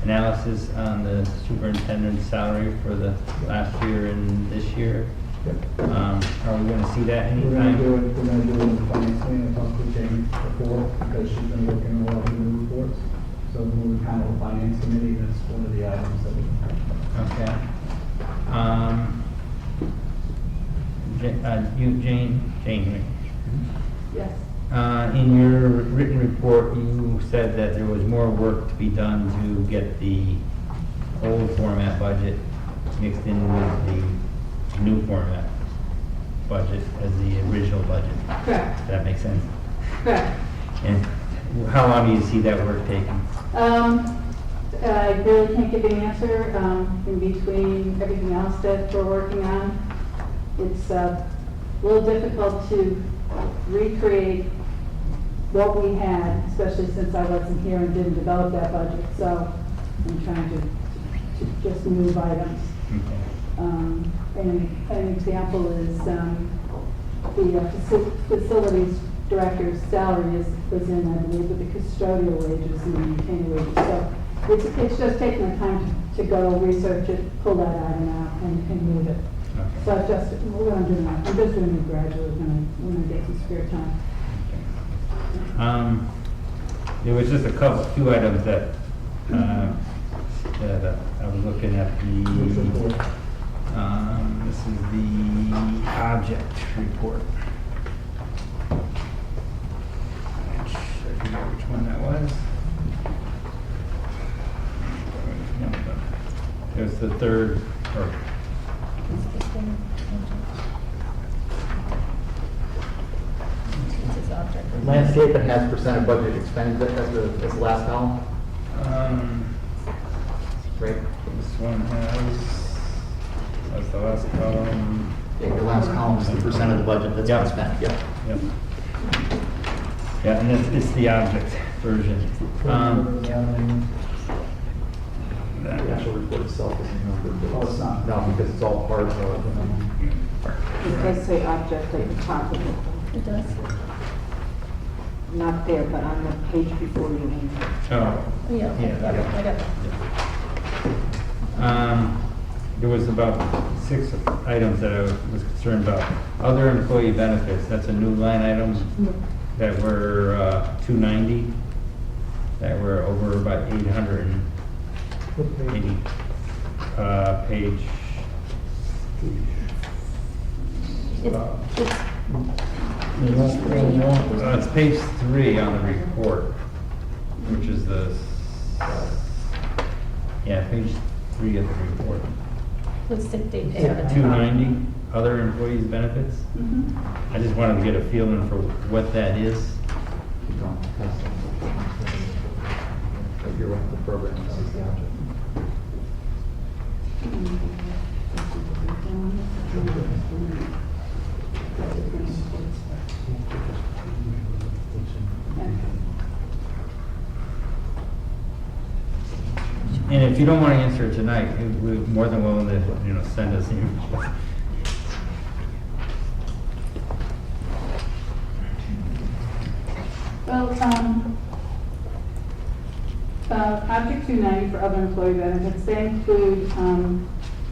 analysis on the superintendent's salary for the last year and this year. Are we gonna see that We're gonna anytime? do it, we're gonna do it in the finance committee, I talked with Jane before, because she's been working on a lot of new reports. So when we handle the finance committee, that's one of the items that we. Okay. Jane, right? Yes. In your written report, you said that there was more work to be done to get the old format budget mixed in with the new format budget as the original budget. Correct. Does that make sense? Correct. And how long do you see that work taking? I really can't give you an answer, in between everything else that we're working on. It's a little difficult to recreate what we had, especially since I wasn't here and didn't develop that budget, so I'm trying to just move items. An example is, the facilities director's salary was in, I believe, with the custodial wages and the maintainer wages. So it's just taking the time to go research it, pull that item out and move it. So we're gonna do that. I'm just doing it gradually when I get some spare time. There was just a few items that, that I was looking at this is the object report. I forget which one that was. It was the third, or Landscape and has percent of budget expended as the last column, right? this one that's the last column. Yeah, your last column is the percent of the budget that's been spent, yep. Yep. Yeah, and it's the object version. The actual report itself isn't numbered. Oh, it's not. No, because it's all part of, It does say object at the top of it. It does. Not there, but on the page before you name it. Oh. Yeah, okay, Yeah. I got that. There was about 6 items that I was concerned about. Other employee benefits, that's a new line item that were 290, that were over about 880. Page. It's page 3 on the report, which is the, page 3 of the report. With sick day pay. 290, other employees' benefits. I just wanted to get a feeling for what that is. you're right, the program is the object. And if you don't want to answer it tonight, we're more than willing to, send us email. Well, Object 290 for other employee benefits, they include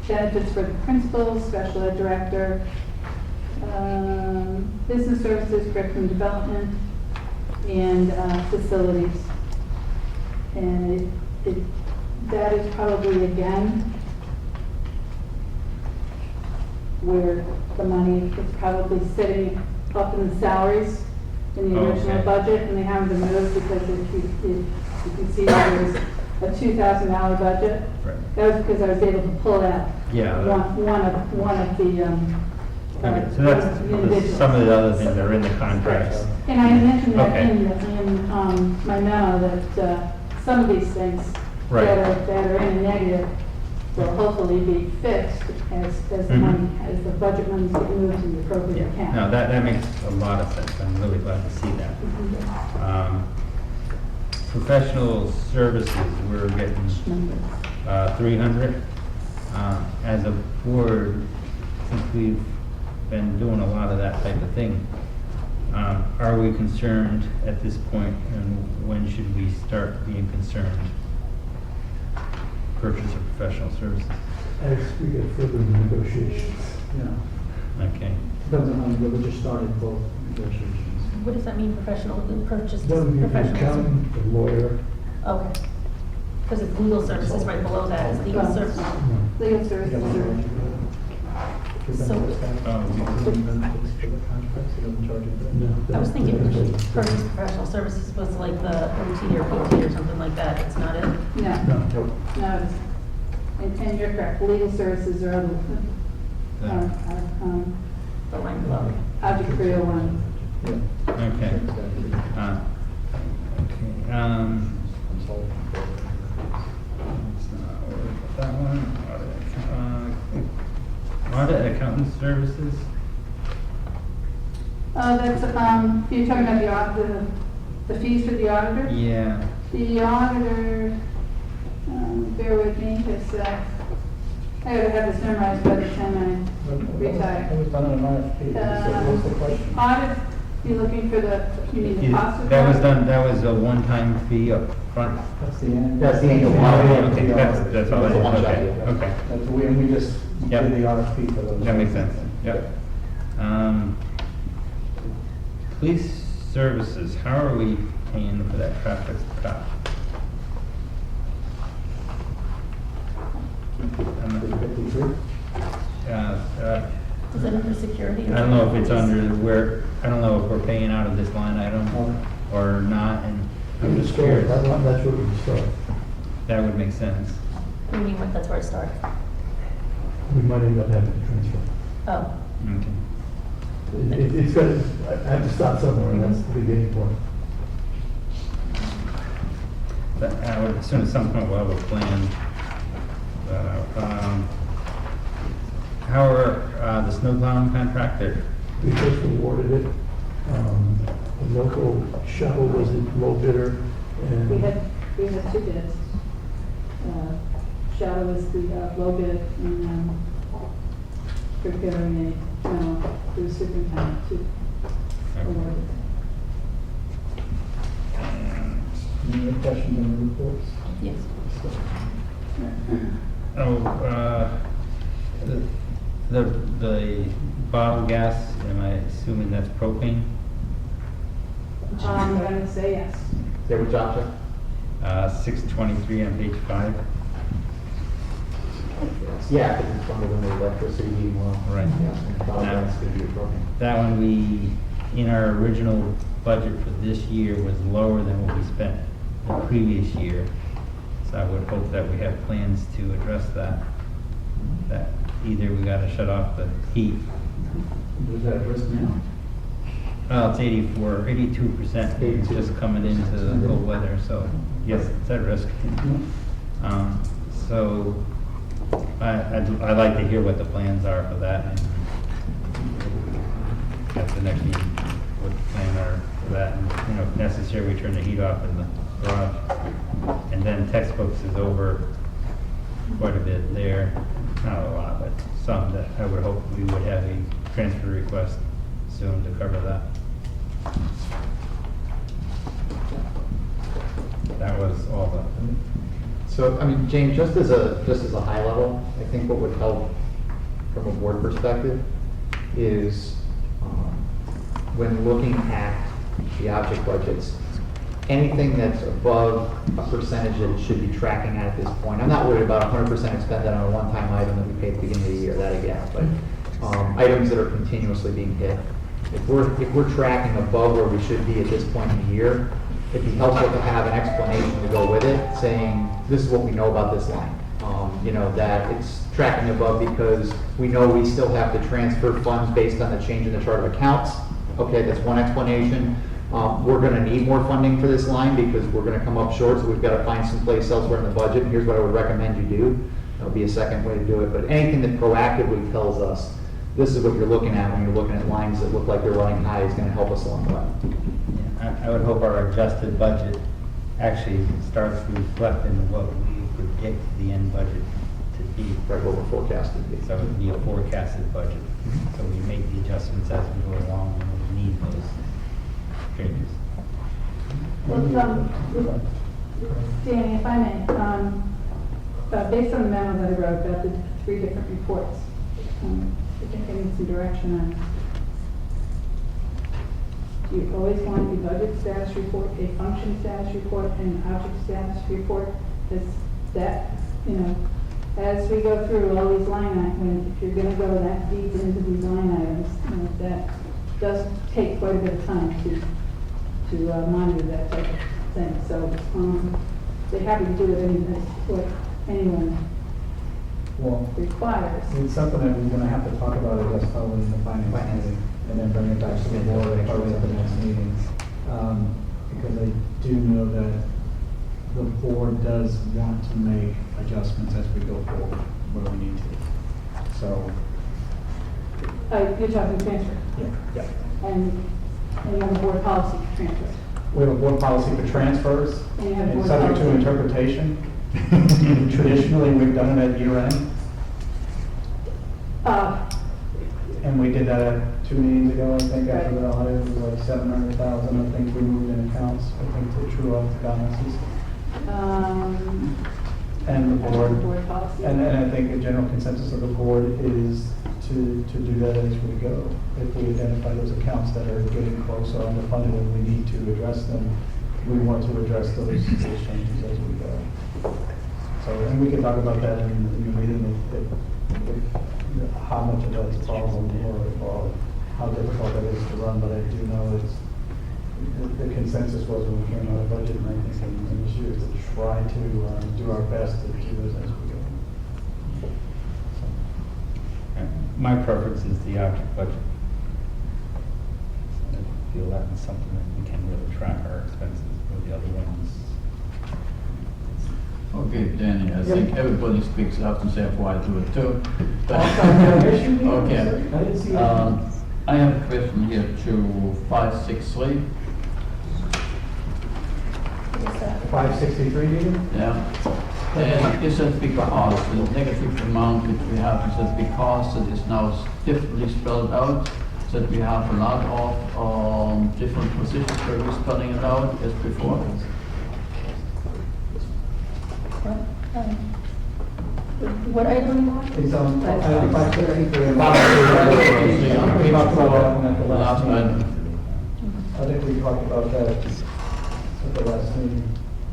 benefits for the principal, special ed director, business services, curriculum development, and facilities. And that is probably, again, where the money is probably sitting up in the salaries in the original Okay. budget, and they haven't been moved because if you see there was a $2,000 budget. Right. That was because I was able to pull out Yeah. one of the, Okay, so that's individuals. some of the other things that are in the contracts. And I mentioned that Okay. in my memo, that some of these things Right. that are in a negative will hopefully be fixed as the Mhm. money, as the budget monies get moved to the appropriate account. No, that makes a lot of sense. I'm really glad to see that. Professional services, we're getting 300. As a board, since we've been doing a lot of that type of thing, Are we concerned at this point, and when should we start being concerned? Purchase of professional services. As we get further in the negotiations. Yeah, Okay. depends on how we go, we just started both negotiations. What does that mean, professional, purchase That would be the professional? accountant, the lawyer. Okay. Because it's legal services right below that is legal services. Legal services are, I was thinking purchase professional services is supposed to like the OT or PT or something like that. It's not it? no, No. no, it's- and you're correct, legal services are other, The line below. Object 301. Okay. Okay. Let's not worry about that one. Audit accountant services? That's, you're talking about the fees for the auditor? Yeah. The auditor, bear with me, because I gotta have this memorized by the time I retire. It was done in an RFP, so what's the question? Audit, you're looking for you need the cost of That was audit? done, that was a one-time fee up front? That's the end. That's the annual. Okay, that's all I That's a one-shot okay, deal. okay. And we just Yep. did the RFP for those. That makes sense, yep. Police services, how are we paying for that traffic cop? Is it under security? I don't know if it's under where, I don't know if we're paying out of this line item or not, and I'm just curious. That's where we start. That would make sense. What do you mean, what- that's where it starts? We might end up having to transfer. Oh, Okay. It's got, I have to start somewhere, and that's the beginning point. But I would assume at some point we'll have a plan. How are the snow plowing contractor? We just awarded it. The local shuttle was the low bidder, and We had two bids. Shadow was the low bid, and preparing a memo for the superintendent to award it. Any other questions on the reports? yes. The bottle gas, am I assuming that's propane? I'm gonna say yes. Say which object? 623 on page 5. Yeah, because it's under the electricity heating oil. Right. Yeah, Now- that's gonna be appropriate. That one we, in our original budget for this year, was lower than what we spent the previous year. So I would hope that we have plans to address that. That either we gotta shut off the heat. Was that at risk now? Well, it's 82%, it's just coming into the cold weather, so yes, it's at risk. So I'd like to hear what the plans are for that. And at the next meeting, what the plans are for that. And, you know, if necessary, we turn the heat off in the garage. And then textbooks is over quite a bit there. Not a lot, but some that I would hope we would have a transfer request soon to cover that. That was all the, So, I mean, James, just as a high level, I think what would help from a board perspective is, when looking at the object budgets, anything that's above a percentage that it should be tracking at this point. I'm not worried about 100% expended on a one-time item that we paid at the beginning of the year, that I get, but items that are continuously being hit. If we're tracking above where we should be at this point in the year, it'd be helpful to have an explanation to go with it, saying, this is what we know about this line. You know, that it's tracking above because we know we still have to transfer funds based on the change in the chart of accounts. Okay, that's one explanation. We're gonna need more funding for this line because we're gonna come up short, so we've gotta find some place elsewhere in the budget. And here's what I would recommend you do. That would be a second way to do it. But anything that proactively tells us, this is what you're looking at when you're looking at lines that look like they're running high is gonna help us along the way. I would hope our adjusted budget actually starts reflecting what we predict the end budget to be. Right, what we're forecasting. So it would be a forecasted budget. So we make the adjustments as we go along when we need those. changes. Well, Danny, if I may, based on the memo that I wrote about the 3 different reports, I think I need some direction on. Do you always want a budget status report, a function status report, and an object status report? Is that, as we go through all these line items, if you're going to go that deep into these line items, that does take quite a bit of time to monitor that type of thing. So they're happy to do it what anyone Well, requires. it's something that we're gonna have to talk about, I guess, probably in the finance committee, and then bring it back to the board probably at the next meeting. Because I do know that the board does want to make adjustments as we go forward, where we need to. So, You're talking transfer, yeah. and you have a board policy for transfer. We have a board policy for transfers, And you have a and board subject to policy. interpretation. Traditionally, we've done it at year end, and we did that 2 meetings ago, I think, after the audit, it was like 700,000, I think we moved in accounts, I think, to true up the balances. And the board, policy. and I think the general consensus of the board is to do that as we go. If we identify those accounts that are getting close or underfunded and we need to address them, we want to address those changes as we go. So, and we can talk about that in the meeting, if how much of that is a problem or how difficult that is to run, but I do know the consensus was when we came out of budget, and I think in this year, is to try to do our best to do this as we go. My preference is the object budget. I feel that is something that we can really track our expenses, or the other ones. Okay, Danny, I think everybody speaks up and say, I do it too. Okay. I have a question here to 563. 563, Dean? Yeah. And is that because the negative amount which we have, is that because it is now differently spelled out, that we have a lot of different positions where we're spelling it out as before? What item you want? It's on, item 563. We talked about that one at the last meeting. I think we talked about that at the last meeting.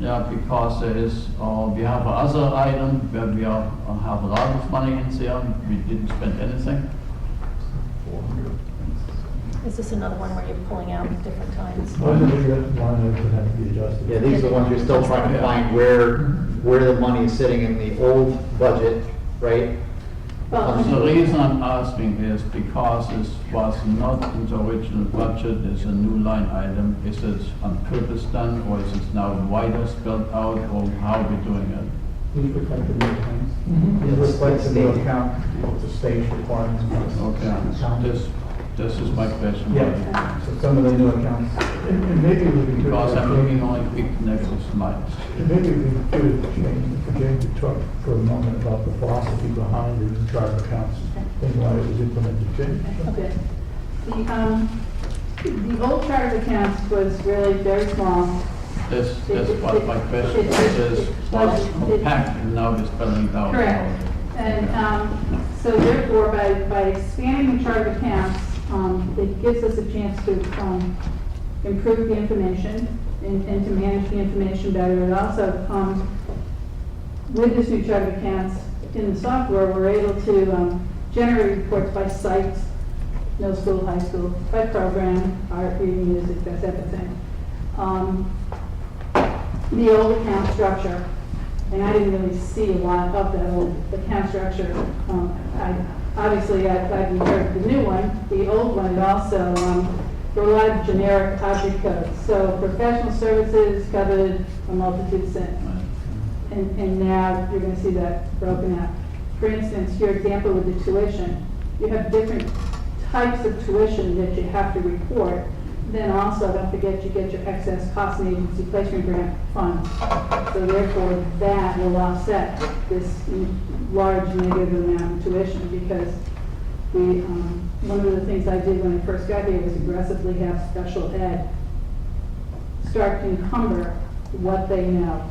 Yeah, because there is, we have another item where we have a lot of money in there, we didn't spend anything. Is this another one where you're pulling out different times? Those are the line items that have to be adjusted. Yeah, these are the ones you're still trying to find where the money is sitting in the old budget, right? The reason I'm asking is because it was not in the original budget, it's a new line item. Is it on purpose done, or is it now wider spelled out, or how are we doing it? These reflect the new accounts. These reflect the new account, the state requirements. Okay, this is my question. Yeah, so some of the new accounts. And maybe we can. Because I'm looking only big negatives lines. Maybe we could change, for James to talk for a moment about the philosophy behind the chart of accounts and why it was implemented. James? Okay. The old chart of accounts was really very small. This was my question, this was compact and now we're spelling it out. Correct. And so therefore, by expanding the chart of accounts, it gives us a chance to improve the information and to manage the information better. It also, with this new chart of accounts in the software, we're able to generate reports by sites, middle school, high school, by program, art, reading, music, that type of thing. The old account structure, and I didn't really see a lot of that old account structure. Obviously, I've inherited the new one. The old one, it also, there were a lot of generic object codes. So professional services covered a multitude of things. And now you're going to see that broken out. For instance, your example with the tuition, you have different types of tuition that you have to report. Then also, don't forget, you get your excess cost and agency placement grant fund. So therefore, that will offset this large negative amount of tuition, because one of the things I did when I first got here was aggressively have special ed start to encumber what they know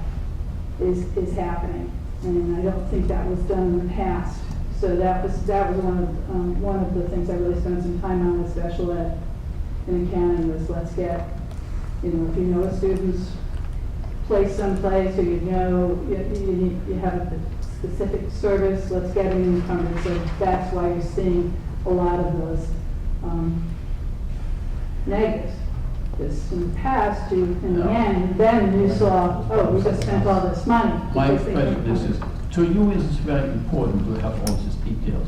is happening. And I don't think that was done in the past. So that was one of the things I really spent some time on, as special ed in accounting, was let's get, if you know a student's place someplace, or you have a specific service, let's get them encumbered. So that's why you're seeing a lot of those negatives. Because in the past, in the end, then you saw, oh, we just spent all this money. My because they question didn't is, cover it. to you is it very important to have all these details.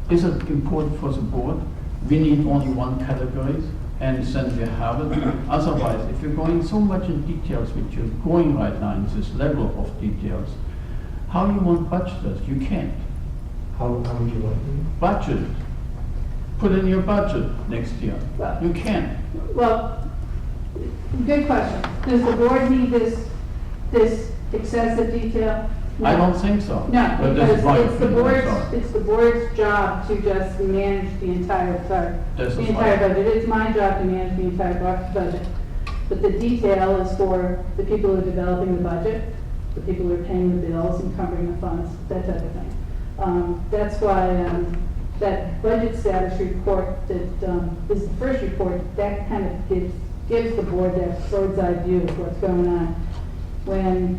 Is it important for the board? We need only one category and then we have it. Otherwise, if you're going so much in details, which you're going right now in this level of details, how you want budget it? You can't. How would you like to? Budget. Put in your budget next year. You can't. Well, good question. Does the board need this excessive detail? I don't think so. No, But that's because my it's the opinion, sorry. board's, it's the board's job to just manage the entire, This the is entire right. budget. It's my job to manage the entire budget. But the detail is for the people who are developing the budget, the people who are paying the bills and covering the funds, that type of thing. That's why that budget status report that is the first report, that kind of gives the board that bird's eye view of what's going on. When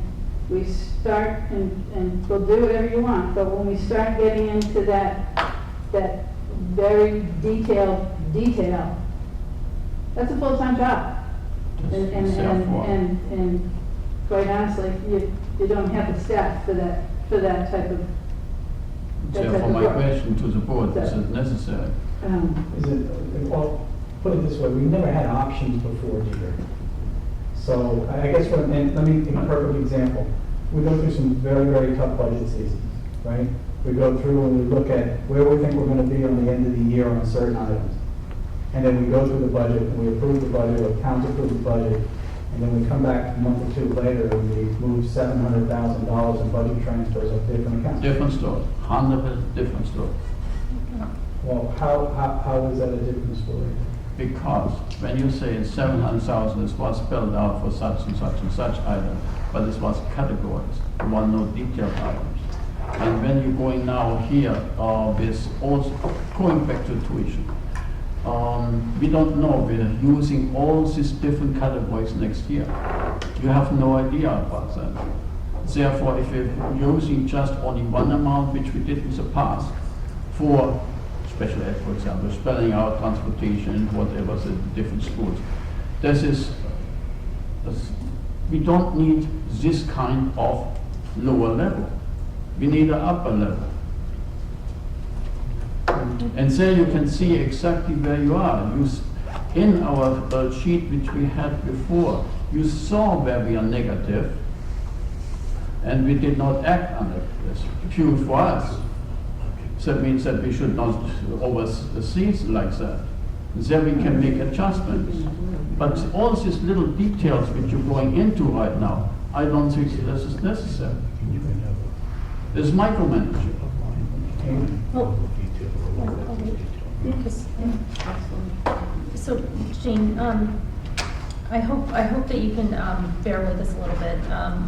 we start, and we'll do whatever you want, but when we start getting into that very detailed detail, that's a full-time job. And quite honestly, you don't have the staff for that type of. Therefore, my question to the board, is it necessary? Is it, well, put it this way, we've never had options before either. So I guess let me give a perfect example. We go through some very, very tough budget seasons, right? We go through and we look at where we think we're going to be on the end of the year on certain items. And then we go through the budget, and we approve the budget, or council approve the budget, and then we come back a month or two later and we move $700,000 in budget transfers of different accounts. Different story, 100% different story. Well, how is that a different story? Because when you say 700,000, this was spelled out for such and such and such item, but this was categories, there were no detailed items. And when you're going now here with also going back to tuition, we don't know, we're using all these different categories next year. You have no idea about that. Therefore, if you're using just only one amount, which we did in the past, for special ed, for example, spelling out transportation, whatever the different schools, we don't need this kind of lower level. We need an upper level. And there you can see exactly where you are. In our sheet which we had before, you saw where we are negative, and we did not act on it. It's huge for us. So that means that we should not oversee it like that. There we can make adjustments. But all these little details which you're going into right now, I don't think this is necessary. It's micromanaging. Well, so, Jane, I hope that you can bear with us a little bit.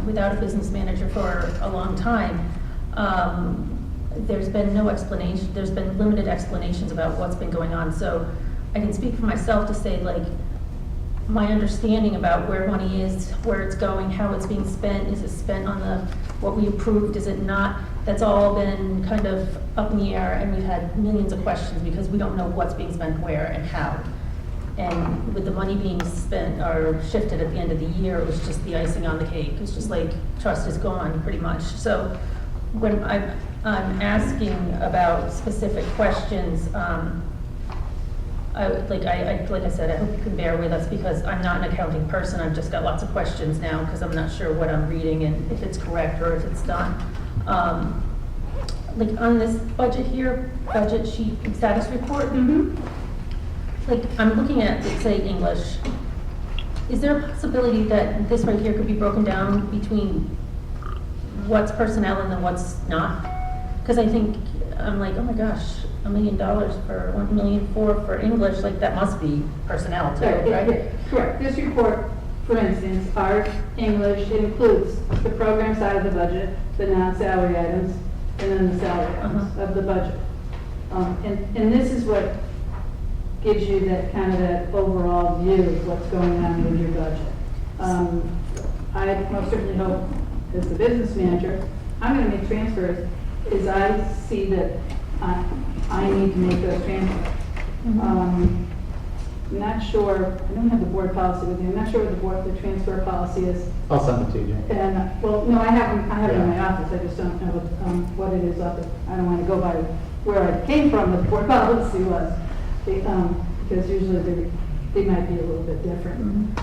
Without a business manager for a long time, there's been no explanation, there's been limited explanations about what's been going on. So I can speak for myself to say, like, my understanding about where money is, where it's going, how it's being spent, is it spent on what we approved, is it not? That's all been kind of up in the air, and we've had millions of questions because we don't know what's being spent where and how. And with the money being spent or shifted at the end of the year, it was just the icing on the cake. It's just like, trust is gone, pretty much. So when I'm asking about specific questions, like I said, I hope you can bear with us because I'm not an accounting person. I've just got lots of questions now because I'm not sure what I'm reading and if it's correct or if it's done. Like on this budget here, budget sheet status report, like I'm looking at, say, English. Is there a possibility that this right here could be broken down between what's personnel and then what's not? Because I think, I'm like, oh my gosh, $1 million for $1 million for English, like that must be personnel too, right? Correct. This report for instance, art, English, it includes the program side of the budget, the non-salary items, and then the salary items of the budget. And this is what gives you that kind of that overall view of what's going on with your budget. I most certainly hope, as the business manager, I'm going to make transfers as I see that I need to make those transfers. I'm not sure, I don't have the board policy with me, I'm not sure what the transfer policy is. I'll send it to you. And, well, no, I have it in my office, I just don't know what it is up there. I don't want to go by where I came from, what the board policy was, because usually they might be a little bit different.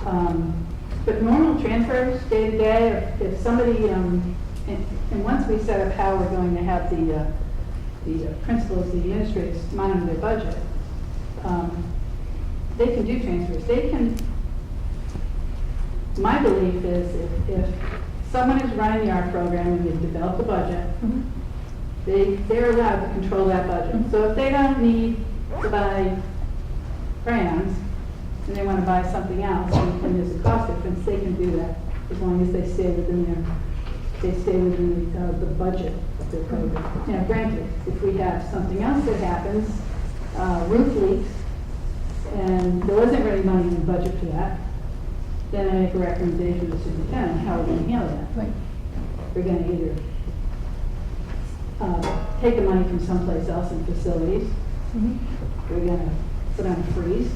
But normal transfers, day to day, if somebody, and once we set up how we're going to have the principals, the administrators monitor their budget, they can do transfers. They can, my belief is if someone is running the art program and they've developed a budget, they're allowed to control that budget. So if they don't need to buy crayons and they want to buy something else and there's a cost difference, they can do that as long as they stay within the budget of their program. Now, granted, if we have something else that happens, roof leaks, and there wasn't really money in the budget for that, then I make a recommendation to the superintendent, how we're going to handle that. Right. We're going to either take the money from someplace else in facilities. We're going to put on a freeze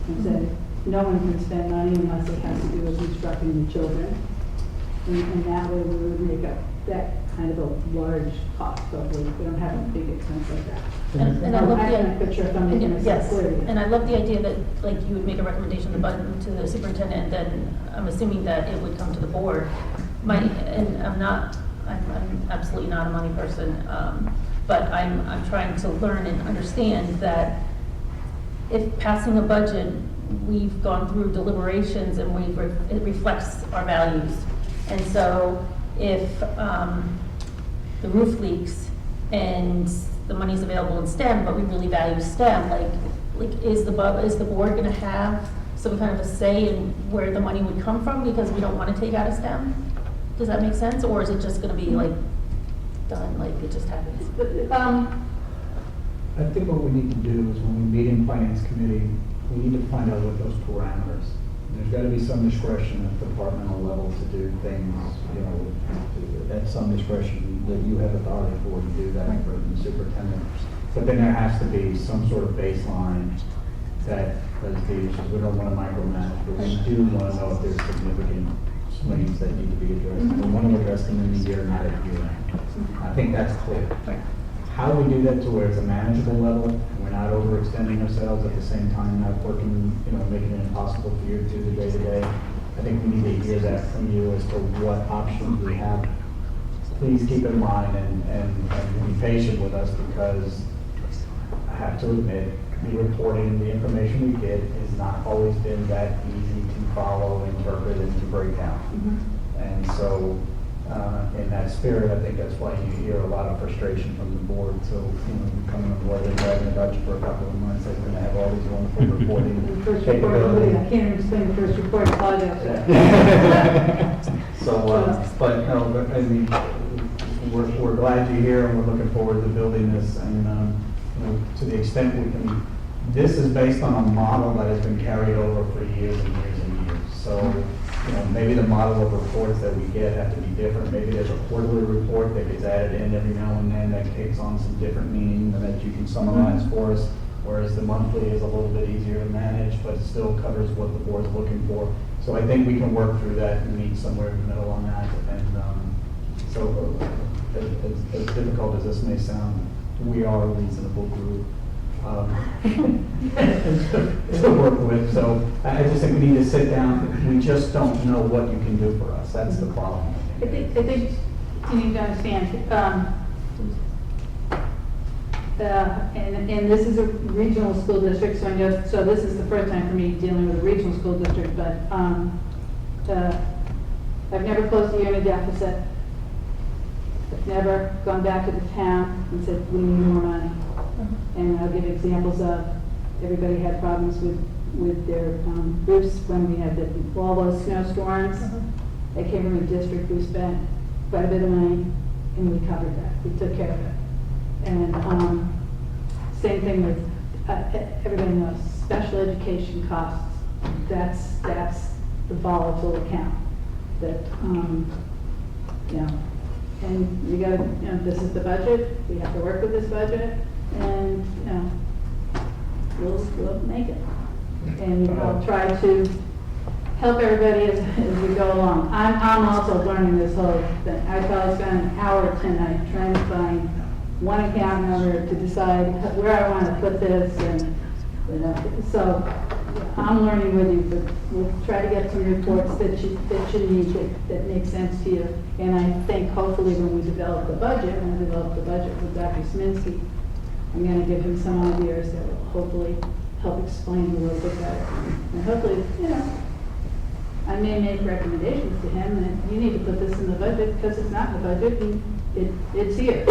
and say, no one can spend money unless it has to do with instructing the children. And that way we would make up that kind of a large cost, but we don't have a big expense like that. And I love I'm not quite sure if I'm making myself yes, clear yet. and I love the idea that, like, you would make a recommendation to the superintendent, and then I'm assuming that it would come to the board. And I'm absolutely not a money person, but I'm trying to learn and understand that if passing a budget, we've gone through deliberations and it reflects our values. And so if the roof leaks and the money's available in STEM, but we really value STEM, like is the board going to have some kind of a say in where the money would come from because we don't want to take out of STEM? Does that make sense? Or is it just going to be like done, like it just happens? I think what we need to do is when we meet in finance committee, we need to find out what those parameters. There's got to be some discretion at the departmental level to do things, you know, at some discretion that you have authority for to do that for the superintendent. But then there has to be some sort of baseline that, as Dave says, we don't want to micromanage, but we do want to know if there's significant swings that need to be addressed. We want to address them in the year, not at year end. I think that's clear. How we do that to where it's a manageable level, and we're not overextending ourselves at the same time, not working, you know, making it impossible for you to do the day-to-day. I think we need to hear that from you as to what options we have. Please keep in mind and be patient with us, because I have to admit, the reporting, the information we get has not always been that easy to follow, interpret, and to break down. And so, in that spirit, I think that's why you hear a lot of frustration from the board. So, you know, you come on board and driving the Dutch for a couple of months, they're going to have all these wonderful reporting First report, capabilities. I can't even explain the first report, apologize. But no, but, I mean, we're glad you're here, and we're looking forward to building this. And you know, to the extent we can, this is based on a model that has been carried over for years and years and years. So, you know, maybe the model of reports that we get have to be different. Maybe there's a quarterly report that gets added in every now and then that takes on some different meaning and that you can summarize for us. Whereas the monthly is a little bit easier to manage, but it still covers what the board's looking for. So I think we can work through that and meet somewhere in the middle on that. And so, as difficult as this may sound, we are a reasonable group to work with. So I just think we need to sit down. We just don't know what you can do for us. That's the problem. I think you need to understand, and this is a regional school district, so this is the first time for me dealing with a regional school district, but I've never closed a year in a deficit. I've never gone back to the town and said, we need more money. And I'll give examples of, everybody had problems with with their roofs when we had all those snowstorms that came from the district. We spent quite a bit of money and we covered that. We took care of it. And same thing with, everybody knows, special education costs. That's the volatile account that, and you gotta, this is the budget, we have to work with this budget, and, we'll make it. And I'll try to help everybody as we go along. I'm also learning this whole thing. I probably spent an hour tonight trying to find one account number to decide where I want to put this, and, so I'm learning with you, but we'll try to get some reports that you need, that make sense to you. And I think hopefully when we develop the budget with Dr. Sminsky, I'm going to give him some ideas that will hopefully help explain a little bit better. And hopefully, I may make recommendations to him that you need to put this in the budget because it's not in the budget and it's here.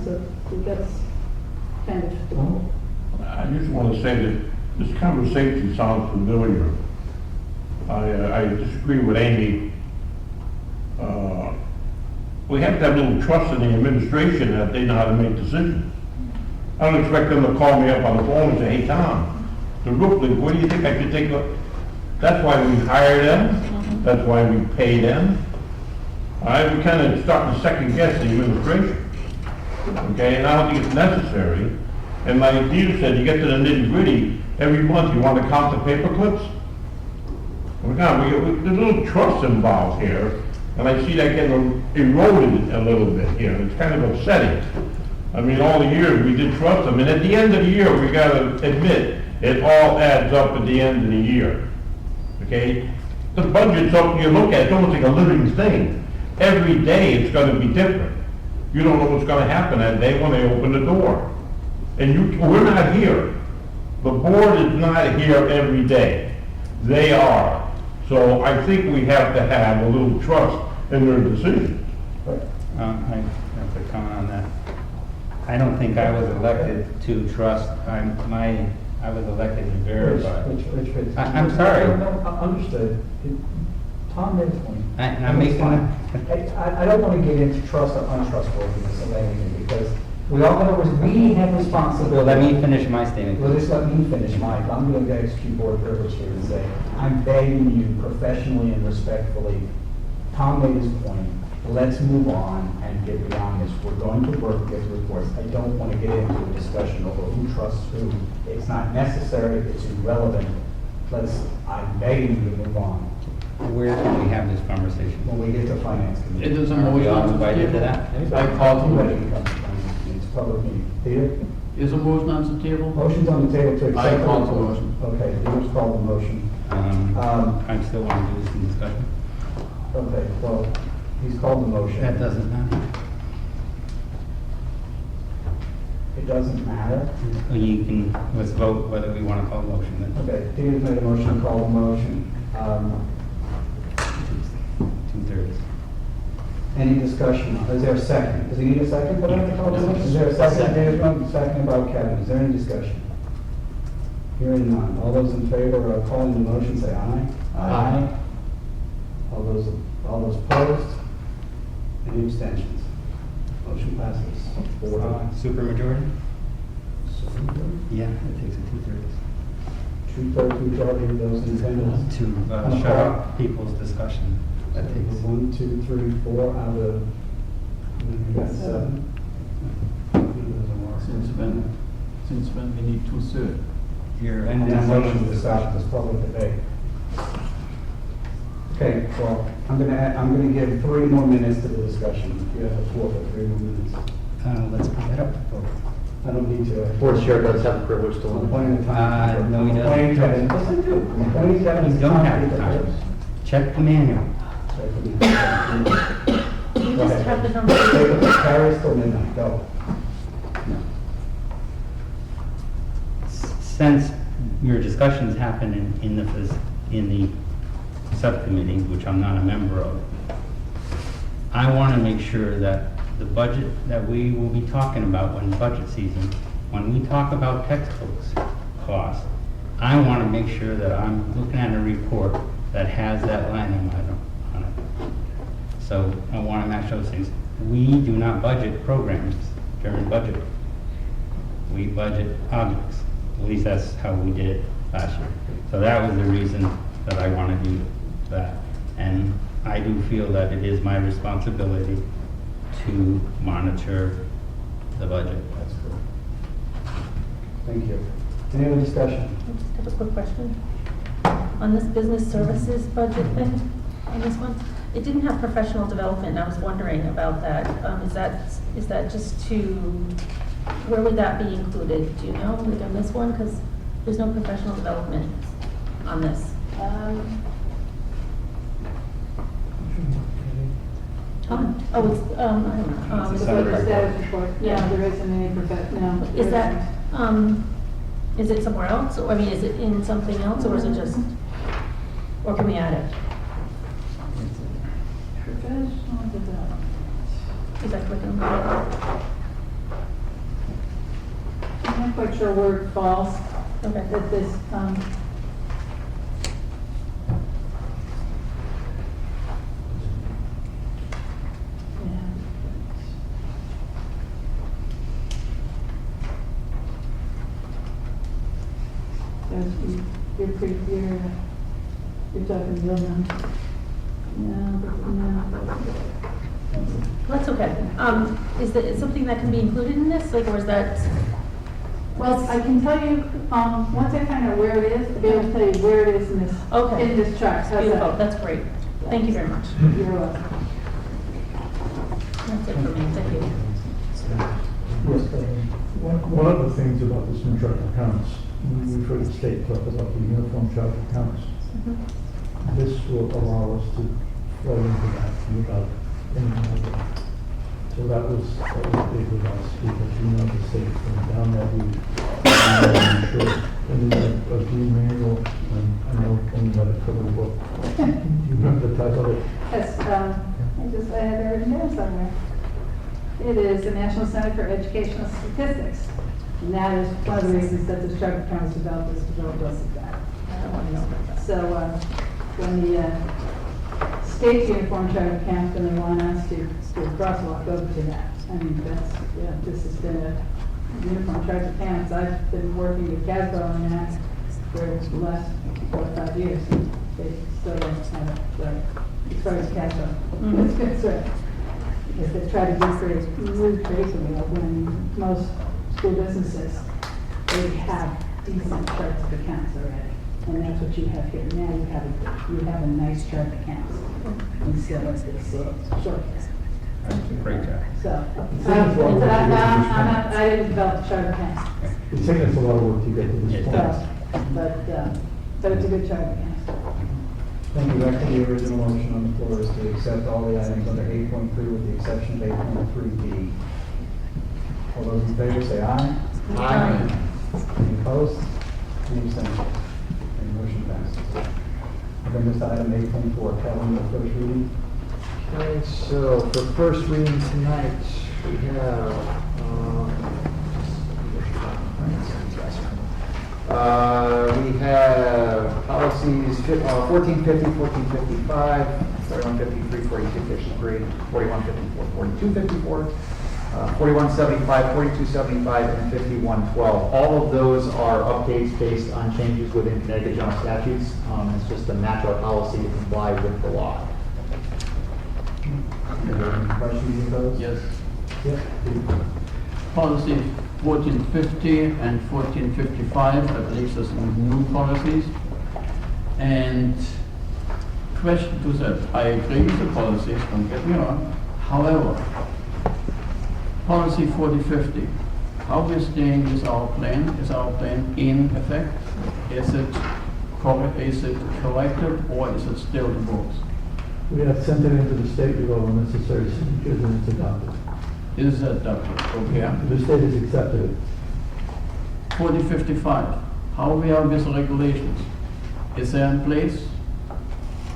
So that's kind of. I just want to say that this conversation sounds familiar. I disagree with Amy. We have to have a little trust in the administration that they know how to make decisions. I don't expect them to call me up on the phone and say, hey, Tom, the roof leak, what do you think I should take a... That's why we hire them. That's why we pay them. We kind of start to second guess the administration. Okay, and I don't think it's necessary. And like you said, you get to the nitty gritty, every month you want to count the paper clips? There's a little trust involved here, and I see that getting eroded a little bit here. It's kind of upsetting. I mean, all the years we did trust them, and at the end of the year, we got to admit, it all adds up at the end of the year. Okay? The budget's up, you look at it, it's almost like a living thing. Every day it's going to be different. You don't know what's going to happen that day when they open the door. And we're not here. The board is not here every day. They are. So I think we have to have a little trust in their decisions. I have to comment on that. I don't think I was elected to trust. I was elected to verify. I'm sorry. Understood. Tom made a point. I'm making I don't want to get into trust or untrustworthiness of anything because we have responsibility. Let me finish my statement. Well, just let me finish mine. I'm going to execute board privilege here and say, I'm begging you professionally and respectfully, Tom made his point. Let's move on and get beyond this. We're going to work, get the reports. I don't want to get into a discussion over who trusts who. It's not necessary. It's irrelevant. I'm begging you to move on. Where can we have this conversation? When we get to finance committee. It is a Are we all motion. invited to that? I called somebody to come to finance committee. It's a public meeting. Peter? Is a motion on the table? Motion's on the table to accept. I call the the motion. Okay, Peter's called the motion. I still want to do some discussion. Okay, well, he's called the motion. That doesn't matter. It doesn't matter. Let's vote whether we want to call the motion then. Okay, Peter's made a motion, call the motion. 2/3. Any discussion? Is there a second? Does he need a second for that? Is there a second? David, second about Kevin. Is there any discussion? Hearing none. All those in favor of calling the motion, say aye. Aye. All those opposed? Any abstentions? Motion passes. 4-0. Super majority? Yeah, it takes a 2/3. Two-thirds majority of those in attendance. To shut up people's discussion. That takes 1, 2, 3, 4 out of, we got 7. Since when we need 2/3? here. And that motion to stop this public debate. Okay, well, I'm gonna give 3 more minutes to the discussion. You have the floor for 3 more minutes. Let's put that up. I don't need to. Board chair does have the privilege to limit. Point of time. No, he doesn't. Point of time. Yes, I do. Point of time. You don't have time. Check the manual. You just have the number. Carries till midnight, go. Since your discussions happen in the subcommittee, which I'm not a member of, I want to make sure that the budget that we will be talking about when budget season, when we talk about textbooks costs, I want to make sure that I'm looking at a report that has that line item on it. So I want to match those things. We do not budget programs during budget. We budget objects. At least that's how we did it last year. So that was the reason that I want to do that. And I do feel that it is my responsibility to monitor the budget. That's correct. Thank you. Any other discussion? I just have a quick question. On this business services budget thing, on this one, it didn't have professional development, and I was wondering about that. Is that just to, where would that be included? Do you know, like on this one? Because there's no professional development on this. Oh, it's, I don't know. It's Center the part. status report. Yeah, there isn't any no. Is that, is it somewhere else? Or, I mean, is it in something else, or is it just, or can we add it? Professional development. Is that clicking? I'm not quite sure where it falls. Okay. That this, you're talking real numbers. No. That's okay. Is something that can be included in this, like, or is that? Well, I can tell you, once I find out where it is, I'll be able to tell you where it is in this, Okay. in this chart. How's that? Beautiful, that's great. Thank you very much. You're welcome. That's it for me, thank you. One of the things about this new chart of accounts, we've heard the state talk about the uniform chart of accounts. This will allow us to flow into that without anything like that. So that was big with us, because you know the state went down that route. And then a blue manual, and I know only about a cover book. You remember the title of it? Yes, I had it written down somewhere. It is the National Center for Educational Statistics. And that is one of the reasons that the chart of accounts developed this that. I don't want to know about that. So, when the state's uniform chart of accounts, then they want us to do a crosswalk over to that. I mean, that's, this has been a uniform chart of accounts. I've been working with Casbo on that for the last 4 or 5 years. They still don't have it, right, as far as Casbo. That's right. If they try to move basically when most school businesses, they have decent charts of accounts already. And that's what you have here. Now you have a nice chart of accounts instead of this short. Great job. So, I didn't develop the chart of accounts. It's taken us a lot of work to get to this It point. does. But it's a good chart of accounts. Thank you. Back to the original motion on the floor is to accept all the items under 8.3 with the exception of 8.3B. All those in favor say aye. Aye. Any opposed? Any abstentions? Any motion passes. I bring this to item 8.4, Calvin, the first reading. Okay, so for first reading tonight, we have, we have policies 1450, 1455, 4153, 4253, 4154, 4254, 4175, 4275, and 5112. All of those are updates based on changes within Connecticut general statutes. It's just to match our policy to comply with the law. Any questions with those? Yes. Yes. Policy 1450 and 1455, I believe there's some new policies. And question to that, I agree with the policies, don't get me wrong. However, policy 4050, how we're staying with our plan? Is our plan in effect? Is it corrected, or is it still the books? We have sent it into the state with all the necessary signatures and it's adopted. Is that adopted? Okay. The state has accepted it. 4055, how we are with the regulations? Is there in place?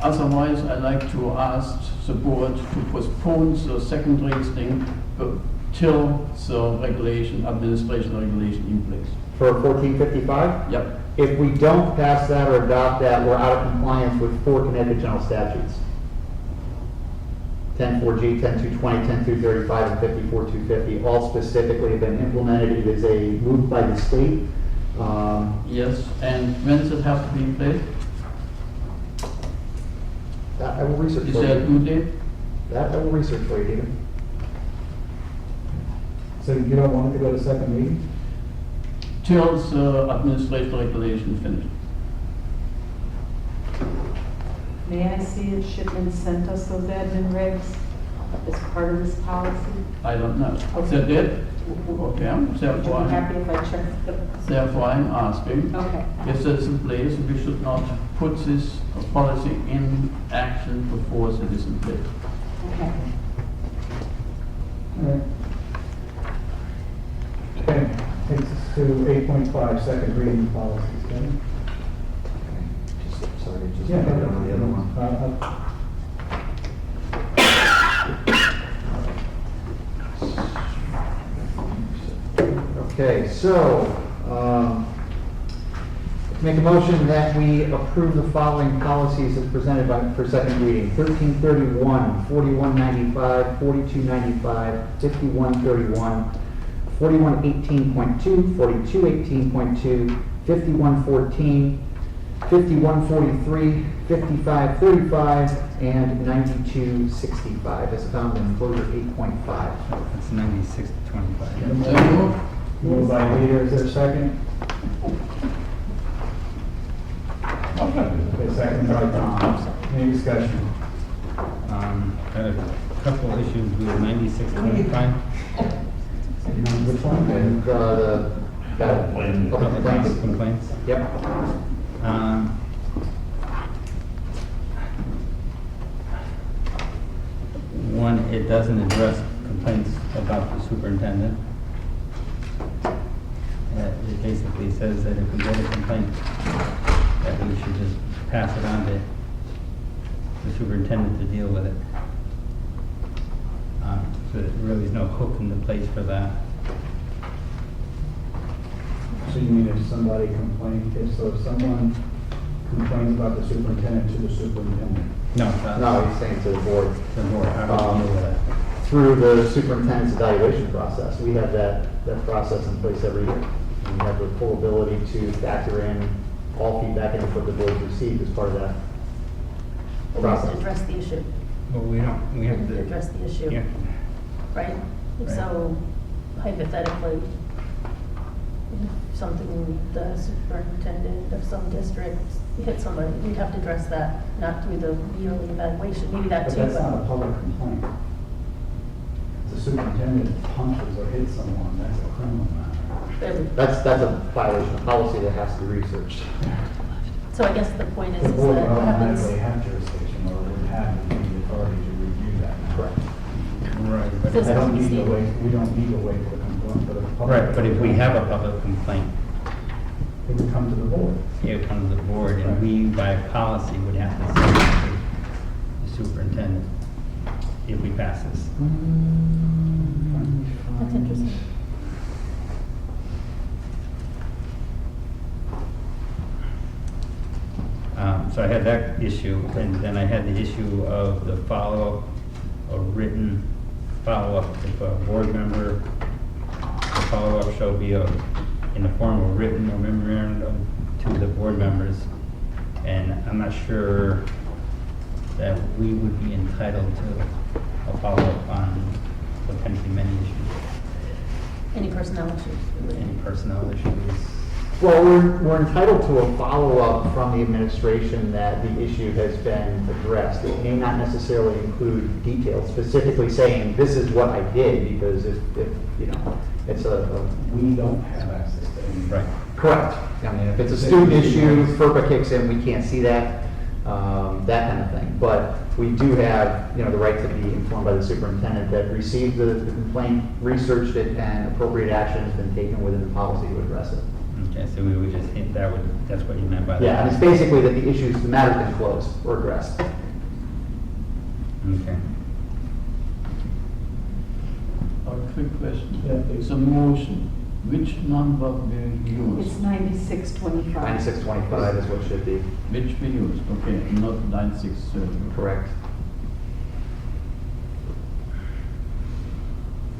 Otherwise, I'd like to ask the board to postpone the second reading till the regulation, administration regulation in place. For 1455? Yep. If we don't pass that or adopt that, we're out of compliance with 4 Connecticut general statutes. 10-4G, 10-220, 10-235, and 54-250, all specifically have been implemented. It is a move by the state. Yes, and when does it have to be in place? That I will research Is for there a you. due date? That I will research for you, David. So you don't want it to go to second reading? Till the administrative regulation finished. May I see if Shipman sent us those admin regs as part of this policy? I don't know. Okay. They did? Okay, Would you be therefore, happy if I checked them? therefore I'm asking. Okay. If it's in place, we should not put this policy in action before it is in place. Okay. All right. Okay, takes us to 8.5, second reading policies. Kevin? Sorry, just Yeah, put it on the other one. Okay, so, make a motion that we approve the following policies as presented for second reading. 1331, 4195, 4295, 5131, 4118.2, 4218.2, 5114, 5143, 5535, and 9265, as found in enclosure 8.5. It's 96 to 25. Moved by Leader, is there a second? Okay, second by Tom. Any discussion? Had a couple issues with 96 to 25. Which one? And the public complaints. Complaints. Yep. One, it doesn't address complaints about the superintendent. It basically says that if we get a complaint, that we should just pass it on to the superintendent to deal with it. So there really is no hook in the place for that. So you mean if somebody complains, if someone complains about the superintendent to the superintendent? No, No, he's saying to the board. the board, how do we deal with that? Through the superintendent's evaluation process. We have that process in place every year. We have the full ability to factor in all feedback and input the board's received as part of that But we have to process. address the issue. Well, we have We have to to, address the issue, yeah, right? Right. So hypothetically, if something, the superintendent of some district hit somebody, we'd have to address that, not through the yearly evaluation, maybe that But too. that's not a public complaint. If the superintendent punches or hits someone, that's a criminal matter. That's a violation of policy that has to be researched. So I guess the point is The that board would what happens, automatically have jurisdiction or would have the authority to review that. Correct. right, but, This I don't doesn't need to seem- wait, we don't need to wait for the complaint, for the public. right, but if we have a public complaint, It would come to the board. it would come to the board, and Right. we, by policy, would have to send it to the superintendent if we pass this. that's interesting. So I had that issue, and then I had the issue of the follow-up, a written follow-up. If a board member, the follow-up shall be in the form of written or memorandum to the board members. And I'm not sure that we would be entitled to a follow-up on potentially many issues, Any personnel issues? any personnel issues. Well, we're entitled to a follow-up from the administration that the issue has been addressed. It may not necessarily include details, specifically saying, this is what I did, because if you know, it's We don't have access to any. Right. correct. I mean, if it's a student issue, FERPA kicks in, we can't see that, that kind of thing. But we do have, you know, the right to be informed by the superintendent that received the complaint, researched it, and appropriate action has been taken within the policy to address it. Okay, so we would just hint that would, that's what you meant by that? Yeah, and it's basically that the issues, the matter's been closed or addressed. Okay. A quick question. Yeah, please. It's a motion. Which number we use? It's 9625. 9625 is what should be. Which we use, okay, not 9630. Correct.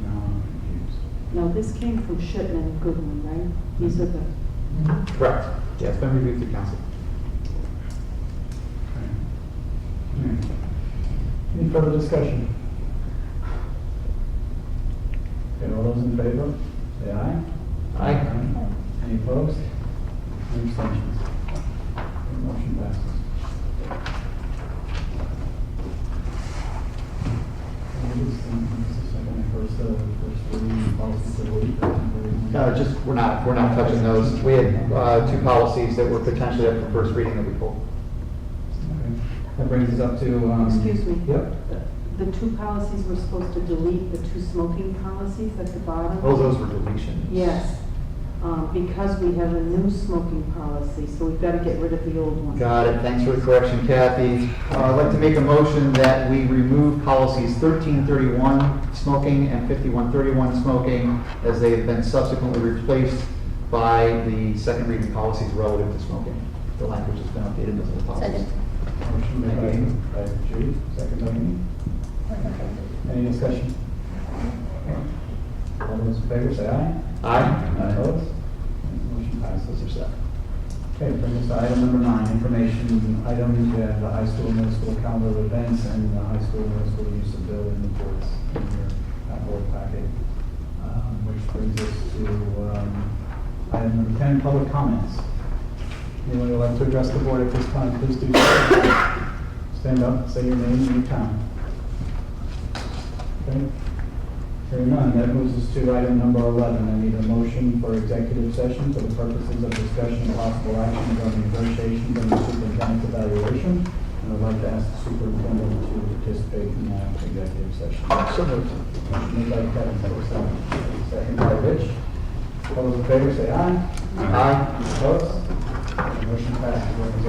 Now I'm confused. No, this came from Shipman and Goodwin, right? These are the, Correct. Yeah, it's been reviewed through council. Any further discussion? Okay, all those in favor, say aye. Aye. Any opposed? Any abstentions? Okay, motion passes. Just, we're not touching those. We had two policies that were potentially up for first reading that we pulled. Okay. That brings us up to, excuse me. Yep. The two policies we're supposed to delete, the two smoking policies at the bottom. Oh, those were deletions. Yes, because we have a new smoking policy, so we've got to get rid of the old one. Got it. Thanks for the correction, Kathy. I'd like to make a motion that we remove policies 1331 smoking and 5131 smoking as they have been subsequently replaced by the second reading policies relative to smoking. The language has been updated in those policies. Motion made by Judy, second by me. Any discussion? All those in favor say aye. Aye. Opposed? Motion passes. Those are set. Okay, bring us to item number 9, information items. We have the high school, middle school calendar of events and the high school, middle school use of building reports in your board packet. Which brings us to item number 10, public comments. Anyone who would like to address the board at this time, please do so. Stand up, say your name and your town. Okay. Hearing none, that moves us to item number 11. I need a motion for executive session for the purposes of discussion and possible action regarding negotiations and the superintendent's evaluation. And I'd like to ask the superintendent to participate in that executive session. So moved. Motion made by Kevin, second by Rich. All those in favor say aye. Aye. Opposed? Motion passes.